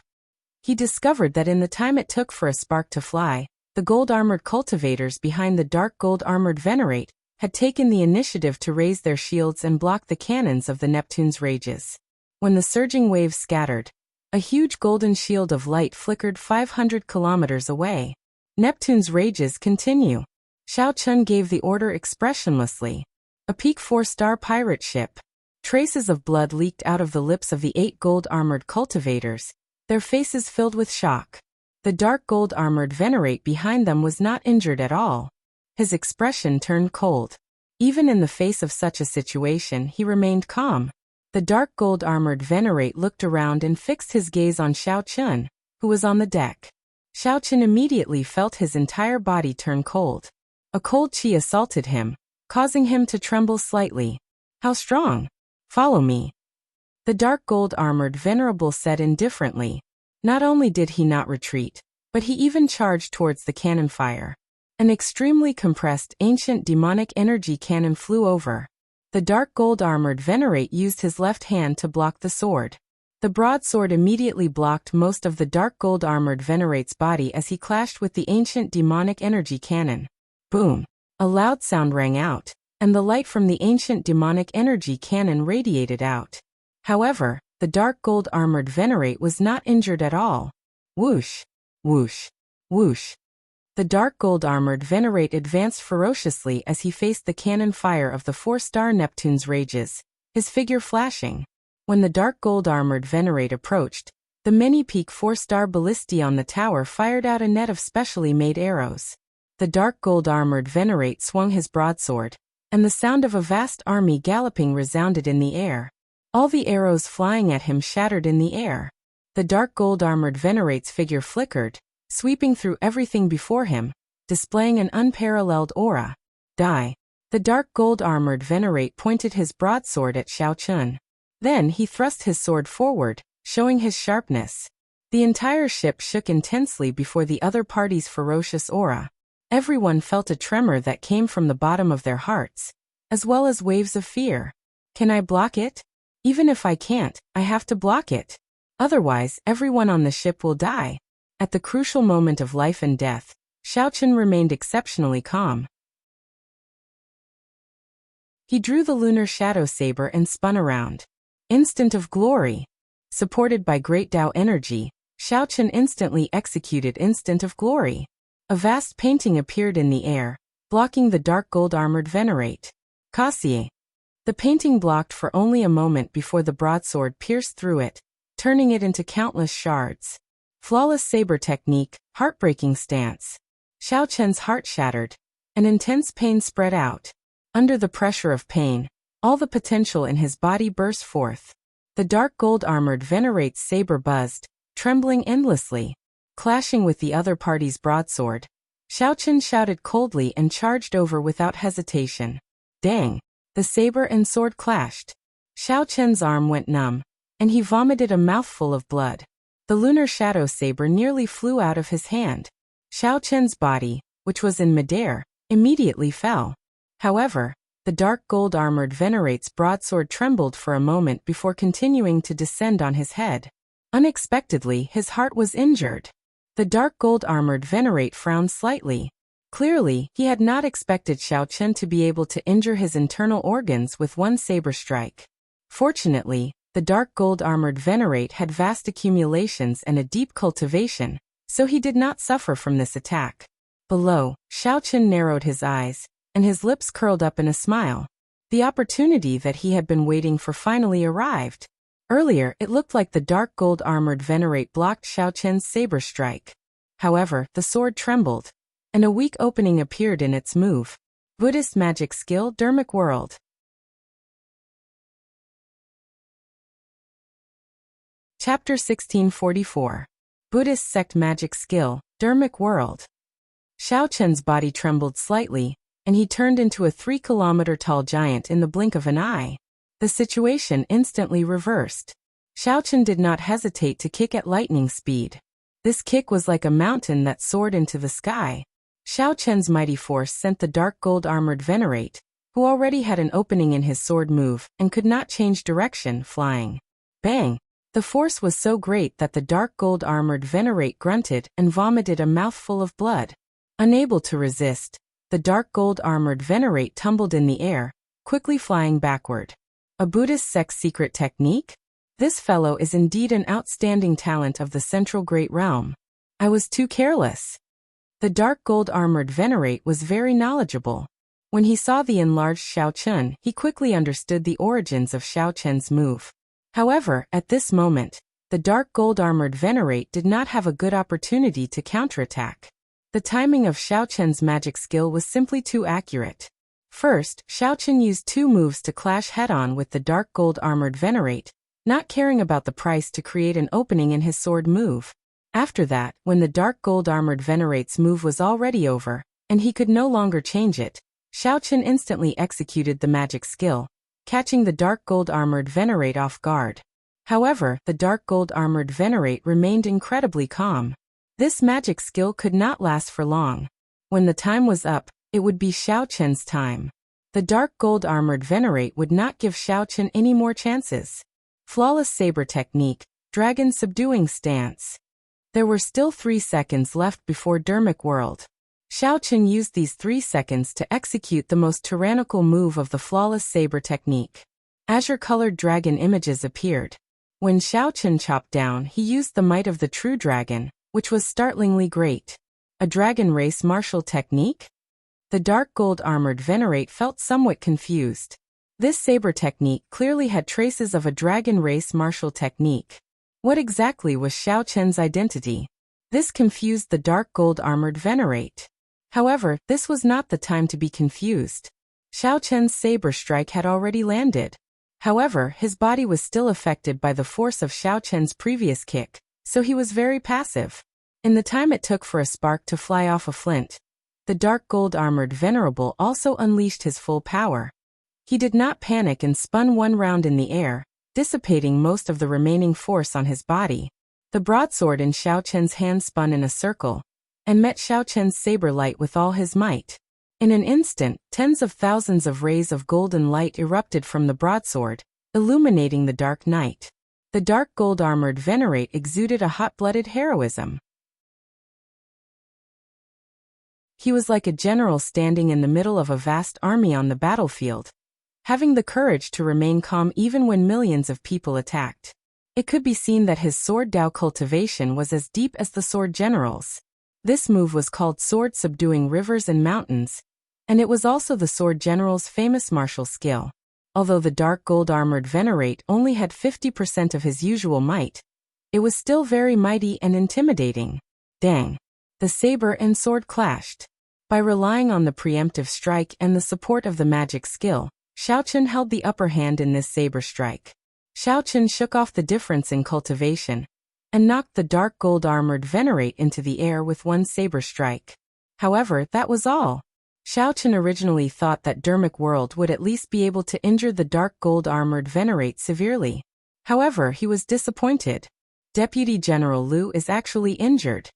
He discovered that in the time it took for a spark to fly, the gold-armored cultivators behind the dark gold-armored Venerate had taken the initiative to raise their shields and block the cannons of the Neptune's rages. When the surging waves scattered, a huge golden shield of light flickered 500 kilometers away. Neptune's rages continue. Xiao Chen gave the order expressionlessly. A peak 4-star pirate ship. Traces of blood leaked out of the lips of the 8 gold-armored cultivators, their faces filled with shock. The dark gold-armored Venerate behind them was not injured at all. His expression turned cold. Even in the face of such a situation, he remained calm. The dark gold-armored Venerate looked around and fixed his gaze on Xiao Chen, who was on the deck. Xiao Chen immediately felt his entire body turn cold. A cold chi assaulted him, causing him to tremble slightly. "How strong? Follow me." The dark gold-armored venerable said indifferently. Not only did he not retreat, but he even charged towards the cannon fire. An extremely compressed ancient demonic energy cannon flew over. The dark gold-armored Venerate used his left hand to block the sword. The broadsword immediately blocked most of the dark gold-armored Venerate's body as he clashed with the ancient demonic energy cannon. Boom! A loud sound rang out, and the light from the ancient demonic energy cannon radiated out. However, the dark gold-armored Venerate was not injured at all. Whoosh! Whoosh! Whoosh! The dark gold-armored Venerate advanced ferociously as he faced the cannon fire of the 4-star Neptune's rages, his figure flashing. When the dark gold-armored Venerate approached, the many-peak 4-star ballistae on the tower fired out a net of specially made arrows. The dark gold-armored Venerate swung his broadsword, and the sound of a vast army galloping resounded in the air. All the arrows flying at him shattered in the air. The dark gold-armored Venerate's figure flickered, sweeping through everything before him, displaying an unparalleled aura. Die! The dark gold-armored Venerate pointed his broadsword at Xiao Chen. Then he thrust his sword forward, showing his sharpness. The entire ship shook intensely before the other party's ferocious aura. Everyone felt a tremor that came from the bottom of their hearts, as well as waves of fear. Can I block it? Even if I can't, I have to block it. Otherwise, everyone on the ship will die. At the crucial moment of life and death, Xiao Chen remained exceptionally calm. He drew the lunar shadow saber and spun around. Instant of glory. Supported by great Tao energy, Xiao Chen instantly executed Instant of Glory. A vast painting appeared in the air, blocking the dark gold-armored Venerate. Kassier. The painting blocked for only a moment before the broadsword pierced through it, turning it into countless shards. Flawless saber technique, heartbreaking stance. Xiao Chen's heart shattered. An intense pain spread out. Under the pressure of pain, all the potential in his body burst forth. The dark gold-armored Venerate's saber buzzed, trembling endlessly. Clashing with the other party's broadsword, Xiao Chen shouted coldly and charged over without hesitation. Dang! The saber and sword clashed. Xiao Chen's arm went numb, and he vomited a mouthful of blood. The lunar shadow saber nearly flew out of his hand. Xiao Chen's body, which was in midair, immediately fell. However, the dark gold-armored Venerate's broadsword trembled for a moment before continuing to descend on his head. Unexpectedly, his heart was injured. The dark gold-armored Venerate frowned slightly. Clearly, he had not expected Xiao Chen to be able to injure his internal organs with one saber strike. Fortunately, the dark gold-armored Venerate had vast accumulations and a deep cultivation, so he did not suffer from this attack. Below, Xiao Chen narrowed his eyes, and his lips curled up in a smile. The opportunity that he had been waiting for finally arrived. Earlier, it looked like the dark gold-armored Venerate blocked Xiao Chen's saber strike. However, the sword trembled, and a weak opening appeared in its move. Buddhist magic skill, Dermic World. Chapter 1644. Buddhist Sect Magic Skill, Dermic World. Xiao Chen's body trembled slightly, and he turned into a 3-kilometer-tall giant in the blink of an eye. The situation instantly reversed. Xiao Chen did not hesitate to kick at lightning speed. This kick was like a mountain that soared into the sky. Xiao Chen's mighty force sent the dark gold-armored Venerate, who already had an opening in his sword move and could not change direction, flying. Bang! The force was so great that the dark gold-armored Venerate grunted and vomited a mouthful of blood. Unable to resist, the dark gold-armored Venerate tumbled in the air, quickly flying backward. A Buddhist sect's secret technique? This fellow is indeed an outstanding talent of the Central Great Realm. I was too careless. The dark gold-armored Venerate was very knowledgeable. When he saw the enlarged Xiao Chen, he quickly understood the origins of Xiao Chen's move. However, at this moment, the dark gold-armored Venerate did not have a good opportunity to counterattack. The timing of Xiao Chen's magic skill was simply too accurate. First, Xiao Chen used 2 moves to clash head-on with the dark gold-armored Venerate, not caring about the price to create an opening in his sword move. After that, when the dark gold-armored Venerate's move was already over, and he could no longer change it, Xiao Chen instantly executed the magic skill, catching the dark gold-armored Venerate off guard. However, the dark gold-armored Venerate remained incredibly calm. This magic skill could not last for long. When the time was up, it would be Xiao Chen's time. The dark gold-armored Venerate would not give Xiao Chen any more chances. Flawless saber technique, dragon subduing stance. There were still 3 seconds left before Dermic World. Xiao Chen used these 3 seconds to execute the most tyrannical move of the flawless saber technique. Azure-colored dragon images appeared. When Xiao Chen chopped down, he used the might of the true dragon, which was startlingly great. A dragon race martial technique? The dark gold-armored Venerate felt somewhat confused. This saber technique clearly had traces of a dragon race martial technique. What exactly was Xiao Chen's identity? This confused the dark gold-armored Venerate. However, this was not the time to be confused. Xiao Chen's saber strike had already landed. However, his body was still affected by the force of Xiao Chen's previous kick, so he was very passive. In the time it took for a spark to fly off a flint, the dark gold-armored Venerable also unleashed his full power. He did not panic and spun 1 round in the air, dissipating most of the remaining force on his body. The broadsword in Xiao Chen's hand spun in a circle, and met Xiao Chen's saber light with all his might. In an instant, tens of thousands of rays of golden light erupted from the broadsword, illuminating the dark night. The dark gold-armored Venerate exuded a hot-blooded heroism. He was like a general standing in the middle of a vast army on the battlefield, having the courage to remain calm even when millions of people attacked. It could be seen that his sword Dao cultivation was as deep as the sword general's. This move was called sword subduing rivers and mountains, and it was also the sword general's famous martial skill. Although the dark gold-armored Venerate only had 50% of his usual might, it was still very mighty and intimidating. Dang! The saber and sword clashed. By relying on the preemptive strike and the support of the magic skill, Xiao Chen held the upper hand in this saber strike. Xiao Chen shook off the difference in cultivation, and knocked the dark gold-armored Venerate into the air with 1 saber strike. However, that was all. Xiao Chen originally thought that Dermic World would at least be able to injure the dark gold-armored Venerate severely. However, he was disappointed. Deputy General Liu is actually injured.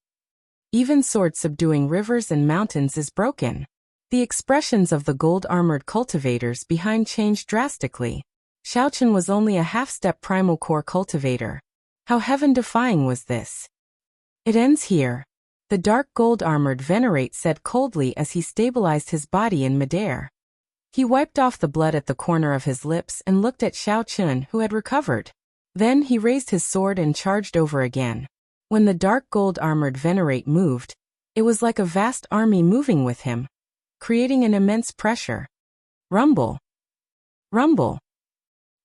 Even sword subduing rivers and mountains is broken. The expressions of the gold-armored cultivators behind changed drastically. Xiao Chen was only a half-step primal core cultivator. How heaven-defying was this? It ends here. The dark gold-armored Venerate said coldly as he stabilized his body in midair. He wiped off the blood at the corner of his lips and looked at Xiao Chen, who had recovered. Then he raised his sword and charged over again. When the dark gold-armored Venerate moved, it was like a vast army moving with him, creating an immense pressure. Rumble! Rumble!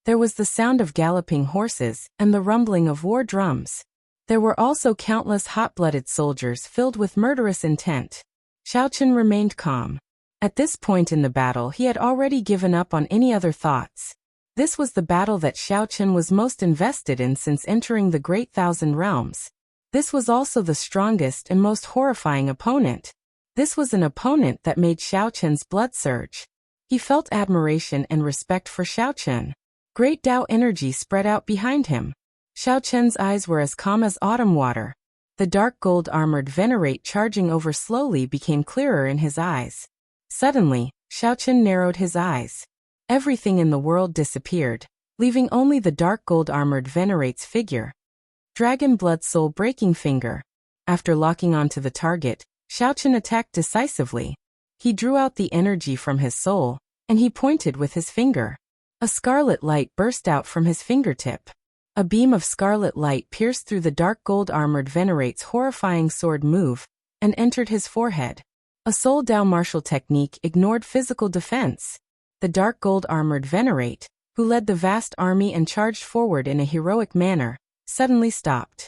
There was the sound of galloping horses and the rumbling of war drums. There were also countless hot-blooded soldiers filled with murderous intent. Xiao Chen remained calm. At this point in the battle he had already given up on any other thoughts. This was the battle that Xiao Chen was most invested in since entering the Great Thousand Realms. This was also the strongest and most horrifying opponent. This was an opponent that made Xiao Chen's blood surge. He felt admiration and respect for Xiao Chen. Great Tao energy spread out behind him. Xiao Chen's eyes were as calm as autumn water. The dark gold-armored venerate charging over slowly became clearer in his eyes. Suddenly, Xiao Chen narrowed his eyes. Everything in the world disappeared, leaving only the dark gold-armored venerate's figure. Dragon Blood Soul Breaking Finger. After locking onto the target, Xiao Chen attacked decisively. He drew out the energy from his soul, and he pointed with his finger. A scarlet light burst out from his fingertip. A beam of scarlet light pierced through the dark gold-armored venerate's horrifying sword move and entered his forehead. A Soul Dao martial technique ignored physical defense. The dark gold-armored venerate, who led the vast army and charged forward in a heroic manner, suddenly stopped.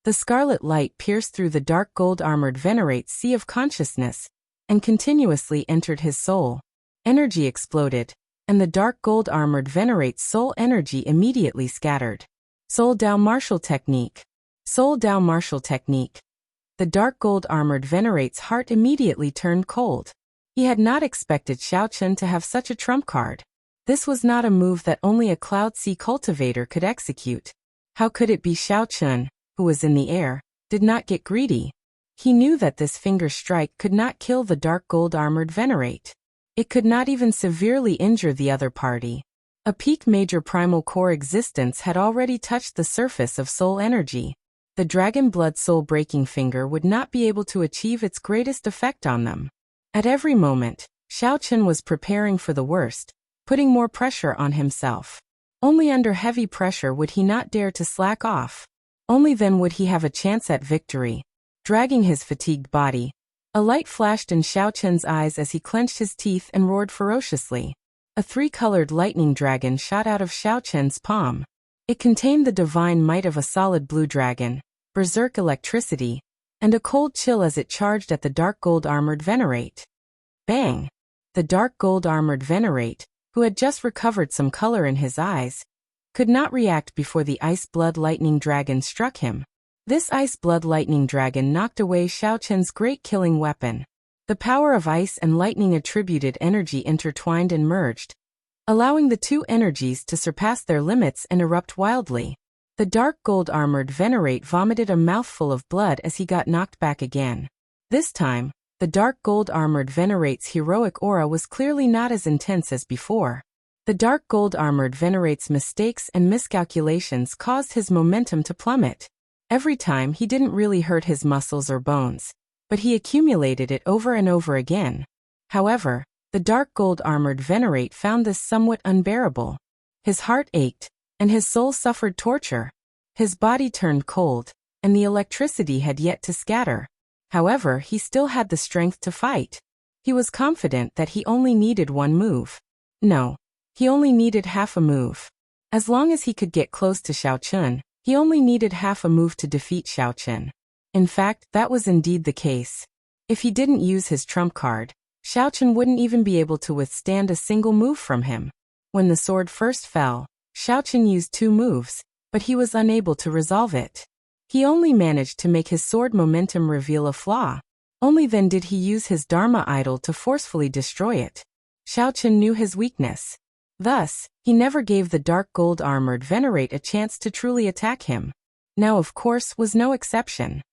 The scarlet light pierced through the dark gold-armored venerate's sea of consciousness and continuously entered his soul. Energy exploded, and the dark gold-armored venerate's soul energy immediately scattered. Soul Dao martial technique. Soul Dao martial technique. The dark gold-armored venerate's heart immediately turned cold. He had not expected Xiao Chen to have such a trump card. This was not a move that only a Cloud Sea cultivator could execute. How could it be Xiao Chen, who was in the air, did not get greedy? He knew that this finger strike could not kill the dark gold-armored venerate. It could not even severely injure the other party. A peak major primal core existence had already touched the surface of soul energy. The Dragon Blood Soul Breaking Finger would not be able to achieve its greatest effect on them. At every moment, Xiao Chen was preparing for the worst, putting more pressure on himself. Only under heavy pressure would he not dare to slack off. Only then would he have a chance at victory. Dragging his fatigued body, a light flashed in Xiao Chen's eyes as he clenched his teeth and roared ferociously. A three-colored lightning dragon shot out of Xiao Chen's palm. It contained the divine might of a solid blue dragon, berserk electricity, and a cold chill as it charged at the dark gold-armored venerate. Bang! The dark gold-armored venerate, who had just recovered some color in his eyes, could not react before the ice blood lightning dragon struck him. This ice blood lightning dragon knocked away Xiao Chen's great killing weapon. The power of ice and lightning attributed energy intertwined and merged, allowing the two energies to surpass their limits and erupt wildly. The dark gold-armored venerate vomited a mouthful of blood as he got knocked back again. This time, the dark gold-armored venerate's heroic aura was clearly not as intense as before. The dark gold-armored venerate's mistakes and miscalculations caused his momentum to plummet. Every time he didn't really hurt his muscles or bones, but he accumulated it over and over again. However, the dark gold-armored venerate found this somewhat unbearable. His heart ached, and his soul suffered torture. His body turned cold, and the electricity had yet to scatter. However, he still had the strength to fight. He was confident that he only needed one move. No, he only needed half a move. As long as he could get close to Xiao Chen, he only needed half a move to defeat Xiao Chen. In fact, that was indeed the case. If he didn't use his trump card, Xiao Chen wouldn't even be able to withstand a single move from him. When the sword first fell, Xiao Chen used 2 moves, but he was unable to resolve it. He only managed to make his sword momentum reveal a flaw. Only then did he use his Dharma idol to forcefully destroy it. Xiao Chen knew his weakness. Thus, he never gave the dark gold-armored venerate a chance to truly attack him. Now, of course, was no exception.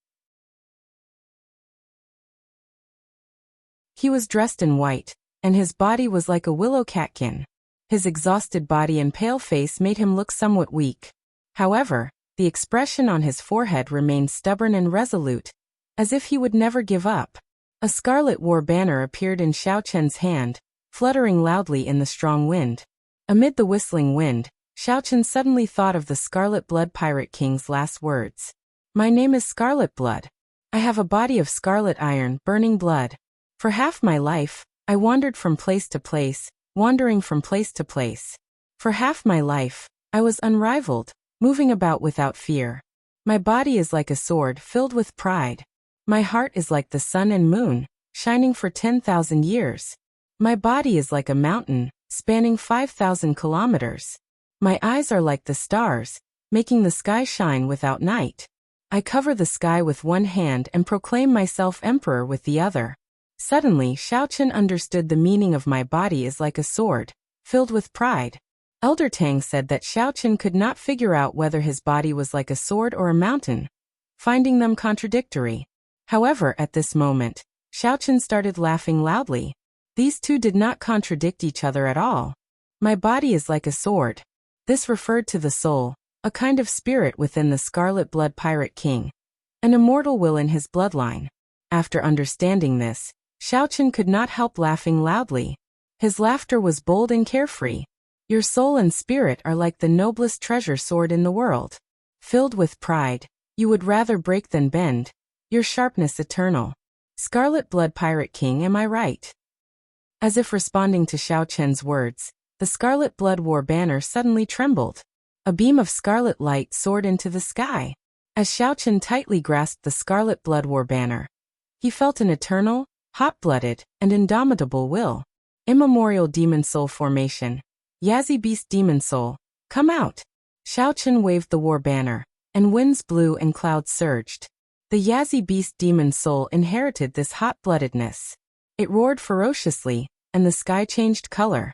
He was dressed in white, and his body was like a willow catkin. His exhausted body and pale face made him look somewhat weak. However, the expression on his forehead remained stubborn and resolute, as if he would never give up. A scarlet war banner appeared in Xiao Chen's hand, fluttering loudly in the strong wind. Amid the whistling wind, Xiao Chen suddenly thought of the Scarlet Blood Pirate King's last words. "My name is Scarlet Blood. I have a body of scarlet iron, burning blood. For half my life, I wandered from place to place, wandering from place to place. For half my life, I was unrivaled, moving about without fear. My body is like a sword filled with pride. My heart is like the sun and moon, shining for 10,000 years. My body is like a mountain, spanning 5,000 kilometers. My eyes are like the stars, making the sky shine without night. I cover the sky with one hand and proclaim myself emperor with the other. Suddenly, Xiaochen understood the meaning of my body is like a sword, filled with pride. Elder Tang said that Xiaochen could not figure out whether his body was like a sword or a mountain, finding them contradictory. However, at this moment, Xiaochen started laughing loudly. These two did not contradict each other at all. My body is like a sword. This referred to the soul, a kind of spirit within the Scarlet Blood Pirate King, an immortal will in his bloodline. After understanding this, Xiaochen could not help laughing loudly. His laughter was bold and carefree. Your soul and spirit are like the noblest treasure sword in the world. Filled with pride, you would rather break than bend. Your sharpness eternal. Scarlet Blood Pirate King, am I right? As if responding to Xiaochen's words, the Scarlet Blood War banner suddenly trembled. A beam of scarlet light soared into the sky. As Xiaochen tightly grasped the Scarlet Blood War banner, he felt an eternal, hot-blooded, and indomitable will. Immemorial Demon Soul Formation. Yazi Beast Demon Soul, come out! Xiaochen waved the war banner, and winds blew and clouds surged. The Yazi Beast Demon Soul inherited this hot-bloodedness. It roared ferociously, and the sky changed color.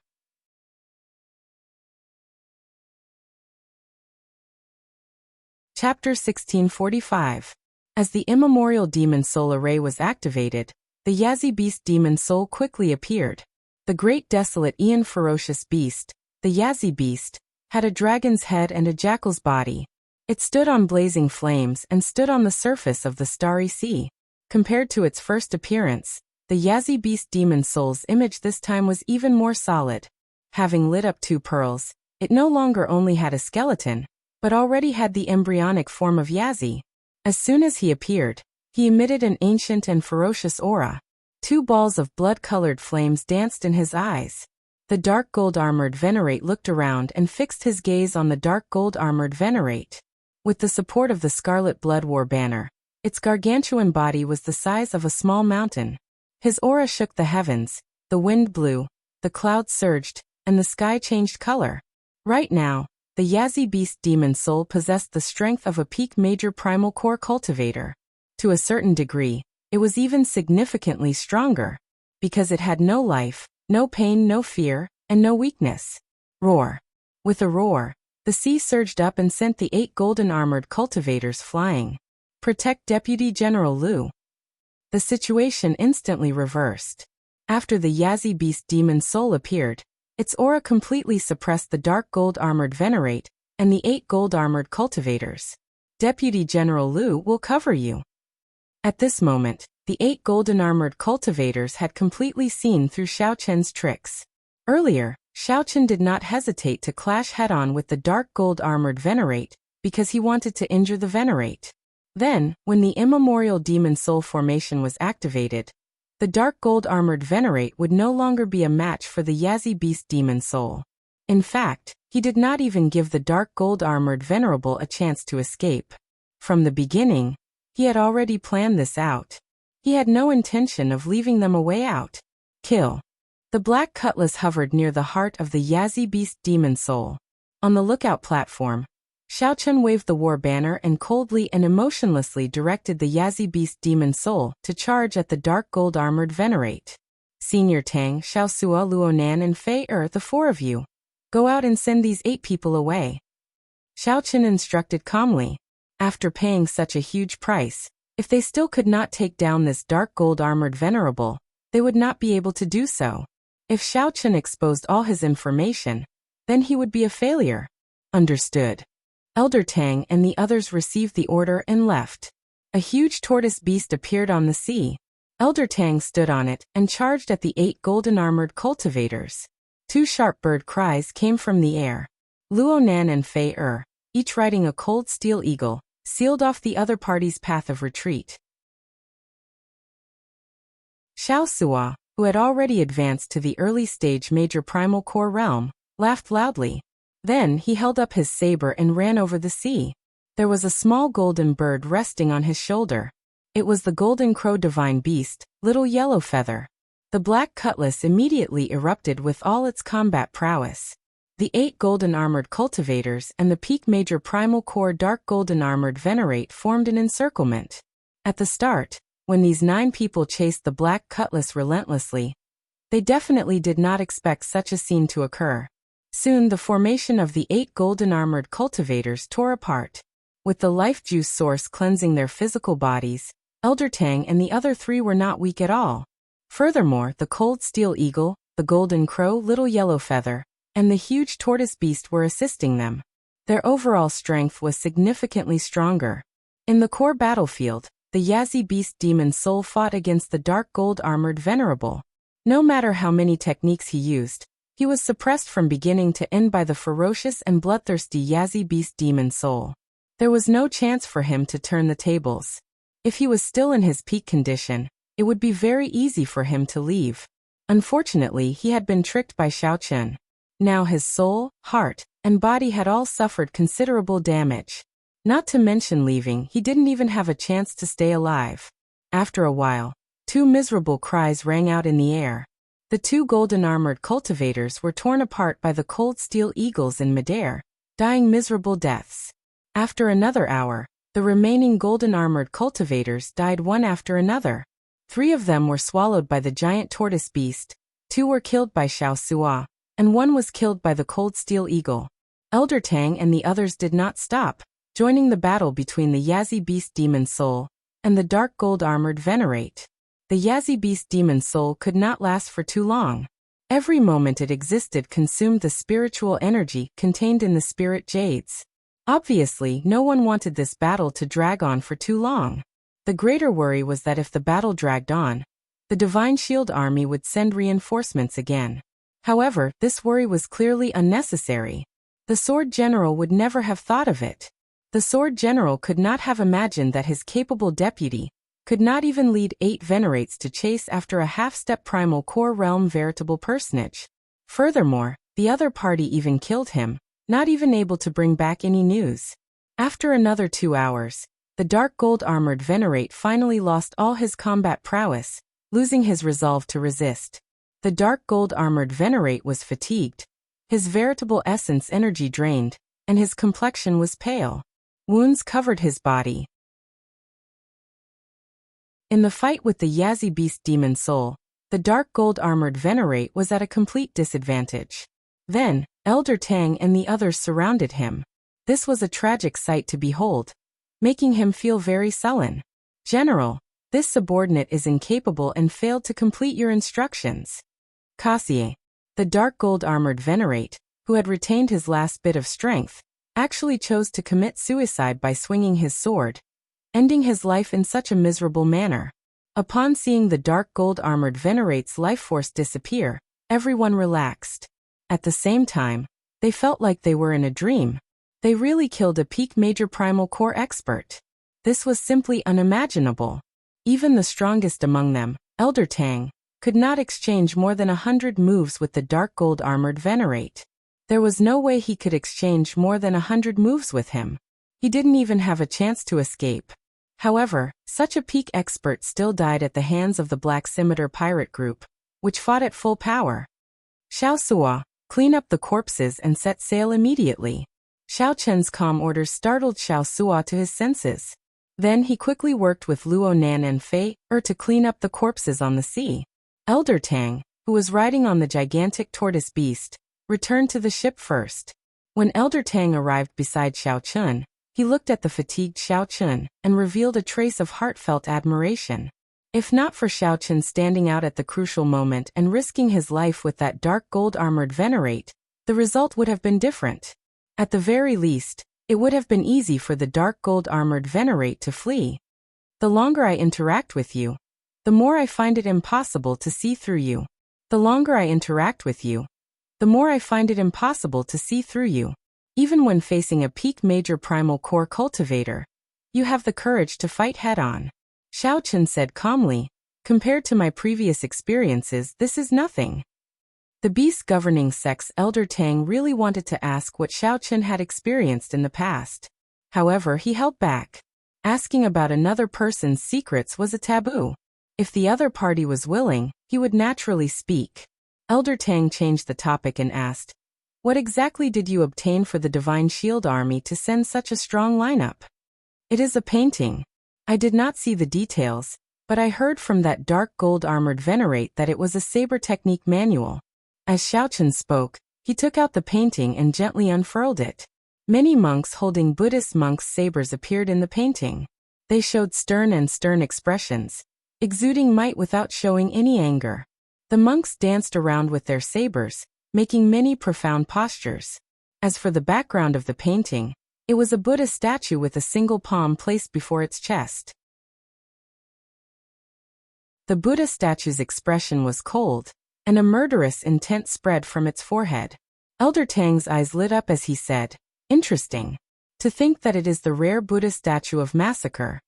Chapter 1645. As the immemorial Demon Soul array was activated, the Yazi Beast Demon Soul quickly appeared. The great desolate Aeon ferocious beast, the Yazi Beast, had a dragon's head and a jackal's body. It stood on blazing flames and stood on the surface of the starry sea. Compared to its first appearance, the Yazi Beast Demon Soul's image this time was even more solid. Having lit up 2 pearls, it no longer only had a skeleton, but already had the embryonic form of Yazi. As soon as he appeared, he emitted an ancient and ferocious aura. 2 balls of blood-colored flames danced in his eyes. The dark gold-armored Venerate looked around and fixed his gaze on the dark gold-armored Venerate. With the support of the Scarlet Blood War banner, its gargantuan body was the size of a small mountain. His aura shook the heavens, the wind blew, the clouds surged, and the sky changed color. Right now, the Yazi Beast Demon Soul possessed the strength of a peak major primal core cultivator. To a certain degree, it was even significantly stronger, because it had no life, no pain, no fear, and no weakness. Roar. With a roar, the sea surged up and sent the 8 golden-armored cultivators flying. Protect Deputy General Liu. The situation instantly reversed. After the Yazi Beast Demon Soul appeared, its aura completely suppressed the dark gold-armored Venerate and the 8 gold-armored cultivators. Deputy General Liu will cover you. At this moment, the 8 golden-armored cultivators had completely seen through Xiaochen's tricks. Earlier, Xiaochen did not hesitate to clash head-on with the dark gold-armored Venerate because he wanted to injure the Venerate. Then, when the immemorial Demon Soul formation was activated, the dark gold-armored Venerate would no longer be a match for the Yazi Beast Demon Soul. In fact, he did not even give the dark gold-armored Venerable a chance to escape. From the beginning, he had already planned this out. He had no intention of leaving them a way out. Kill. The black cutlass hovered near the heart of the Yazi Beast Demon Soul. On the lookout platform, Xiaochen waved the war banner and coldly and emotionlessly directed the Yazi Beast Demon Soul to charge at the dark gold-armored Venerate. Senior Tang, Xiaosua, Luonan, and Fei the 4 of you. Go out and send these 8 people away. Xiaochen instructed calmly. After paying such a huge price, if they still could not take down this dark gold-armored Venerable, they would not be able to do so. If Xiaochen exposed all his information, then he would be a failure. Understood. Elder Tang and the others received the order and left. A huge tortoise beast appeared on the sea. Elder Tang stood on it and charged at the 8 golden-armored cultivators. 2 sharp bird cries came from the air. Luonan and Fei each riding a cold steel eagle, sealed off the other party's path of retreat. Xiaosua, who had already advanced to the early stage major primal core realm, laughed loudly. Then he held up his saber and ran over the sea. There was a small golden bird resting on his shoulder. It was the golden crow divine beast, Little Yellowfeather. The black cutlass immediately erupted with all its combat prowess. The 8 golden-armored cultivators and the peak major primal core dark golden-armored venerate formed an encirclement. At the start, when these 9 people chased the black cutlass relentlessly, they definitely did not expect such a scene to occur. Soon the formation of the 8 golden-armored cultivators tore apart. With the life juice source cleansing their physical bodies, Elder Tang and the other 3 were not weak at all. Furthermore, the cold steel eagle, the golden crow little yellow feather, and the huge tortoise beast were assisting them. Their overall strength was significantly stronger. In the core battlefield, the Yazi beast demon soul fought against the dark gold-armored venerable. No matter how many techniques he used, he was suppressed from beginning to end by the ferocious and bloodthirsty Yazi beast demon soul. There was no chance for him to turn the tables. If he was still in his peak condition, it would be very easy for him to leave. Unfortunately, he had been tricked by Xiao Chen. Now his soul, heart, and body had all suffered considerable damage. Not to mention leaving, he didn't even have a chance to stay alive. After a while, 2 miserable cries rang out in the air. The 2 golden-armored cultivators were torn apart by the cold steel eagles in midair, dying miserable deaths. After another hour, the remaining golden-armored cultivators died one after another. 3 of them were swallowed by the giant tortoise beast, 2 were killed by Xiao Sua, and 1 was killed by the cold steel eagle. Elder Tang and the others did not stop, joining the battle between the Yazi beast demon soul and the dark gold-armored venerate. The Yazi beast demon soul could not last for too long. Every moment it existed consumed the spiritual energy contained in the spirit jades. Obviously, no one wanted this battle to drag on for too long. The greater worry was that if the battle dragged on, the Divine Shield Army would send reinforcements again. However, this worry was clearly unnecessary. The Sword General would never have thought of it. The Sword General could not have imagined that his capable deputy could not even lead 8 venerates to chase after a half-step primal core realm veritable personage. Furthermore, the other party even killed him, not even able to bring back any news. After another 2 hours, the dark gold-armored venerate finally lost all his combat prowess, losing his resolve to resist. The dark gold-armored venerate was fatigued, his veritable essence energy drained, and his complexion was pale. Wounds covered his body. In the fight with the Yazi beast demon soul, the dark gold-armored venerate was at a complete disadvantage. Then, Elder Tang and the others surrounded him. This was a tragic sight to behold, making him feel very sullen. "General, this subordinate is incapable and failed to complete your instructions." Cassier, the dark gold-armored venerate, who had retained his last bit of strength, actually chose to commit suicide by swinging his sword, ending his life in such a miserable manner. Upon seeing the dark gold-armored venerate's life force disappear, everyone relaxed. At the same time, they felt like they were in a dream. They really killed a peak major primal core expert. This was simply unimaginable. Even the strongest among them, Elder Tang, could not exchange more than 100 moves with the dark gold-armored venerate. There was no way he could exchange more than 100 moves with him. He didn't even have a chance to escape. However, such a peak expert still died at the hands of the Black Scimitar pirate group, which fought at full power. Xiao Sua, clean up the corpses and set sail immediately. Xiao Chen's calm orders startled Xiao Sua to his senses. Then he quickly worked with Luo Nan and Fei to clean up the corpses on the sea. Elder Tang, who was riding on the gigantic tortoise beast, returned to the ship first. When Elder Tang arrived beside Xiao Chun, he looked at the fatigued Xiao Chun and revealed a trace of heartfelt admiration. If not for Xiao Chun standing out at the crucial moment and risking his life with that dark gold-armored venerate, the result would have been different. At the very least, it would have been easy for the dark gold-armored venerate to flee. "The longer I interact with you, the more I find it impossible to see through you. The longer I interact with you, the more I find it impossible to see through you. Even when facing a peak major primal core cultivator, you have the courage to fight head-on." Xiao Chun said calmly, "Compared to my previous experiences, this is nothing." The beast governing sect's Elder Tang really wanted to ask what Xiao Chun had experienced in the past. However, he held back. Asking about another person's secrets was a taboo. If the other party was willing, he would naturally speak. Elder Tang changed the topic and asked, "What exactly did you obtain for the Divine Shield Army to send such a strong lineup?" "It is a painting. I did not see the details, but I heard from that dark gold-armored venerate that it was a saber technique manual." As Xiaochen spoke, he took out the painting and gently unfurled it. Many monks holding Buddhist monks' sabers appeared in the painting. They showed stern expressions, exuding might without showing any anger. The monks danced around with their sabers, making many profound postures. As for the background of the painting, it was a Buddha statue with a single palm placed before its chest. The Buddha statue's expression was cold, and a murderous intent spread from its forehead. Elder Tang's eyes lit up as he said, "Interesting. To think that it is the rare Buddha statue of massacre."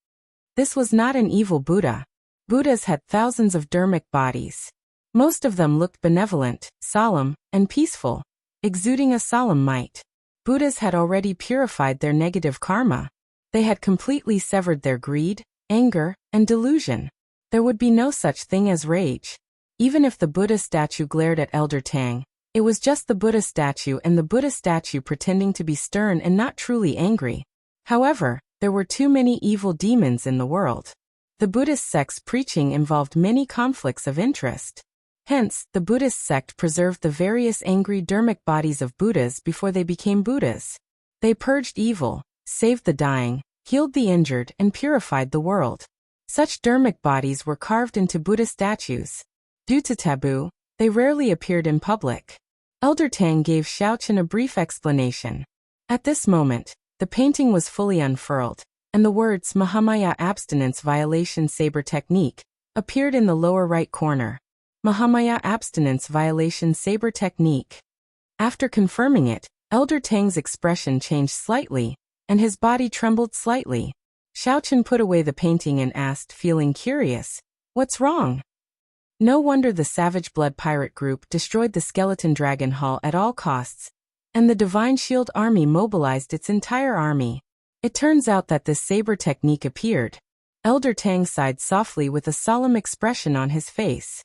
This was not an evil Buddha. Buddhas had thousands of dharmic bodies. Most of them looked benevolent, solemn, and peaceful, exuding a solemn might. Buddhas had already purified their negative karma. They had completely severed their greed, anger, and delusion. There would be no such thing as rage. Even if the Buddha statue glared at Elder Tang, it was just the Buddha statue and the Buddha statue pretending to be stern and not truly angry. However, there were too many evil demons in the world. The Buddhist sect's preaching involved many conflicts of interest. Hence, the Buddhist sect preserved the various angry dharmic bodies of Buddhas before they became Buddhas. They purged evil, saved the dying, healed the injured, and purified the world. Such dharmic bodies were carved into Buddha statues. Due to taboo, they rarely appeared in public. Elder Tang gave Xiaochen a brief explanation. At this moment, the painting was fully unfurled, and the words Mahamaya Abstinence Violation Saber Technique appeared in the lower right corner. Mahamaya Abstinence Violation Saber Technique. After confirming it, Elder Tang's expression changed slightly, and his body trembled slightly. Xiaochen put away the painting and asked, feeling curious, "What's wrong?" No wonder the Savage Blood Pirate Group destroyed the Skeleton Dragon Hall at all costs, and the Divine Shield Army mobilized its entire army. It turns out that this saber technique appeared. Elder Tang sighed softly with a solemn expression on his face.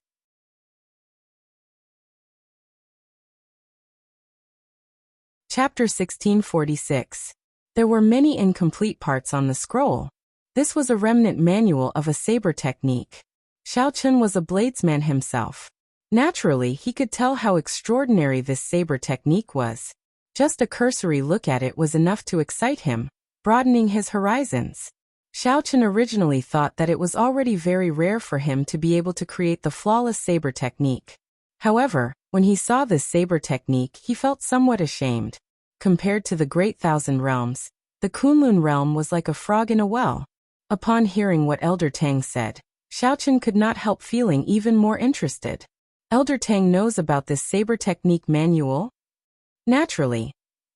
Chapter 1646. There were many incomplete parts on the scroll. This was a remnant manual of a saber technique. Xiaochen was a bladesman himself. Naturally, he could tell how extraordinary this saber technique was. Just a cursory look at it was enough to excite him, broadening his horizons. Xiaochen originally thought that it was already very rare for him to be able to create the flawless saber technique. However, when he saw this saber technique, he felt somewhat ashamed. Compared to the Great Thousand Realms, the Kunlun realm was like a frog in a well. Upon hearing what Elder Tang said, Xiaochen could not help feeling even more interested. Elder Tang knows about this saber technique manual? Naturally.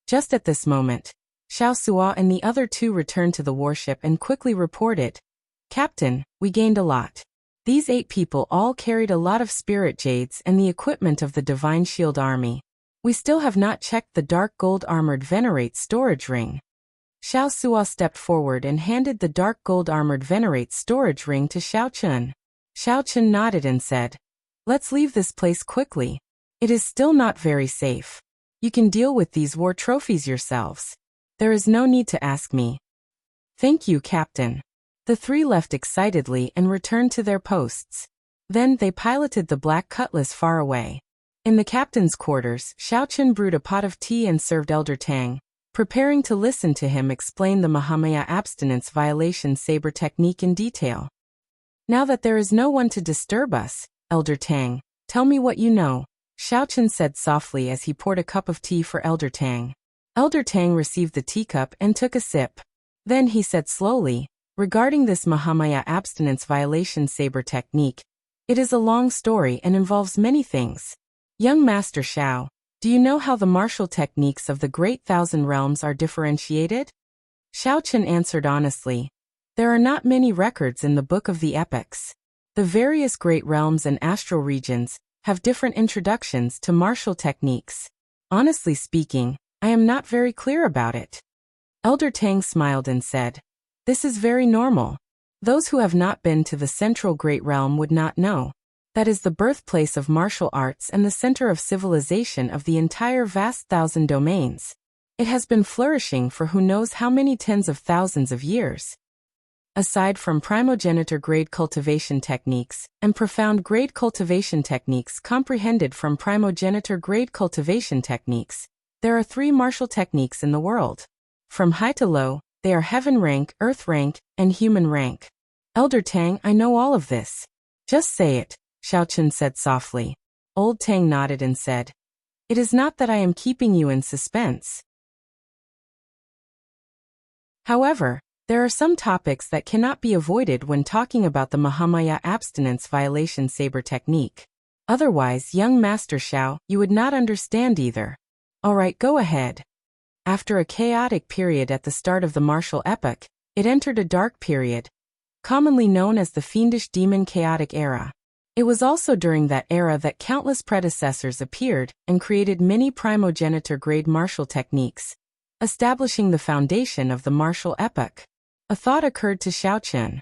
Just at this moment, Xiao Sua and the other two returned to the warship and quickly reported, "Captain, we gained a lot. These 8 people all carried a lot of spirit jades and the equipment of the Divine Shield Army. We still have not checked the dark gold-armored Venerate storage ring." Xiao Sua stepped forward and handed the dark gold-armored Venerate storage ring to Xiaochen. Xiaochen nodded and said, "Let's leave this place quickly. It is still not very safe. You can deal with these war trophies yourselves. There is no need to ask me." "Thank you, Captain." The 3 left excitedly and returned to their posts. Then they piloted the Black Cutlass far away. In the captain's quarters, Xiaochen brewed a pot of tea and served Elder Tang, preparing to listen to him explain the Mahamaya Abstinence Violation Saber Technique in detail. "Now that there is no one to disturb us, Elder Tang, tell me what you know," Xiaochen said softly as he poured a cup of tea for Elder Tang. Elder Tang received the teacup and took a sip. Then he said slowly, "Regarding this Mahamaya Abstinence Violation Saber Technique, it is a long story and involves many things. Young Master Xiao, do you know how the martial techniques of the Great Thousand Realms are differentiated?" Xiaochen answered honestly, "There are not many records in the Book of the Epics. The various great realms and astral regions have different introductions to martial techniques. Honestly speaking, I am not very clear about it." Elder Tang smiled and said, "This is very normal. Those who have not been to the Central Great Realm would not know. That is the birthplace of martial arts and the center of civilization of the entire vast 1,000 domains. It has been flourishing for who knows how many tens of thousands of years. Aside from primogenitor-grade cultivation techniques and profound-grade cultivation techniques comprehended from primogenitor-grade cultivation techniques, there are 3 martial techniques in the world. From high to low, they are heaven rank, earth rank, and human rank. Elder Tang, I know all of this. Just say it, Xiaochen said softly. Old Tang nodded and said, "It is not that I am keeping you in suspense. However, there are some topics that cannot be avoided when talking about the Mahamaya abstinence violation saber technique. Otherwise, young Master Xiao, you would not understand either." Alright, go ahead. After a chaotic period at the start of the martial epoch, it entered a dark period, commonly known as the fiendish demon chaotic era. It was also during that era that countless predecessors appeared and created many primogenitor-grade martial techniques, establishing the foundation of the martial epoch. A thought occurred to Xiaochen.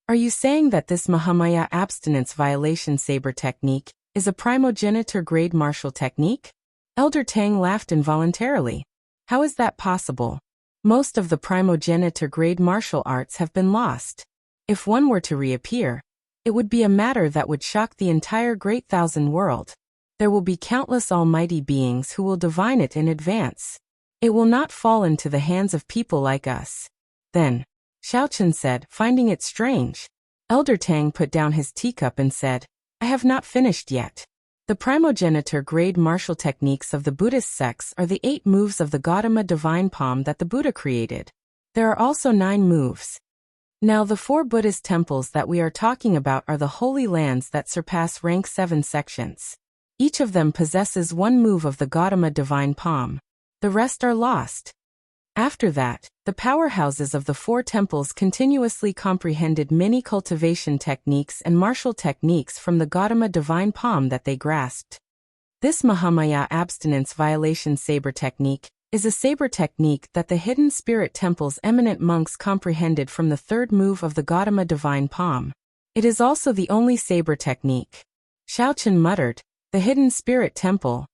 Are you saying that this Mahamaya abstinence violation saber technique is a primogenitor-grade martial technique? Elder Tang laughed involuntarily. How is that possible? Most of the primogenitor-grade martial arts have been lost. If one were to reappear, it would be a matter that would shock the entire Great Thousand World. There will be countless almighty beings who will divine it in advance. It will not fall into the hands of people like us. Then, Xiaochen said, finding it strange. Elder Tang put down his teacup and said, I have not finished yet. The primogenitor-grade martial techniques of the Buddhist sects are the 8 moves of the Gautama divine palm that the Buddha created. There are also 9 moves. Now the 4 Buddhist temples that we are talking about are the holy lands that surpass rank 7 sections. Each of them possesses 1 move of the Gautama divine palm. The rest are lost. After that, the powerhouses of the 4 temples continuously comprehended many cultivation techniques and martial techniques from the Gautama divine palm that they grasped. This Mahamaya abstinence violation saber technique is a saber technique that the hidden spirit temple's eminent monks comprehended from the 3rd move of the Gautama divine palm. It is also the only saber technique. Xiaochen muttered, the hidden spirit temple.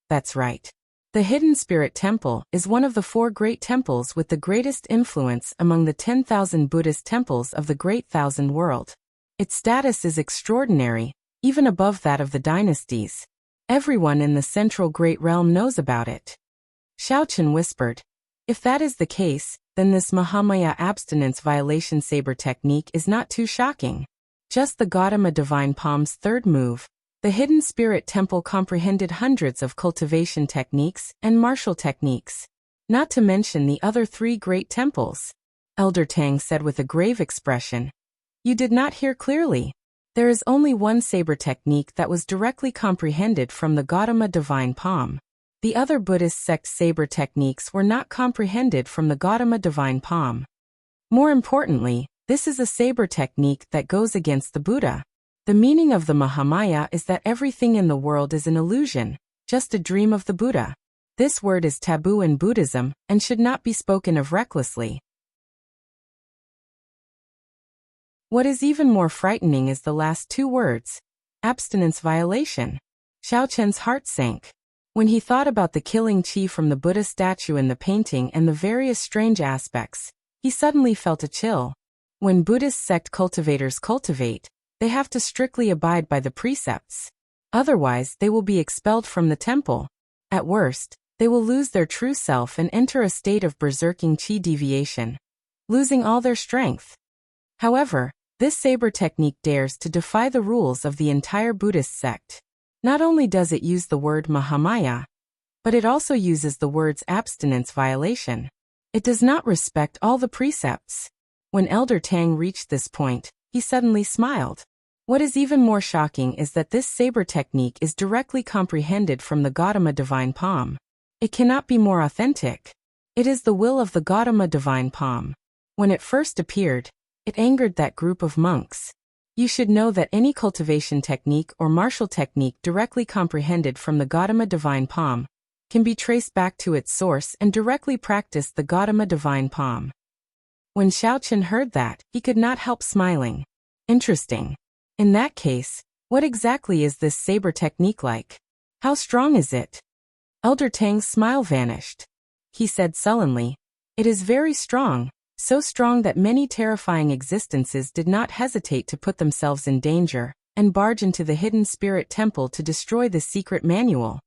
That's right. The Hidden Spirit Temple is one of the 4 great temples with the greatest influence among the 10,000 Buddhist temples of the Great Thousand World. Its status is extraordinary, even above that of the dynasties. Everyone in the Central Great Realm knows about it. Xiaochen whispered, if that is the case, then this Mahamaya abstinence violation saber technique is not too shocking. Just the Gautama divine palm's 3rd move. The Hidden Spirit Temple comprehended hundreds of cultivation techniques and martial techniques, not to mention the other 3 great temples. Elder Tang said with a grave expression. You did not hear clearly. There is only one saber technique that was directly comprehended from the Gautama divine palm. The other Buddhist sect saber techniques were not comprehended from the Gautama divine palm. More importantly, this is a saber technique that goes against the Buddha. The meaning of the Mahamaya is that everything in the world is an illusion, just a dream of the Buddha. This word is taboo in Buddhism and should not be spoken of recklessly. What is even more frightening is the last 2 words, abstinence violation. Xiaochen's heart sank. When he thought about the killing chi from the Buddha statue in the painting and the various strange aspects, he suddenly felt a chill. When Buddhist sect cultivators cultivate, they have to strictly abide by the precepts. Otherwise, they will be expelled from the temple. At worst, they will lose their true self and enter a state of berserking chi deviation, losing all their strength. However, this saber technique dares to defy the rules of the entire Buddhist sect. Not only does it use the word Mahamaya, but it also uses the words abstinence violation. It does not respect all the precepts. When Elder Tang reached this point, he suddenly smiled. What is even more shocking is that this saber technique is directly comprehended from the Gautama divine palm. It cannot be more authentic. It is the will of the Gautama divine palm. When it first appeared, it angered that group of monks. You should know that any cultivation technique or martial technique directly comprehended from the Gautama divine palm can be traced back to its source and directly practice the Gautama divine palm. When Xiaochen heard that, he could not help smiling. Interesting. In that case, what exactly is this saber technique like? How strong is it? Elder Tang's smile vanished. He said sullenly, "It is very strong, so strong that many terrifying existences did not hesitate to put themselves in danger and barge into the hidden spirit temple to destroy the secret manual."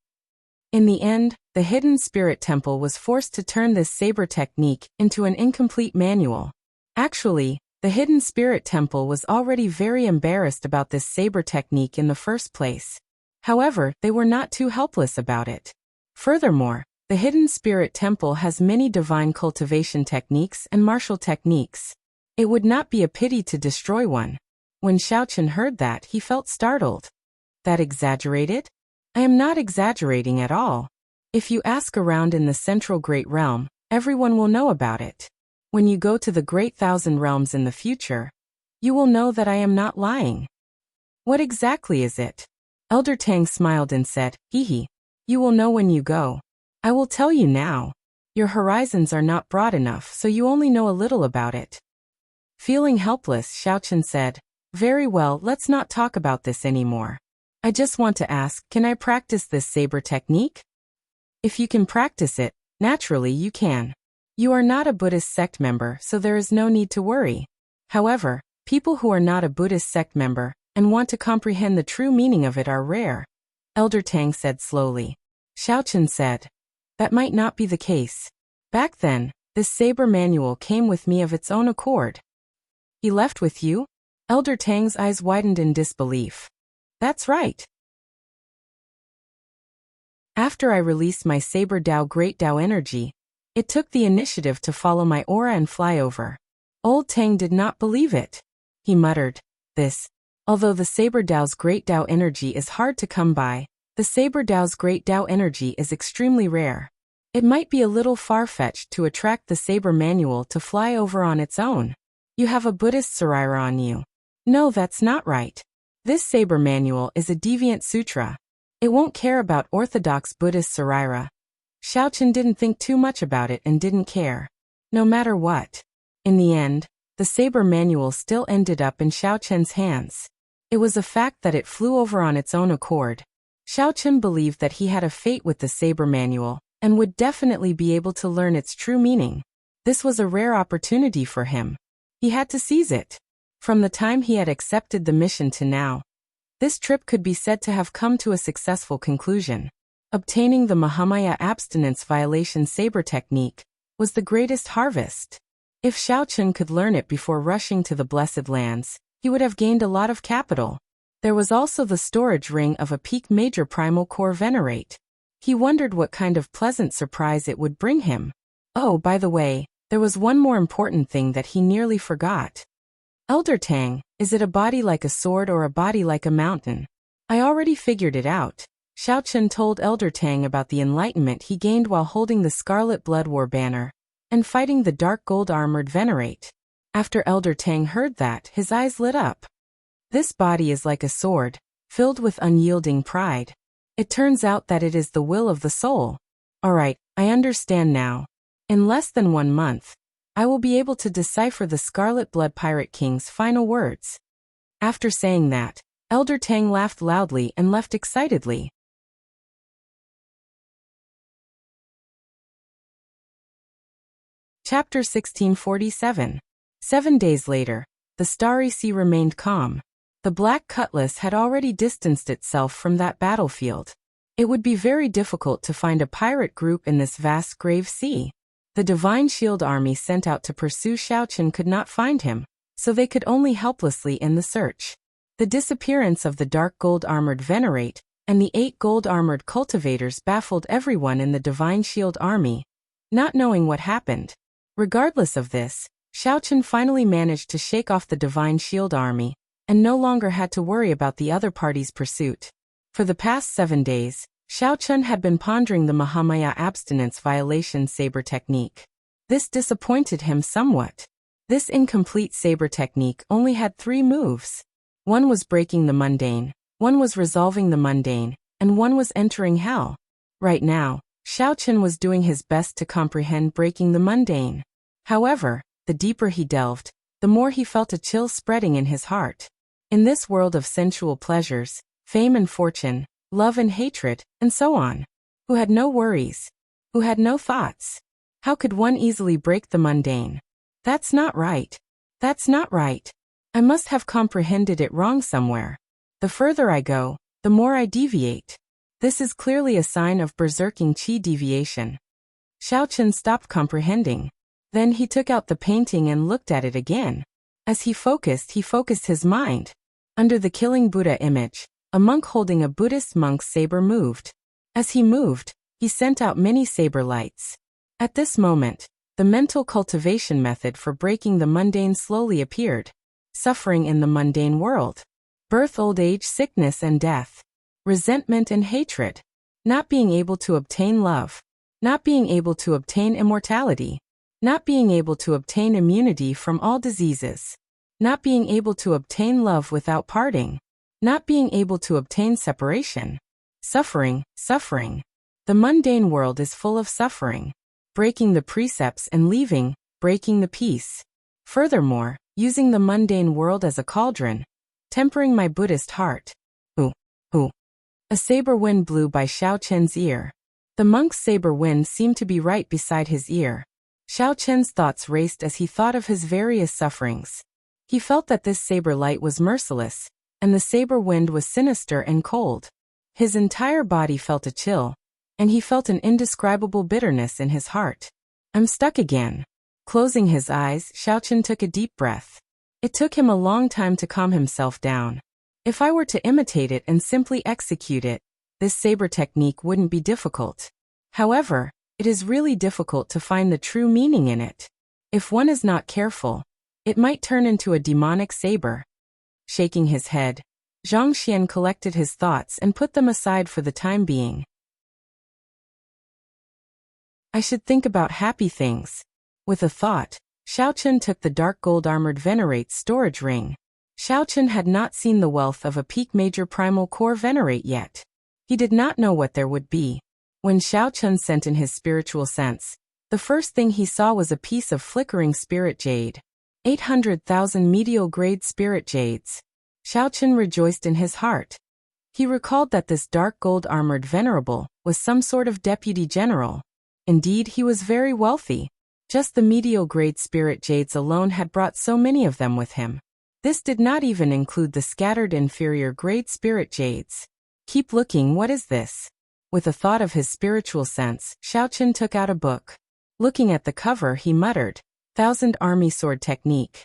In the end, the hidden spirit temple was forced to turn this saber technique into an incomplete manual. Actually, the hidden spirit temple was already very embarrassed about this saber technique in the first place. However, they were not too helpless about it. Furthermore, the hidden spirit temple has many divine cultivation techniques and martial techniques. It would not be a pity to destroy one. When Xiaochen heard that, he felt startled. That exaggerated? I am not exaggerating at all. If you ask around in the central Great Realm, everyone will know about it. When you go to the Great Thousand Realms in the future, you will know that I am not lying. What exactly is it? Elder Tang smiled and said, "Hee. You will know when you go. I will tell you now. Your horizons are not broad enough, so you only know a little about it." Feeling helpless, Xiaochen said, "Very well, let's not talk about this anymore. I just want to ask, can I practice this saber technique?" If you can practice it, naturally you can. You are not a Buddhist sect member, so there is no need to worry. However, people who are not a Buddhist sect member and want to comprehend the true meaning of it are rare. Elder Tang said slowly. Xiaochen said, "That might not be the case. Back then, this saber manual came with me of its own accord." "He left with you?" Elder Tang's eyes widened in disbelief. "That's right. After I released my Saber Dao Great Dao energy, it took the initiative to follow my aura and fly over." Old Tang did not believe it. He muttered, Although the Saber Dao's Great Dao energy is hard to come by, the Saber Dao's Great Dao energy is extremely rare. It might be a little far-fetched to attract the Saber manual to fly over on its own. You have a Buddhist Sarira on you." "No, that's not right. This Saber manual is a deviant sutra. It won't care about orthodox Buddhist Sarira." Xiaochen didn't think too much about it and didn't care. No matter what. In the end, the Saber manual still ended up in Xiaochen's hands. It was a fact that it flew over on its own accord. Xiaochen believed that he had a fate with the Saber manual and would definitely be able to learn its true meaning. This was a rare opportunity for him. He had to seize it. From the time he had accepted the mission to now, this trip could be said to have come to a successful conclusion. Obtaining the Mahamaya abstinence violation saber technique was the greatest harvest. If Xiaochen could learn it before rushing to the Blessed Lands, he would have gained a lot of capital. There was also the storage ring of a peak major primal core venerate. He wondered what kind of pleasant surprise it would bring him. Oh, by the way, there was one more important thing that he nearly forgot. "Elder Tang, is it a body like a sword or a body like a mountain?" "I already figured it out." Xiaochen told Elder Tang about the enlightenment he gained while holding the Scarlet Blood War banner and fighting the dark gold-armored venerate. After Elder Tang heard that, his eyes lit up. "This body is like a sword, filled with unyielding pride. It turns out that it is the will of the soul." "Alright, I understand now. In less than 1 month, I will be able to decipher the Scarlet Blood Pirate King's final words." After saying that, Elder Tang laughed loudly and left excitedly. Chapter 1647. 7 days later, the Starry Sea remained calm. The Black Cutlass had already distanced itself from that battlefield. It would be very difficult to find a pirate group in this vast grave sea. The Divine Shield Army sent out to pursue Xiaochen could not find him, so they could only helplessly end the search. The disappearance of the dark gold-armored venerate and the 8 gold-armored cultivators baffled everyone in the Divine Shield Army, not knowing what happened. Regardless of this, Xiaochen finally managed to shake off the Divine Shield Army and no longer had to worry about the other party's pursuit. For the past 7 days, Xiaochen had been pondering the Mahamaya abstinence violation saber technique. This disappointed him somewhat. This incomplete saber technique only had 3 moves. One was breaking the mundane, one was resolving the mundane, and one was entering hell. Right now, Xiaochen was doing his best to comprehend breaking the mundane. However, the deeper he delved, the more he felt a chill spreading in his heart. In this world of sensual pleasures, fame and fortune, love and hatred, and so on, who had no worries, who had no thoughts, how could one easily break the mundane? That's not right. That's not right. I must have comprehended it wrong somewhere. The further I go, the more I deviate. This is clearly a sign of berserking chi deviation. Xiaochen stopped comprehending. Then he took out the painting and looked at it again. As he focused his mind. Under the killing Buddha image, a monk holding a Buddhist monk's saber moved. As he moved, he sent out many saber lights. At this moment, the mental cultivation method for breaking the mundane slowly appeared. Suffering in the mundane world. Birth, old age, sickness and death. Resentment and hatred. Not being able to obtain love. Not being able to obtain immortality. Not being able to obtain immunity from all diseases. Not being able to obtain love without parting. Not being able to obtain separation. Suffering, suffering. The mundane world is full of suffering. Breaking the precepts and leaving, breaking the peace. Furthermore, using the mundane world as a cauldron. Tempering my Buddhist heart. Ooh. A saber wind blew by Xiaochen's ear. The monk's saber wind seemed to be right beside his ear. Xiaochen's thoughts raced as he thought of his various sufferings. He felt that this saber light was merciless, and the saber wind was sinister and cold. His entire body felt a chill, and he felt an indescribable bitterness in his heart. I'm stuck again. Closing his eyes, Xiaochen took a deep breath. It took him a long time to calm himself down. If I were to imitate it and simply execute it, this saber technique wouldn't be difficult. However, it is really difficult to find the true meaning in it. If one is not careful, it might turn into a demonic saber. Shaking his head, Zhang Xian collected his thoughts and put them aside for the time being. I should think about happy things. With a thought, Xiaochen took the dark gold-armored Venerate's storage ring. Xiaochen had not seen the wealth of a peak major primal core Venerate yet. He did not know what there would be. When Xiaochen sent in his spiritual sense, the first thing he saw was a piece of flickering spirit jade. 800,000 medial-grade spirit jades. Xiaochen rejoiced in his heart. He recalled that this dark gold-armored venerable was some sort of deputy general. Indeed, he was very wealthy. Just the medial-grade spirit jades alone had brought so many of them with him. This did not even include the scattered inferior-grade spirit jades. Keep looking, what is this? With a thought of his spiritual sense, Xiaochen took out a book. Looking at the cover, he muttered, 1000 Army Sword Technique.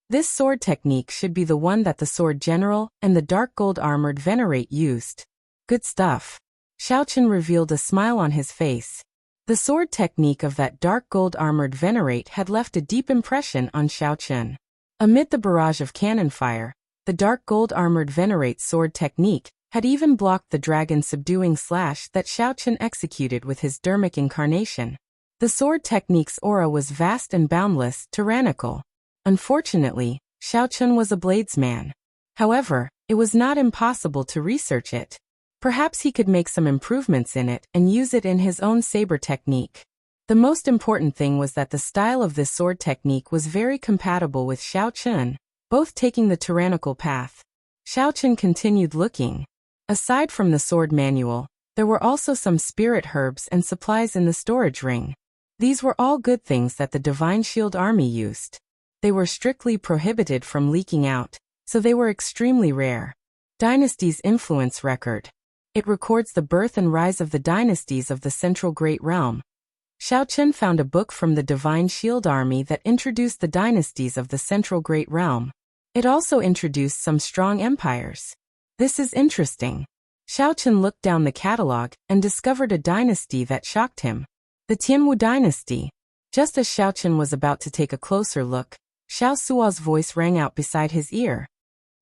This sword technique should be the one that the Sword General and the dark gold-armored Venerate used. Good stuff. Xiaochen revealed a smile on his face. The sword technique of that dark gold-armored Venerate had left a deep impression on Xiaochen. Amid the barrage of cannon fire, the dark gold-armored Venerate's sword technique had even blocked the dragon-subduing slash that Xiaochen executed with his dermic incarnation. The sword technique's aura was vast and boundless, tyrannical. Unfortunately, Xiaochen was a bladesman. However, it was not impossible to research it. Perhaps he could make some improvements in it and use it in his own saber technique. The most important thing was that the style of this sword technique was very compatible with Xiaochen, both taking the tyrannical path. Xiaochen continued looking. Aside from the sword manual, there were also some spirit herbs and supplies in the storage ring. These were all good things that the Divine Shield Army used. They were strictly prohibited from leaking out, so they were extremely rare. Dynasty's Influence Record. It records the birth and rise of the dynasties of the Central Great Realm. Xiaochen found a book from the Divine Shield Army that introduced the dynasties of the Central Great Realm. It also introduced some strong empires. This is interesting. Xiaochen looked down the catalog and discovered a dynasty that shocked him. The Tianwu dynasty. Just as Xiaochen was about to take a closer look, Xiao Suo's voice rang out beside his ear.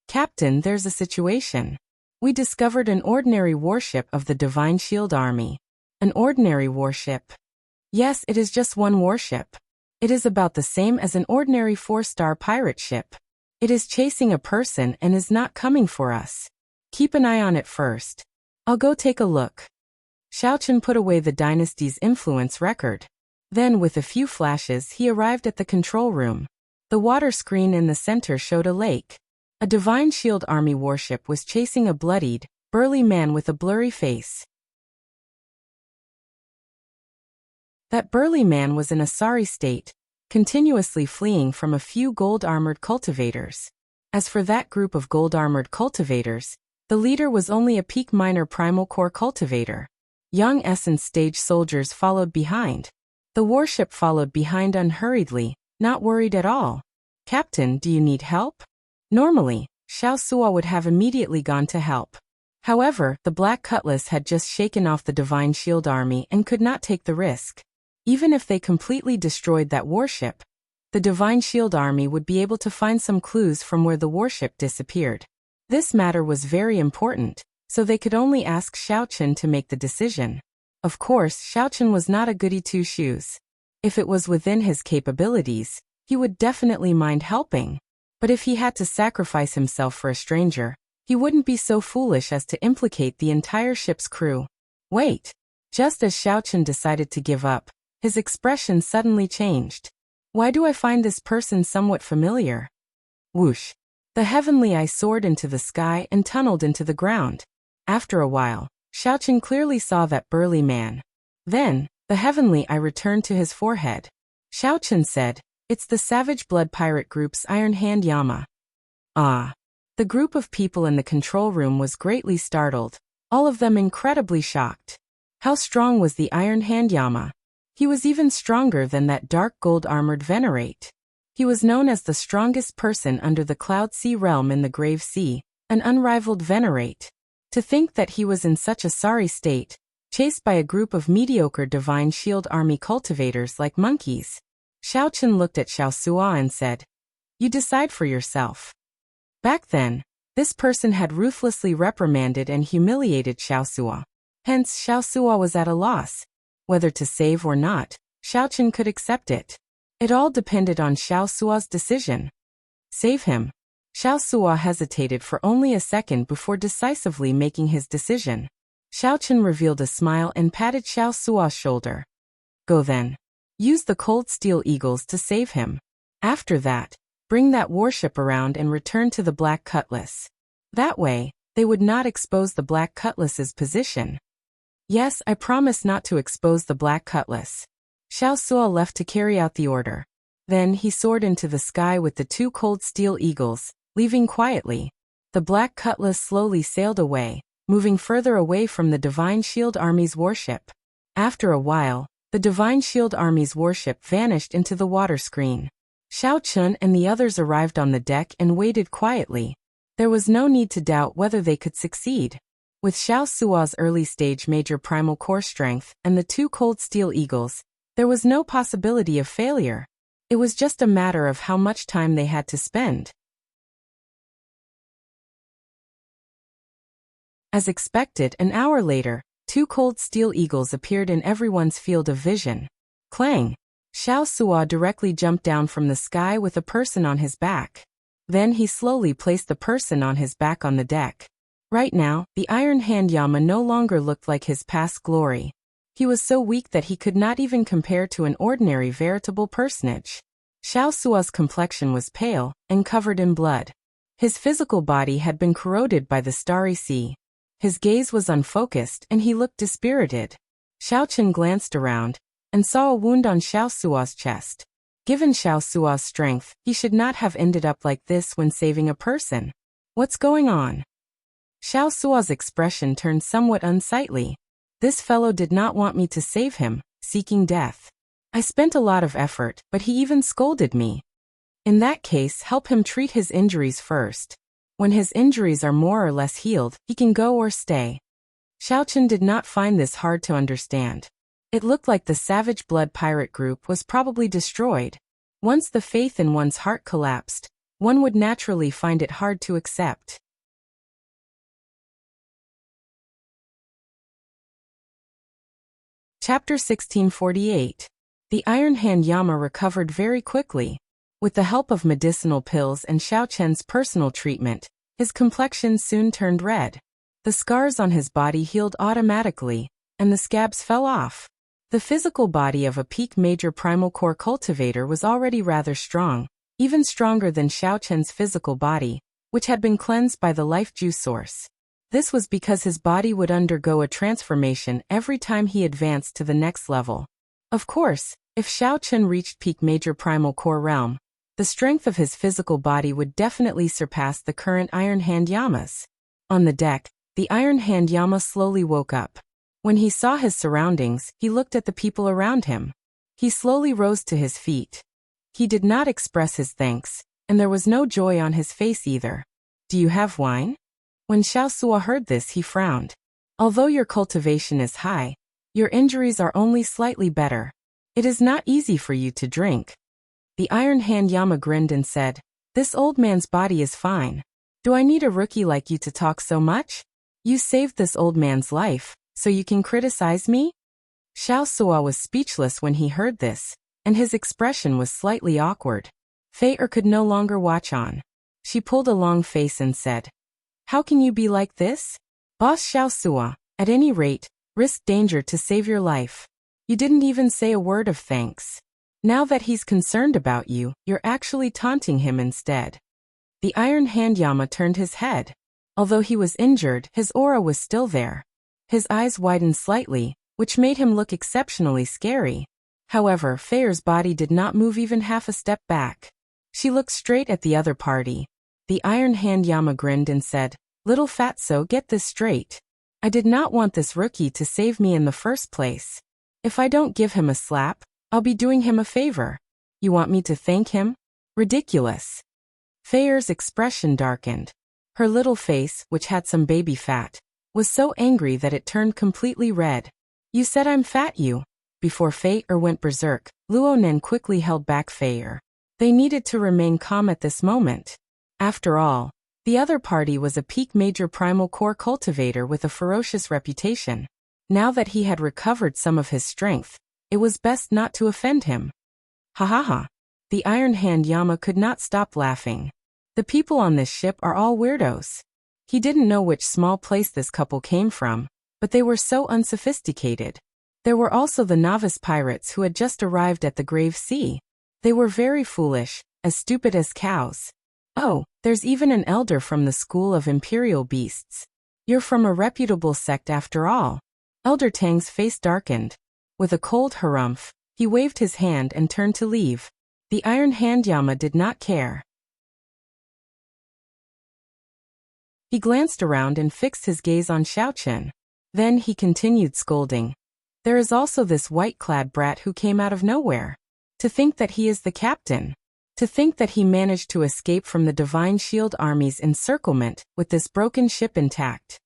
Captain, there's a situation. We discovered an ordinary warship of the Divine Shield Army. An ordinary warship. Yes, it is just one warship. It is about the same as an ordinary 4-star pirate ship. It is chasing a person and is not coming for us. Keep an eye on it first. I'll go take a look. Xiaochen put away the dynasty's influence record. Then with a few flashes he arrived at the control room. The water screen in the center showed a lake. A Divine Shield Army warship was chasing a bloodied, burly man with a blurry face. That burly man was in a sorry state, continuously fleeing from a few gold-armored cultivators. As for that group of gold-armored cultivators, the leader was only a peak minor primal core cultivator. Young Essence stage soldiers followed behind. The warship followed behind unhurriedly, not worried at all. "Captain, do you need help?" Normally, Xiao Suo would have immediately gone to help. However, the Black Cutlass had just shaken off the Divine Shield Army and could not take the risk. Even if they completely destroyed that warship, the Divine Shield Army would be able to find some clues from where the warship disappeared. This matter was very important, so they could only ask Xiaochen to make the decision. Of course, Xiaochen was not a goody two-shoes. If it was within his capabilities, he would definitely mind helping. But if he had to sacrifice himself for a stranger, he wouldn't be so foolish as to implicate the entire ship's crew. Wait! Just as Xiaochen decided to give up, his expression suddenly changed. "Why do I find this person somewhat familiar?" Whoosh! The heavenly eye soared into the sky and tunneled into the ground. After a while, Xiaochen clearly saw that burly man. Then, the heavenly eye returned to his forehead. Xiaochen said, "It's the Savage Blood Pirate Group's Iron Hand Yama." Ah! The group of people in the control room was greatly startled, all of them incredibly shocked. How strong was the Iron Hand Yama? He was even stronger than that dark gold-armored Venerate. He was known as the strongest person under the Cloud Sea realm in the Grave Sea, an unrivaled Venerate. To think that he was in such a sorry state, chased by a group of mediocre Divine Shield Army cultivators like monkeys. Xiaochen looked at Xiao Suo and said, "You decide for yourself." Back then, this person had ruthlessly reprimanded and humiliated Xiao Suo. Hence, Xiao Suo was at a loss. Whether to save or not, Xiaochen could accept it. It all depended on Xiao Suo's decision. Save him. Xiao Suo hesitated for only a second before decisively making his decision. Xiaochen revealed a smile and patted Xiao Suo's shoulder. "Go then. Use the Cold Steel Eagles to save him. After that, bring that warship around and return to the Black Cutlass. That way, they would not expose the Black Cutlass's position." "Yes, I promise not to expose the Black Cutlass." Xiao Suo left to carry out the order. Then he soared into the sky with the 2 Cold Steel Eagles, leaving quietly. The Black Cutlass slowly sailed away, moving further away from the Divine Shield Army's warship. After a while, the Divine Shield Army's warship vanished into the water screen. Xiaochen and the others arrived on the deck and waited quietly. There was no need to doubt whether they could succeed. With Xiao Suo's early-stage major primal core strength and the 2 Cold Steel Eagles, there was no possibility of failure. It was just a matter of how much time they had to spend. As expected, an hour later, 2 Cold Steel Eagles appeared in everyone's field of vision. Clang! Xiao Suo directly jumped down from the sky with a person on his back. Then he slowly placed the person on his back on the deck. Right now, the Iron Hand Yama no longer looked like his past glory. He was so weak that he could not even compare to an ordinary veritable personage. Xiao Suo's complexion was pale and covered in blood. His physical body had been corroded by the starry sea. His gaze was unfocused and he looked dispirited. Xiaochen glanced around and saw a wound on Xiao Suo's chest. Given Xiao Suo's strength, he should not have ended up like this when saving a person. What's going on? Xiao Suo's expression turned somewhat unsightly. This fellow did not want me to save him, seeking death. I spent a lot of effort, but he even scolded me. In that case, help him treat his injuries first. When his injuries are more or less healed, he can go or stay. Xiaochen did not find this hard to understand. It looked like the Savage Blood Pirate Group was probably destroyed. Once the faith in one's heart collapsed, one would naturally find it hard to accept. Chapter 1648. The Iron Hand Yama recovered very quickly. With the help of medicinal pills and Xiaochen's personal treatment, his complexion soon turned red. The scars on his body healed automatically, and the scabs fell off. The physical body of a peak major primal core cultivator was already rather strong, even stronger than Xiao Chen's physical body, which had been cleansed by the life juice source. This was because his body would undergo a transformation every time he advanced to the next level. Of course, if Xiao Chen reached peak major primal core realm, the strength of his physical body would definitely surpass the current Iron Hand Yama's. On the deck, the Iron Hand Yama slowly woke up. When he saw his surroundings, he looked at the people around him. He slowly rose to his feet. He did not express his thanks, and there was no joy on his face either. Do you have wine? When Xiao Sua heard this, he frowned. Although your cultivation is high, your injuries are only slightly better. It is not easy for you to drink. The Iron Hand Yama grinned and said, "This old man's body is fine. Do I need a rookie like you to talk so much? You saved this old man's life, so you can criticize me?" Xiao Sua was speechless when he heard this, and his expression was slightly awkward. Fei could no longer watch on. She pulled a long face and said, "How can you be like this? Boss Xiao Sua, at any rate, risk danger to save your life. You didn't even say a word of thanks. Now that he's concerned about you, you're actually taunting him instead." The Iron Hand Yama turned his head. Although he was injured, his aura was still there. His eyes widened slightly, which made him look exceptionally scary. However, Fei's body did not move even half a step back. She looked straight at the other party. The Iron Hand Yama grinned and said, "Little fatso, get this straight. I did not want this rookie to save me in the first place. If I don't give him a slap, I'll be doing him a favor. You want me to thank him? Ridiculous." Fei's expression darkened. Her little face, which had some baby fat, was so angry that it turned completely red. "You said I'm fat, you." Before Fei went berserk, Luo Nen quickly held back Fei. They needed to remain calm at this moment. After all, the other party was a peak major primal core cultivator with a ferocious reputation. Now that he had recovered some of his strength, it was best not to offend him. Ha ha ha. The Iron Hand Yama could not stop laughing. The people on this ship are all weirdos. He didn't know which small place this couple came from, but they were so unsophisticated. There were also the novice pirates who had just arrived at the Grave Sea. They were very foolish, as stupid as cows. Oh, there's even an elder from the school of imperial beasts. You're from a reputable sect after all. Elder Tang's face darkened. With a cold harumph, he waved his hand and turned to leave. The Iron Hand Yama did not care. He glanced around and fixed his gaze on Xiao Chen. Then he continued scolding. "There is also this white-clad brat who came out of nowhere. To think that he is the captain. To think that he managed to escape from the Divine Shield Army's encirclement with this broken ship intact."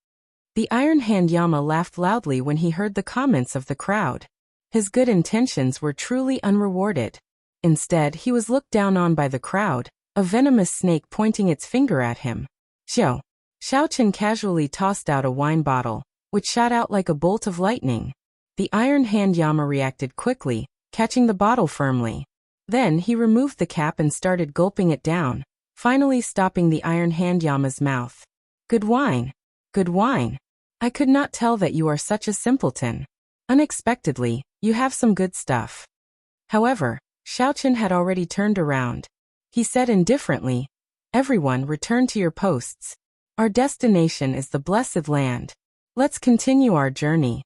The Iron Hand Yama laughed loudly when he heard the comments of the crowd. His good intentions were truly unrewarded. Instead, he was looked down on by the crowd, a venomous snake pointing its finger at him. "Xiao." Xiao Chen casually tossed out a wine bottle, which shot out like a bolt of lightning. The Iron Hand Yama reacted quickly, catching the bottle firmly. Then he removed the cap and started gulping it down, finally stopping the Iron Hand Yama's mouth. "Good wine. Good wine. I could not tell that you are such a simpleton. Unexpectedly, you have some good stuff." However, Xiao Chen had already turned around. He said indifferently, "Everyone return to your posts. Our destination is the Blessed Land. Let's continue our journey."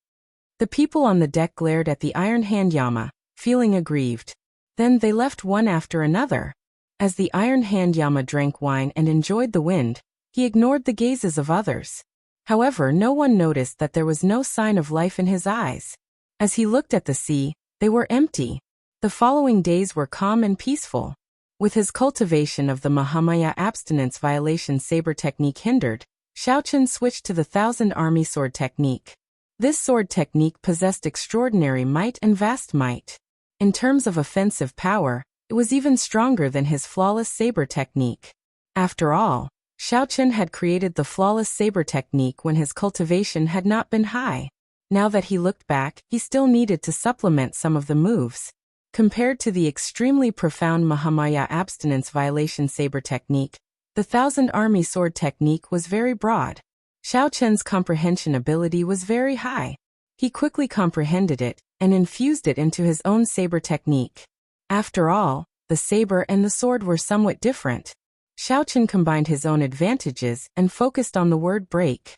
The people on the deck glared at the Iron Hand Yama, feeling aggrieved. Then they left one after another. As the Iron Hand Yama drank wine and enjoyed the wind, he ignored the gazes of others. However, no one noticed that there was no sign of life in his eyes. As he looked at the sea, they were empty. The following days were calm and peaceful. With his cultivation of the Mahamaya abstinence violation saber technique hindered, Xiao Chen switched to the Thousand Army Sword technique. This sword technique possessed extraordinary might and vast might. In terms of offensive power, it was even stronger than his flawless saber technique. After all, Xiao Chen had created the flawless saber technique when his cultivation had not been high. Now that he looked back, he still needed to supplement some of the moves. Compared to the extremely profound Mahamaya abstinence violation saber technique, the Thousand Army Sword technique was very broad. Xiao Chen's comprehension ability was very high. He quickly comprehended it, and infused it into his own saber technique. After all, the saber and the sword were somewhat different. Xiaochen combined his own advantages and focused on the word break.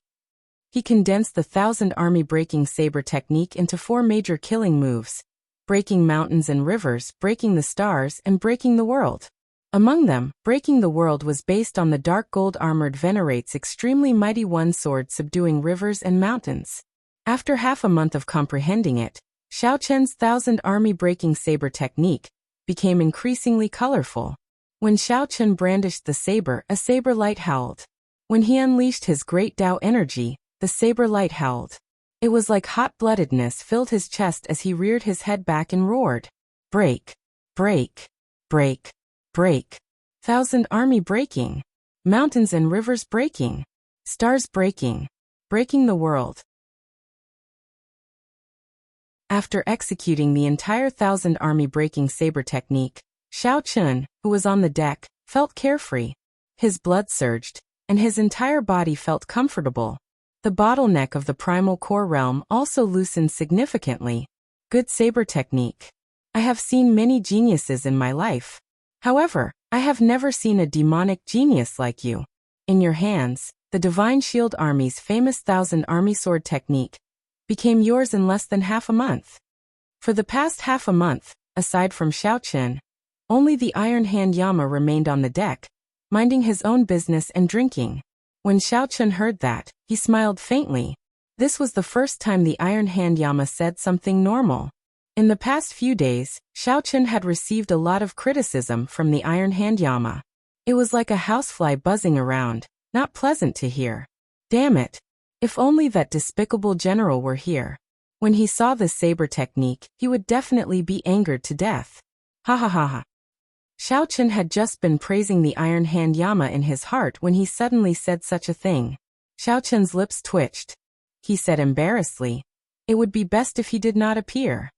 He condensed the 1,000-army breaking saber technique into 4 major killing moves: breaking mountains and rivers, breaking the stars, and breaking the world. Among them, breaking the world was based on the dark gold-armored Venerate's extremely mighty one sword subduing rivers and mountains. After half a month of comprehending it, Xiaochen's 1,000-army breaking saber technique became increasingly colorful. When Xiaochen brandished the saber, a saber light howled. When he unleashed his great Tao energy, the saber light howled. It was like hot-bloodedness filled his chest as he reared his head back and roared. Break, break, break, break. 1,000-army breaking. Mountains and rivers breaking. Stars breaking. Breaking the world. After executing the entire 1,000-army breaking saber technique, Xiaochen, who was on the deck, felt carefree. His blood surged, and his entire body felt comfortable. The bottleneck of the primal core realm also loosened significantly. Good saber technique. I have seen many geniuses in my life. However, I have never seen a demonic genius like you. In your hands, the Divine Shield Army's famous 1,000-army sword technique became yours in less than half a month. For the past half a month, aside from Xiaochen, only the Iron Hand Yama remained on the deck, minding his own business and drinking. When Xiaochen heard that, he smiled faintly. This was the first time the Iron Hand Yama said something normal. In the past few days, Xiaochen had received a lot of criticism from the Iron Hand Yama. It was like a housefly buzzing around, not pleasant to hear. Damn it! If only that despicable general were here. When he saw the saber technique, he would definitely be angered to death. Ha ha ha ha. Xiaochen had just been praising the Iron Hand Yama in his heart when he suddenly said such a thing. Xiaochen's lips twitched. He said embarrassedly, "It would be best if he did not appear."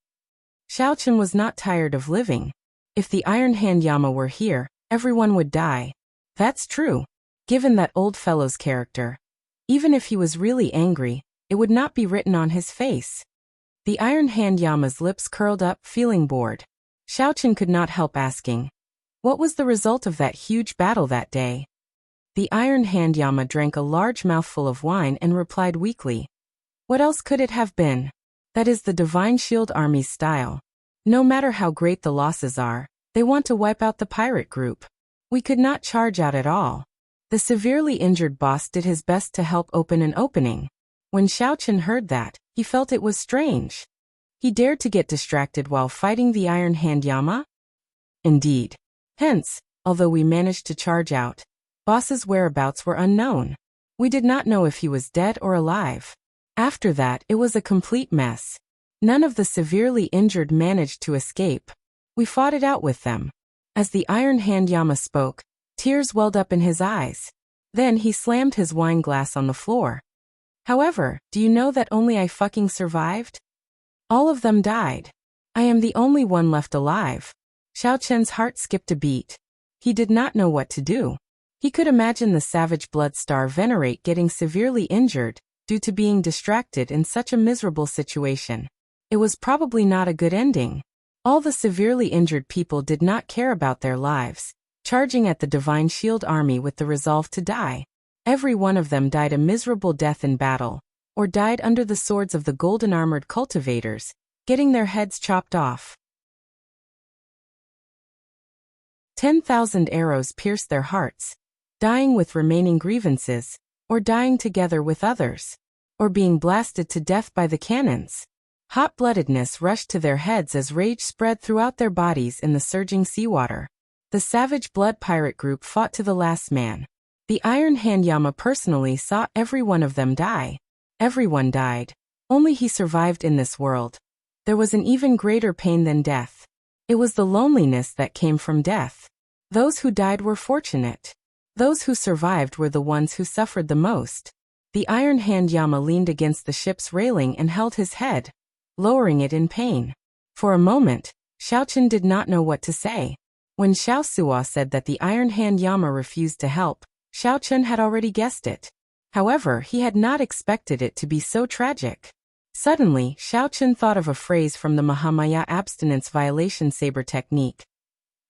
Xiaochen was not tired of living. If the Iron Hand Yama were here, everyone would die. That's true. Given that old fellow's character, even if he was really angry, it would not be written on his face. The Iron Hand Yama's lips curled up, feeling bored. Xiaochen could not help asking, what was the result of that huge battle that day? The Iron Hand Yama drank a large mouthful of wine and replied weakly, "What else could it have been? That is the Divine Shield Army's style. No matter how great the losses are, they want to wipe out the pirate group. We could not charge out at all." The severely injured boss did his best to help open an opening. When Xiaochen heard that, he felt it was strange. He dared to get distracted while fighting the Iron Hand Yama? Indeed. Hence, although we managed to charge out, boss's whereabouts were unknown. We did not know if he was dead or alive. After that, it was a complete mess. None of the severely injured managed to escape. We fought it out with them. As the Iron Hand Yama spoke, tears welled up in his eyes. Then he slammed his wine glass on the floor. However, do you know that only I fucking survived? All of them died. I am the only one left alive. Xiaochen's heart skipped a beat. He did not know what to do. He could imagine the savage blood star Venerate getting severely injured due to being distracted in such a miserable situation. It was probably not a good ending. All the severely injured people did not care about their lives, charging at the Divine Shield Army with the resolve to die. Every one of them died a miserable death in battle, or died under the swords of the golden-armored cultivators, getting their heads chopped off. 10,000 arrows pierced their hearts, dying with remaining grievances, or dying together with others, or being blasted to death by the cannons. Hot-bloodedness rushed to their heads as rage spread throughout their bodies in the surging seawater. The savage blood pirate group fought to the last man. The Iron Hand Yama personally saw every one of them die. Everyone died. Only he survived in this world. There was an even greater pain than death. It was the loneliness that came from death. Those who died were fortunate. Those who survived were the ones who suffered the most. The Iron Hand Yama leaned against the ship's railing and held his head, lowering it in pain. For a moment, Xiaochen did not know what to say. When Xiao Suo said that the Iron Hand Yama refused to help, Xiaochen had already guessed it. However, he had not expected it to be so tragic. Suddenly, Xiaochen thought of a phrase from the Mahamaya abstinence violation saber technique.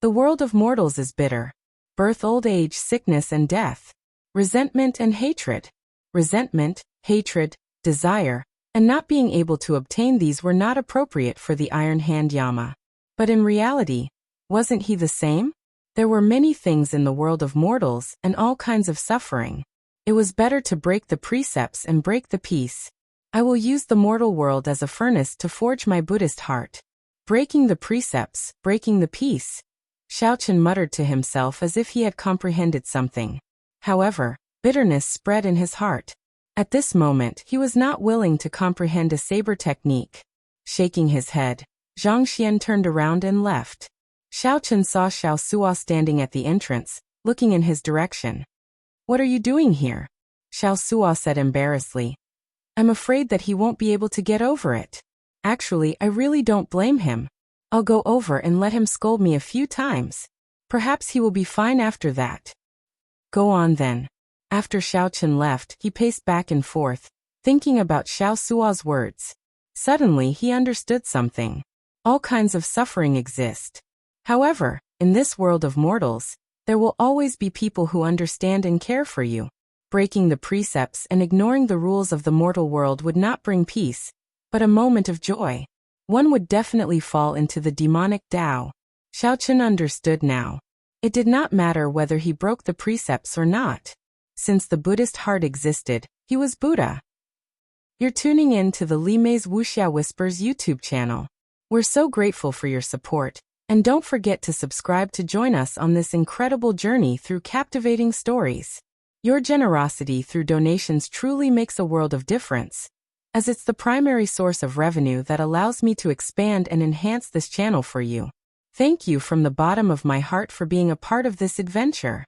The world of mortals is bitter. Birth, old age, sickness and death. Resentment and hatred. Resentment, hatred, desire, and not being able to obtain these were not appropriate for the Iron Hand Yama. But in reality, wasn't he the same? There were many things in the world of mortals and all kinds of suffering. It was better to break the precepts and break the peace. I will use the mortal world as a furnace to forge my Buddhist heart. Breaking the precepts, breaking the peace. Xiaochen muttered to himself as if he had comprehended something. However, bitterness spread in his heart. At this moment, he was not willing to comprehend a saber technique. Shaking his head, Zhang Xian turned around and left. Xiaochen saw Xiao Suo standing at the entrance, looking in his direction. "What are you doing here?" Xiao Suo said embarrassedly. "I'm afraid that he won't be able to get over it. Actually, I really don't blame him. I'll go over and let him scold me a few times. Perhaps he will be fine after that." "Go on then." After Xiaochen left, he paced back and forth, thinking about Xiao Suo's words. Suddenly he understood something. All kinds of suffering exist. However, in this world of mortals, there will always be people who understand and care for you. Breaking the precepts and ignoring the rules of the mortal world would not bring peace, but a moment of joy. One would definitely fall into the demonic Tao. Xiaochen understood now. It did not matter whether he broke the precepts or not. Since the Buddhist heart existed, he was Buddha. You're tuning in to the Li Mei's Wuxia Whispers YouTube channel. We're so grateful for your support, and don't forget to subscribe to join us on this incredible journey through captivating stories. Your generosity through donations truly makes a world of difference, as it's the primary source of revenue that allows me to expand and enhance this channel for you. Thank you from the bottom of my heart for being a part of this adventure.